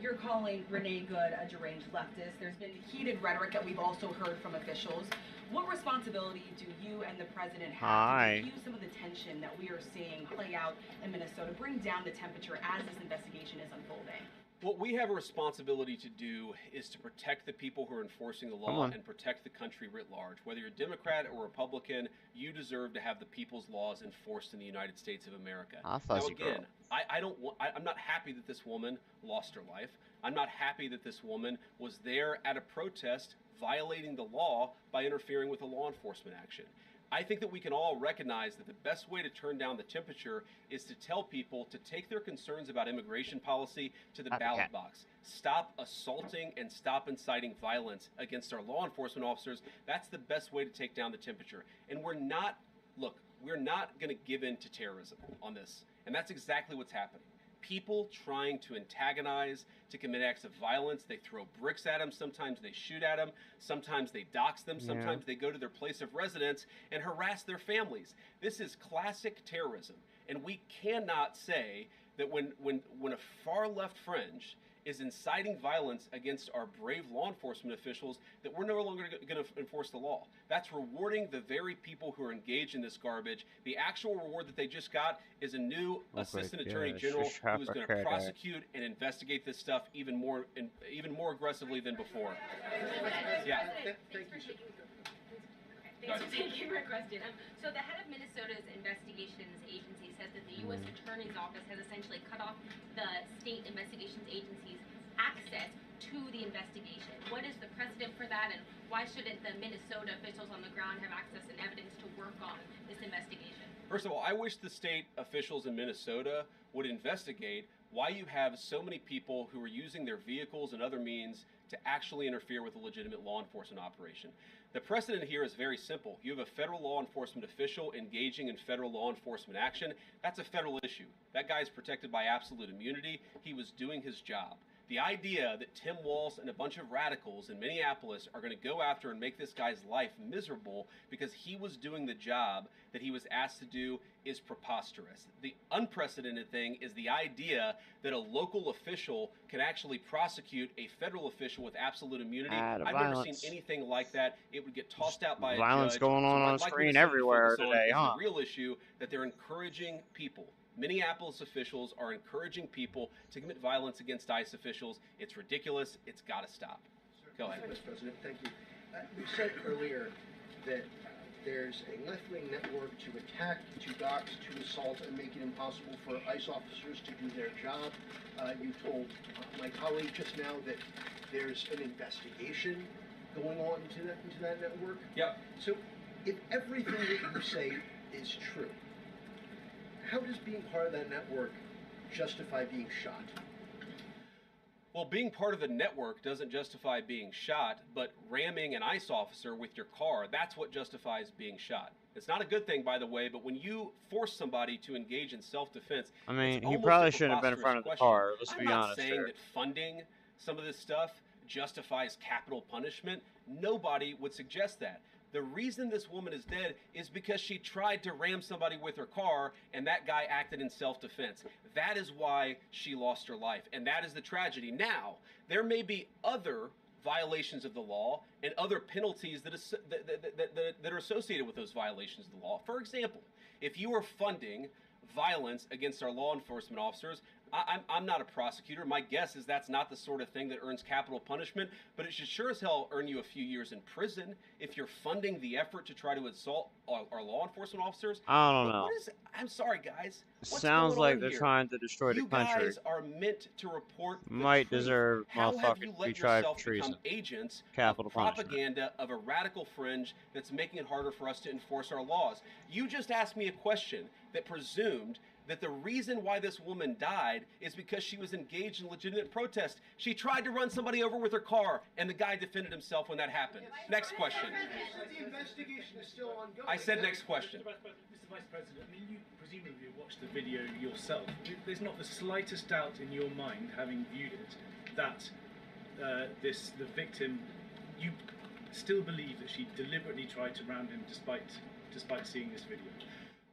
You're calling Renee Good a deranged leftist. There's been heated rhetoric that we've also heard from officials. What responsibility do you and the president have to diffuse some of the tension that we are seeing play out in Minnesota, bring down the temperature as this investigation is unfolding? What we have a responsibility to do is to protect the people who are enforcing the law and protect the country writ large. Whether you're Democrat or Republican, you deserve to have the people's laws enforced in the United States of America. Now again, I'm not happy that this woman lost her life. I'm not happy that this woman was there at a protest violating the law by interfering with a law enforcement action. I think that we can all recognize that the best way to turn down the temperature is to tell people to take their concerns about immigration policy to the ballot box. Stop assaulting and stop inciting violence against our law enforcement officers. That's the best way to take down the temperature. And we're not going to give in to terrorism on this. And that's exactly what's happening. People trying to antagonize, to commit acts of violence. They throw bricks at them. Sometimes they shoot at them. Sometimes they dox them. Sometimes they go to their place of residence and harass their families. This is classic terrorism. And we cannot say that when a far left fringe is inciting violence against our brave law enforcement officials, that we're no longer going to enforce the law. That's rewarding the very people who are engaged in this garbage. The actual reward that they just got is a new assistant attorney general who is going to prosecute and investigate this stuff even more aggressively than before. Yeah. Thank you. Thanks for taking my question. So the head of Minnesota's investigations agency says that the U.S. Attorney's Office has essentially cut off the state investigations agency's access to the investigation. What is the precedent for that, and why shouldn't the Minnesota officials on the ground have access and evidence to work on this investigation? First of all, I wish the state officials in Minnesota would investigate why you have so many people who are using their vehicles and other means to actually interfere with a legitimate law enforcement operation. The precedent here is very simple. You have a federal law enforcement official engaging in federal law enforcement action. That's a federal issue. That guy is protected by absolute immunity. He was doing his job. The idea that Tim Walz and a bunch of radicals in Minneapolis are going to go after and make this guy's life miserable because he was doing the job that he was asked to do is preposterous. The unprecedented thing is the idea that a local official can actually prosecute a federal official with absolute immunity. I've never seen anything like that. It would get tossed out by a judge. Violence going on screen everywhere today, huh? The real issue that they're encouraging people. Minneapolis officials are encouraging people to commit violence against ICE officials. It's ridiculous. It's got to stop. Go ahead. Mr. President, thank you. You said earlier that there's a left-wing network to attack, to dox, to assault, and make it impossible for ICE officers to do their job. You told my colleague just now that there's an investigation going on into that network. Yep. So if everything that you say is true, how does being part of that network justify being shot? Well, being part of the network doesn't justify being shot, but ramming an ICE officer with your car, that's what justifies being shot. It's not a good thing, by the way, but when you force somebody to engage in self-defense, I mean, he probably shouldn't have been in front of the car. Let's be honest. I'm not saying that funding some of this stuff justifies capital punishment. Nobody would suggest that. The reason this woman is dead is because she tried to ram somebody with her car and that guy acted in self-defense. That is why she lost her life, and that is the tragedy. Now, there may be other violations of the law and other penalties that are associated with those violations of the law. For example, if you are funding violence against our law enforcement officers. I'm not a prosecutor. My guess is that's not the sort of thing that earns capital punishment, but it should sure as hell earn you a few years in prison if you're funding the effort to try to assault our law enforcement officers. I don't know. I'm sorry, guys. What's Sounds going like on they're here? trying to destroy the You country. guys are meant to report the Might truth. deserve How have motherfucker you to be let tried yourself for treason. become agents Capital of punishment. propaganda of a radical fringe that's making it harder for us to enforce our laws? You just asked me a question that presumed that the reason why this woman died is because she was engaged in legitimate protest. She tried to run somebody over with her car, and the guy defended himself when that happened. Next question. The investigation is still ongoing. I said next question. Mr. Vice President, I mean, you presumably watched the video yourself. There's not the slightest doubt in your mind, having viewed it, that the victim, you still believe that she deliberately tried to ram him despite seeing this video.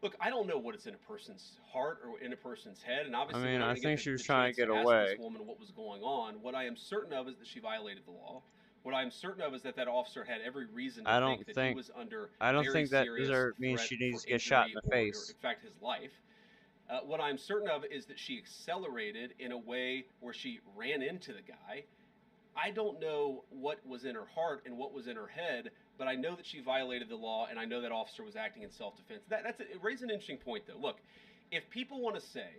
Look, I don't know what is in a person's heart or in a person's head, and obviously, I mean, we're not I gonna think get she was the trying to chance get ask away. this woman what was going on. What I am certain of is that she violated the law. What I'm certain of is that that officer had every reason to I don't think that think- he was under I don't very think that serious means threat she needs for to get shot in injury the or, face. in fact, his life. What I'm certain of is that she accelerated in a way where she ran into the guy. I don't know what was in her heart and what was in her head, but I know that she violated the law, and I know that officer was acting in self-defense. It raises an interesting point, though. Look, if people want to say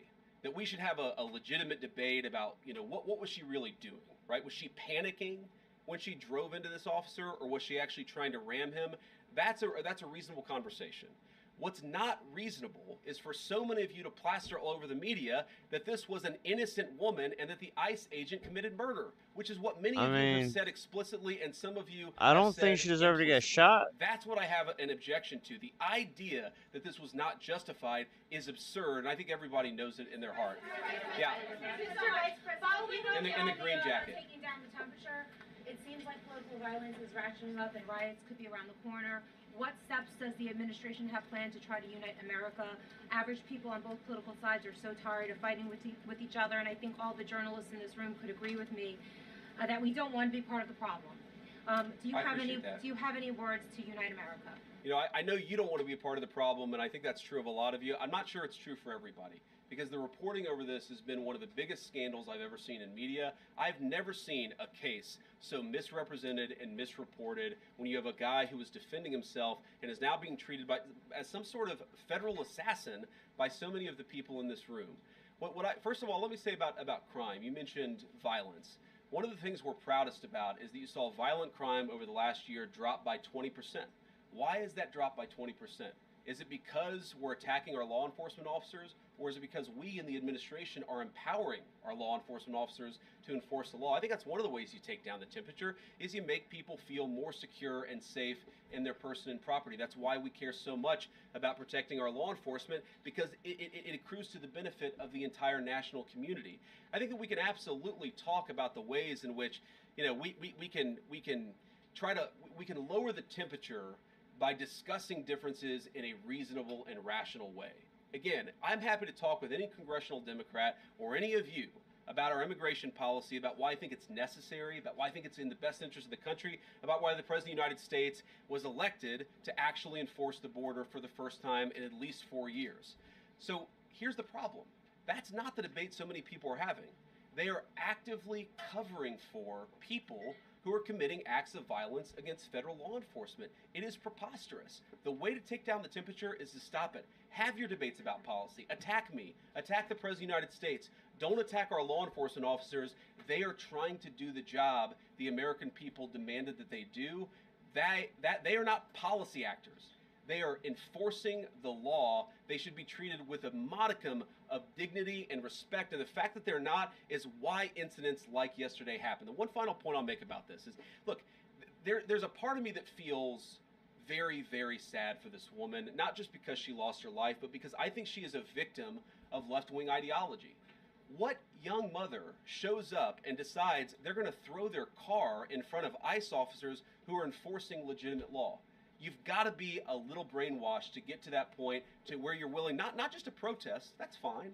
that we should have a legitimate debate about, what was she really doing, right? Was she panicking when she drove into this officer, or was she actually trying to ram him? That's a reasonable conversation. What's not reasonable is for so many of you to plaster all over the media that this was an innocent woman and that the ICE agent committed murder, which is what many of you have said explicitly, and some of you I have don't think said she deserved to get implicitly. shot. That's what I have an objection to. The idea that this was not justified is absurd, and I think everybody knows it in their heart. Yeah. In the green jacket. Taking down the temperature, it seems like political violence is ratcheting up and riots could be around the corner. What steps does the administration have planned to try to unite America? Average people on both political sides are so tired of fighting with each other, and I think all the journalists in this room could agree with me that we don't want to be part of the problem. Do you have any words to unite America? I know you don't want to be a part of the problem, and I think that's true of a lot of you. I'm not sure it's true for everybody, because the reporting over this has been one of the biggest scandals I've ever seen in media. I've never seen a case so misrepresented and misreported when you have a guy who was defending himself and is now being treated as some sort of federal assassin by so many of the people in this room. First of all, let me say about crime. You mentioned violence. One of the things we're proudest about is that you saw violent crime over the last year drop by 20%. Why is that drop by 20%? Is it because we're attacking our law enforcement officers, or is it because we in the administration are empowering our law enforcement officers to enforce the law? I think that's one of the ways you take down the temperature, is you make people feel more secure and safe in their person and property. That's why we care so much about protecting our law enforcement, because it accrues to the benefit of the entire national community. I think that we can absolutely talk about the ways in which we can lower the temperature by discussing differences in a reasonable and rational way. Again, I'm happy to talk with any congressional Democrat or any of you about our immigration policy, about why I think it's necessary, about why I think it's in the best interest of the country, about why the President of the United States was elected to actually enforce the border for the first time in at least 4 years. So here's the problem. That's not the debate so many people are having. They are actively covering for people who are committing acts of violence against federal law enforcement. It is preposterous. The way to take down the temperature is to stop it. Have your debates about policy. Attack me. Attack the President of the United States. Don't attack our law enforcement officers. They are trying to do the job the American people demanded that they do. They are not policy actors. They are enforcing the law. They should be treated with a modicum of dignity and respect. And the fact that they're not is why incidents like yesterday happened. The one final point I'll make about this is, look, there's a part of me that feels very, very sad for this woman, not just because she lost her life, but because I think she is a victim of left-wing ideology. What young mother shows up and decides they're going to throw their car in front of ICE officers who are enforcing legitimate law? You've got to be a little brainwashed to get to that point to where you're willing not just to protest, that's fine,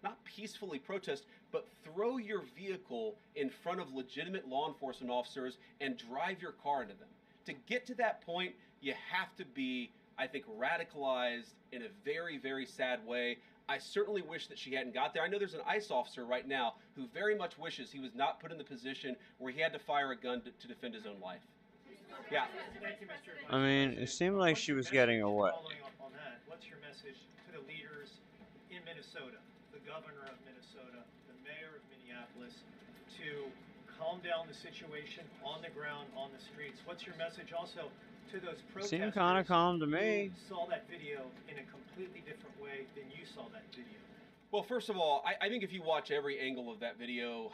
not peacefully protest, but throw your vehicle in front of legitimate law enforcement officers and drive your car into them. To get to that point, you have to be, I think, radicalized in a very, very sad way. I certainly wish that she hadn't got there. I know there's an ICE officer right now who very much wishes he was not put in the position where he had to fire a gun to defend his own life. Yeah. Thank you, Mr. I mean, it seemed like she was getting away. Following up on that, what's your message to the leaders in Minnesota, the governor of Minnesota, the mayor of Minneapolis, to calm down the situation on the ground, on the streets? What's your message also to those protesters Seemed kind of calm to me. who saw that video in a completely different way than you saw that video? Well, first of all, I think if you watch every angle of that video,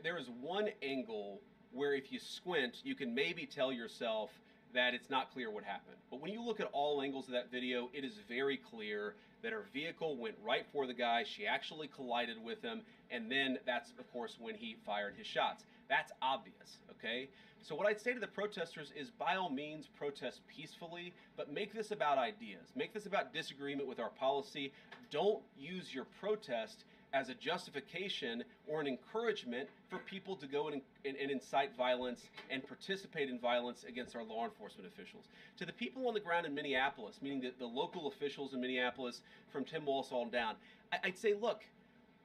there is one angle where if you squint, you can maybe tell yourself that it's not clear what happened. But when you look at all angles of that video, it is very clear that her vehicle went right for the guy. She actually collided with him, and then that's, of course, when he fired his shots. That's obvious, okay? So what I'd say to the protesters is, by all means, protest peacefully, but make this about ideas. Make this about disagreement with our policy. Don't use your protest as a justification or an encouragement for people to go and incite violence and participate in violence against our law enforcement officials. To the people on the ground in Minneapolis, meaning the local officials in Minneapolis from Tim Walz on down, I'd say, look,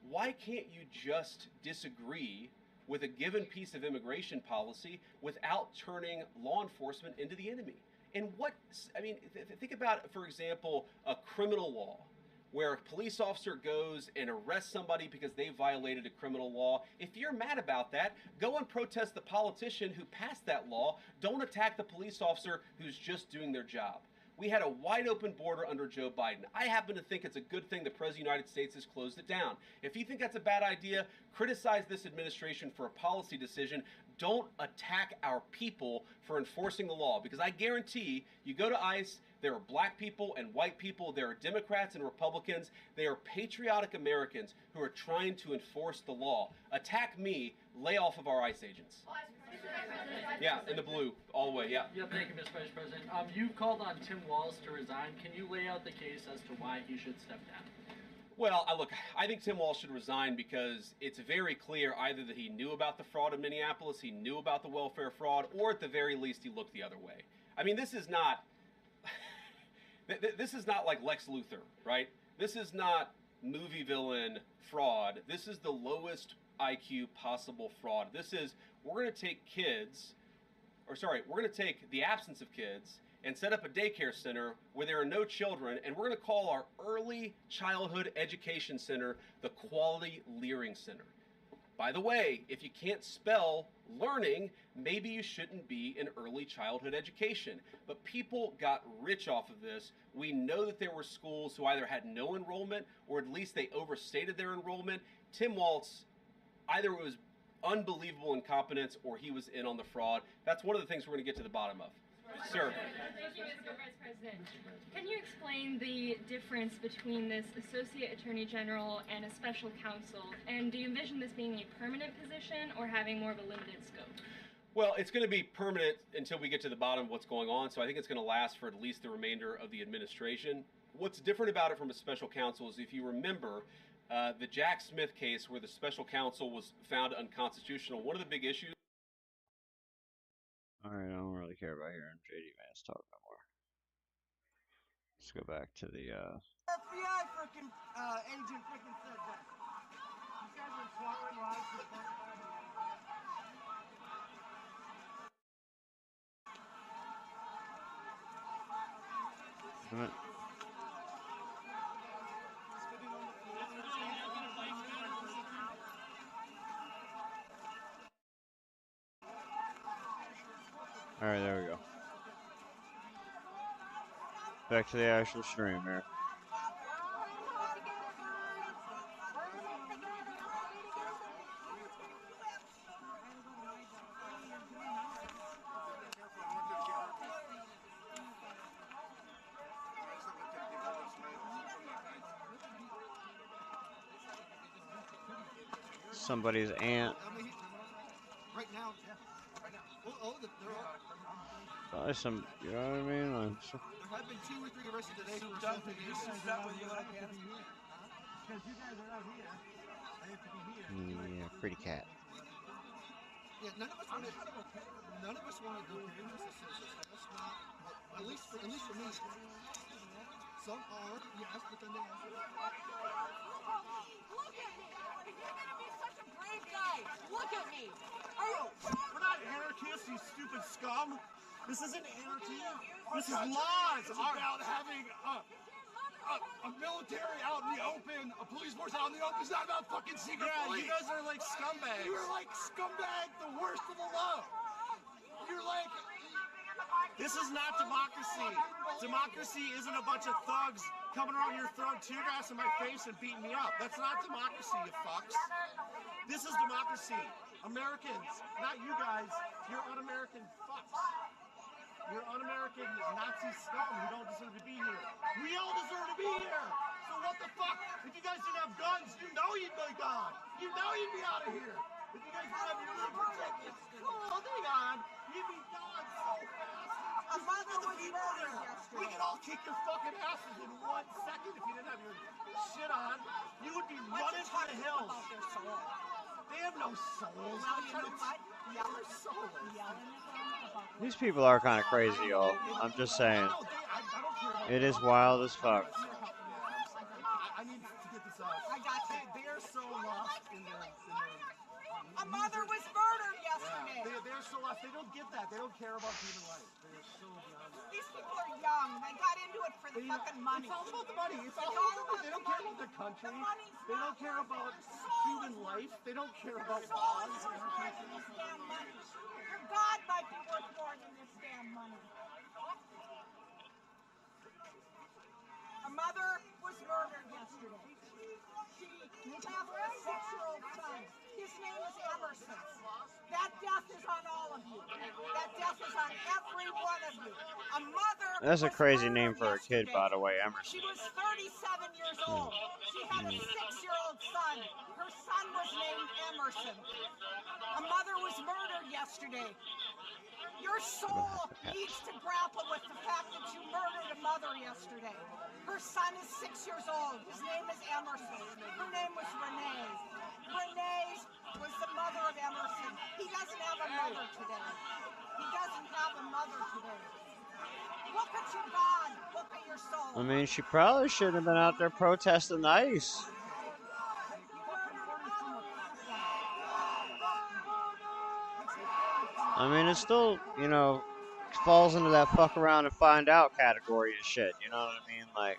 why can't you just disagree with a given piece of immigration policy without turning law enforcement into the enemy? And think about, for example, a criminal law, where a police officer goes and arrests somebody because they violated a criminal law. If you're mad about that, go and protest the politician who passed that law. Don't attack the police officer who's just doing their job. We had a wide open border under Joe Biden. I happen to think it's a good thing the President of the United States has closed it down. If you think that's a bad idea, criticize this administration for a policy decision. Don't attack our people for enforcing the law, because I guarantee you go to ICE, there are black people and white people, there are Democrats and Republicans, they are patriotic Americans who are trying to enforce the law. Attack me, lay off of our ICE agents. Yeah, in the blue, all the way, yeah. Yeah, thank you, Mr. Vice President. You called on Tim Walz to resign. Can you lay out the case as to why he should step down? Well, look, I think Tim Walz should resign because it's very clear either that he knew about the fraud in Minneapolis, he knew about the welfare fraud, or at the very least he looked the other way. I mean, this is not like Lex Luthor, right? This is not movie villain fraud. This is the lowest IQ possible fraud. This is, we're going to take the absence of kids and set up a daycare center where there are no children, and we're going to call our early childhood education center the Quality Leering Center. By the way, if you can't spell learning, maybe you shouldn't be in early childhood education. But people got rich off of this. We know that there were schools who either had no enrollment or at least they overstated their enrollment. Tim Walz, either it was unbelievable incompetence or he was in on the fraud. That's one of the things we're going to get to the bottom of. Sir. Thank you, Mr. Vice President. Can you explain the difference between this Associate Attorney General and a special counsel? And do you envision this being a permanent position or having more of a limited scope? Well, it's going to be permanent until we get to the bottom of what's going on, so I think it's going to last for at least the remainder of the administration. What's different about it from a special counsel is, if you remember, the Jack Smith case where the special counsel was found unconstitutional, one of the big issues... Alright, I don't really care about hearing JD Vance talk no more. Let's go back to the, FBI freaking agent freaking said that. You guys are swallowing lies for damn it. Alright, there we go. Back to the actual stream here. Somebody's aunt. Right now, yeah. Right now. Oh, they're all. Probably some, you know what I mean? There have been 2 or 3 arrested today for something. Because you guys are out here. I have to be here. Yeah, pretty cat. Yeah, none of us want to go Kansas. That's not, at least for me. Some are, yes, but then they also... Look at me! If you're gonna be such a brave guy, look at me! Are you proud? We're not anarchists, you stupid scum! This isn't anarchy. This is laws. It's about having a military out in the open, a police force out in the open. It's not about fucking secret police. You guys are like scumbags. You're like scumbag, the worst of the lot. You're like... This is not democracy. Democracy isn't a bunch of thugs coming around here throwing tear gas in my face and beating me up. That's not democracy, you fucks. This is democracy. Americans, not you guys. You're un-American fucks. You're un-American Nazi scum who don't deserve to be here. We all deserve to be here. So what the fuck? If you guys didn't have guns, you know you'd be gone. You know you'd be out of here. If you guys didn't have your little protective clothing on, you'd be gone so fast. A mother was murdered yesterday. We could all kick your fucking asses in 1 second if you didn't have your shit on. You would be running for the hills. They have no souls. These people are kind of crazy, y'all. I'm just saying. It is wild as fuck. I need to get this out. I got you. They are so lost in their A mother was murdered yesterday. Yeah, they're so lost. They don't get that. They don't care about human life. They're so beyond that. These people are young. They got into it for the fucking money. It's all about the money. It's all about They don't care about their country. They don't care about human life. They don't care about laws. Your God might be worth more than this damn money. A mother was murdered yesterday. She has a 6-year-old son. His name is Emerson. That death is on all of you. That death is on every one of you. A mother. That's a crazy name for a kid, by the way, Emerson. She was 37 years old. She had a 6-year-old son. Her son was named Emerson. A mother was murdered yesterday. Your soul needs to grapple with the fact that you murdered a mother yesterday. Her son is 6 years old. His name is Emerson. Her name was Renee. Renee was the mother of Emerson. He doesn't have a mother today. He doesn't have a mother today. Look at your God. Look at your soul. I mean, she probably shouldn't have been out there protesting the ice. I mean, it still, you know, falls into that fuck around and find out category of shit. You know what I mean? Like,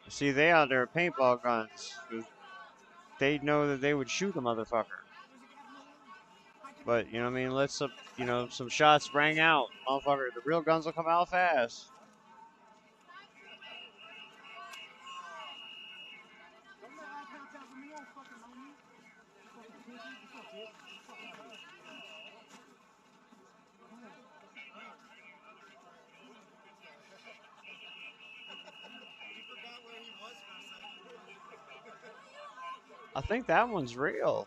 see, they out there with paintball guns. They know that they would shoot a motherfucker. But, you know what I mean? Let some, you know, some shots rang out. Motherfucker, the real guns will come out fast. I think that one's real.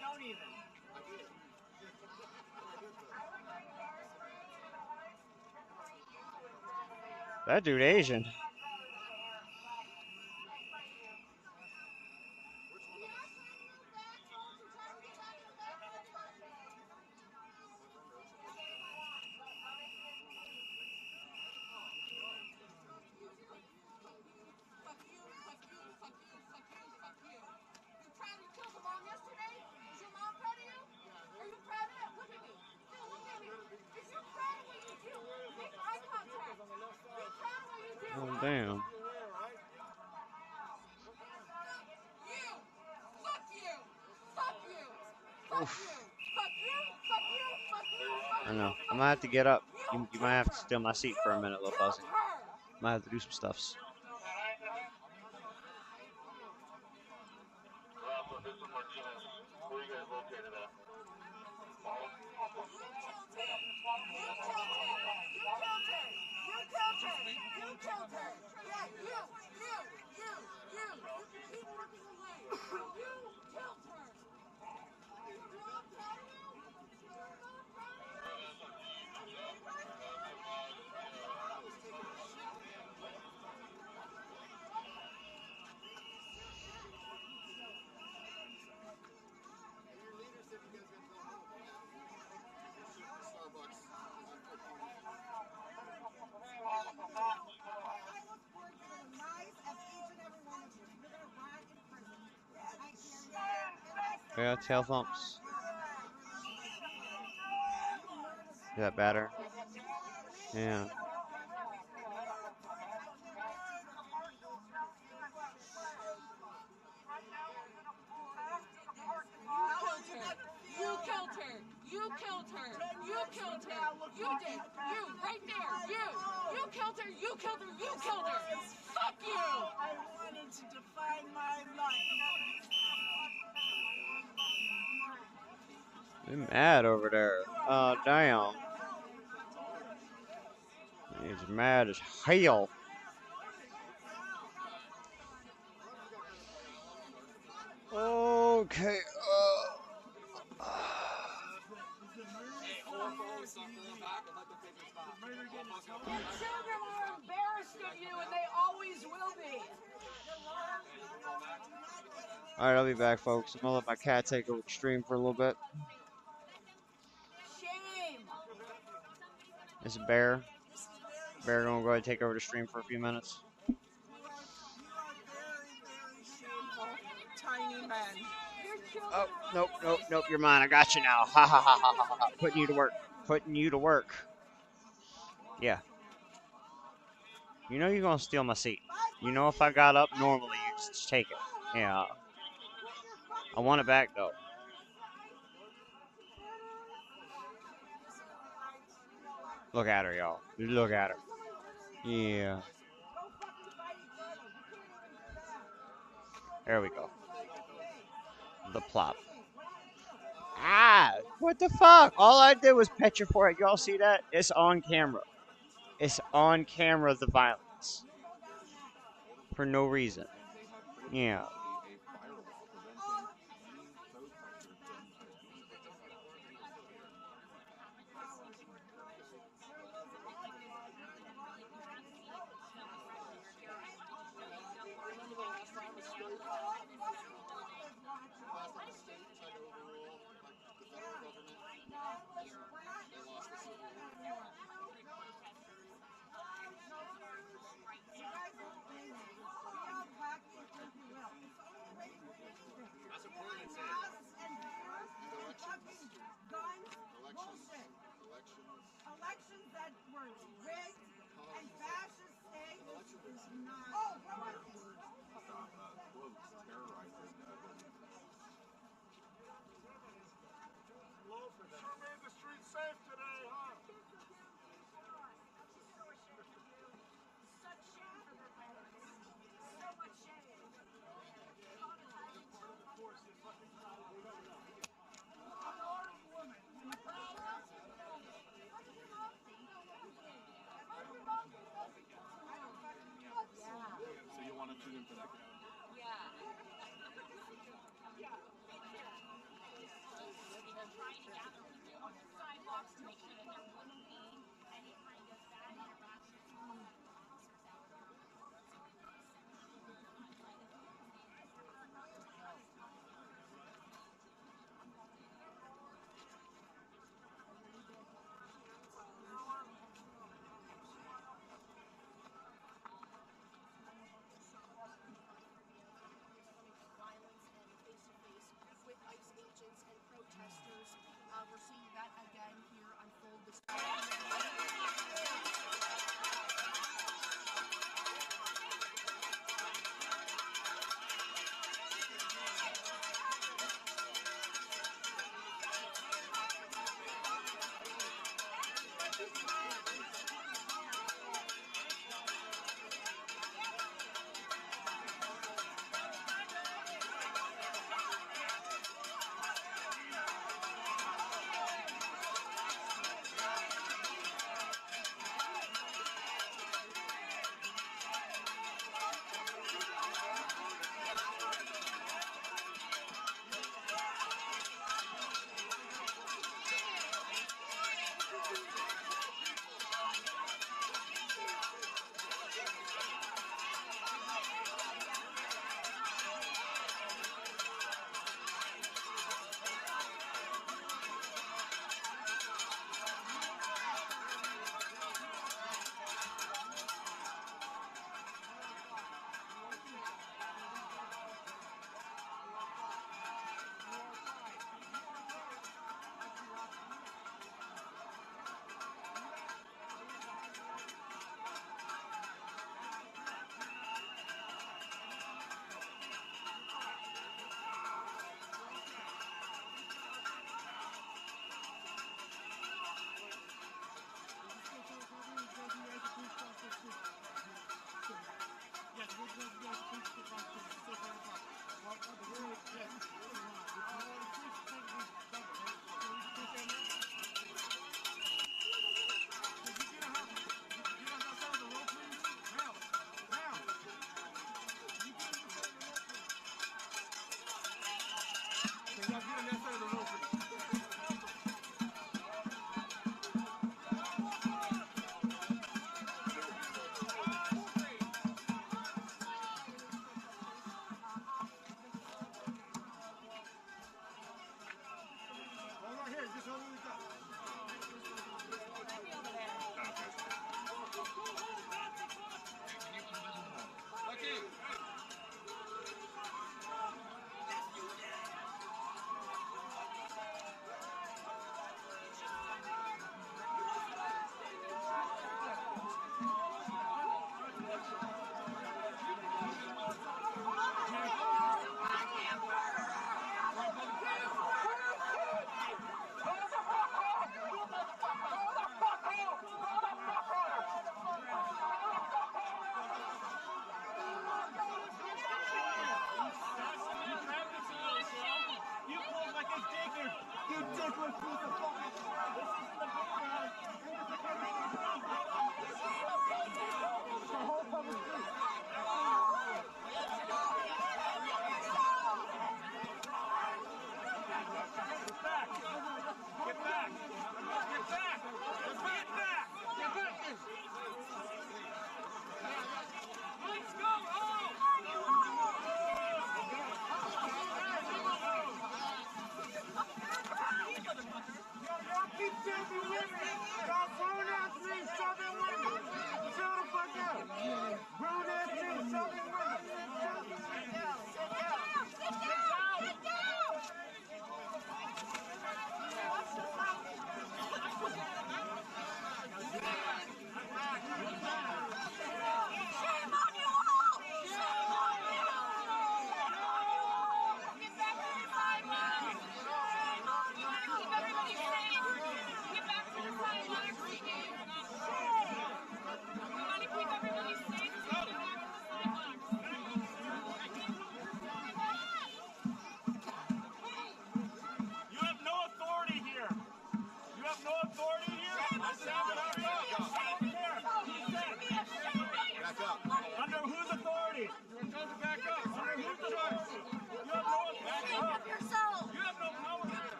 Don't even. That dude Asian. Oh, damn. I know. I might have to get up. You might have to steal my seat for a minute, little fuzzy. Might have to do some stuffs. Yeah, tail thumps. Is that better? Yeah. You killed her. You killed her. You killed her. You did. You right there. You killed her. You killed her. You killed her. Fuck you. I wanted to define my life. They're mad over there. Damn. He's mad as hell. Okay. The children are embarrassed of you, and they always will be. Alright, I'll be back, folks. I'm gonna let my cat take over the stream for a little bit. Shame. It's a bear. Bear gonna go ahead and take over the stream for a few minutes. Tiny men. Oh, nope, you're mine. I got you now. Ha ha ha ha ha ha. Putting you to work. Putting you to work. Yeah. You know you're gonna steal my seat. You know if I got up normally, you just take it. Yeah. I want it back though. Look at her, y'all. Look at her. Yeah. There we go. The plop. Ah! What the fuck? All I did was pet your forehead. Y'all see that? It's on camera. It's on camera, the violence. For no reason. Yeah.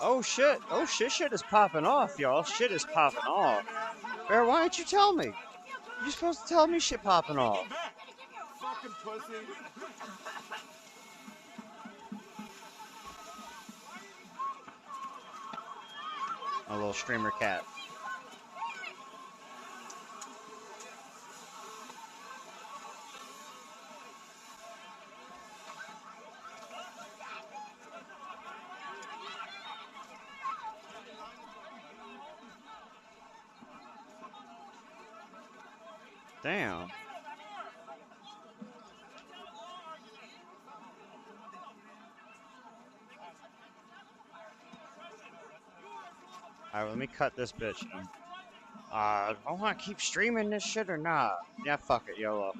Oh shit! Oh shit is popping off, y'all. Shit is popping off. Bear, why didn't you tell me? You're supposed to tell me shit popping off. Fucking pussy. A little streamer cat. Damn. Alright, let me cut this bitch. I want to keep streaming this shit or not? Yeah, fuck it, YOLO.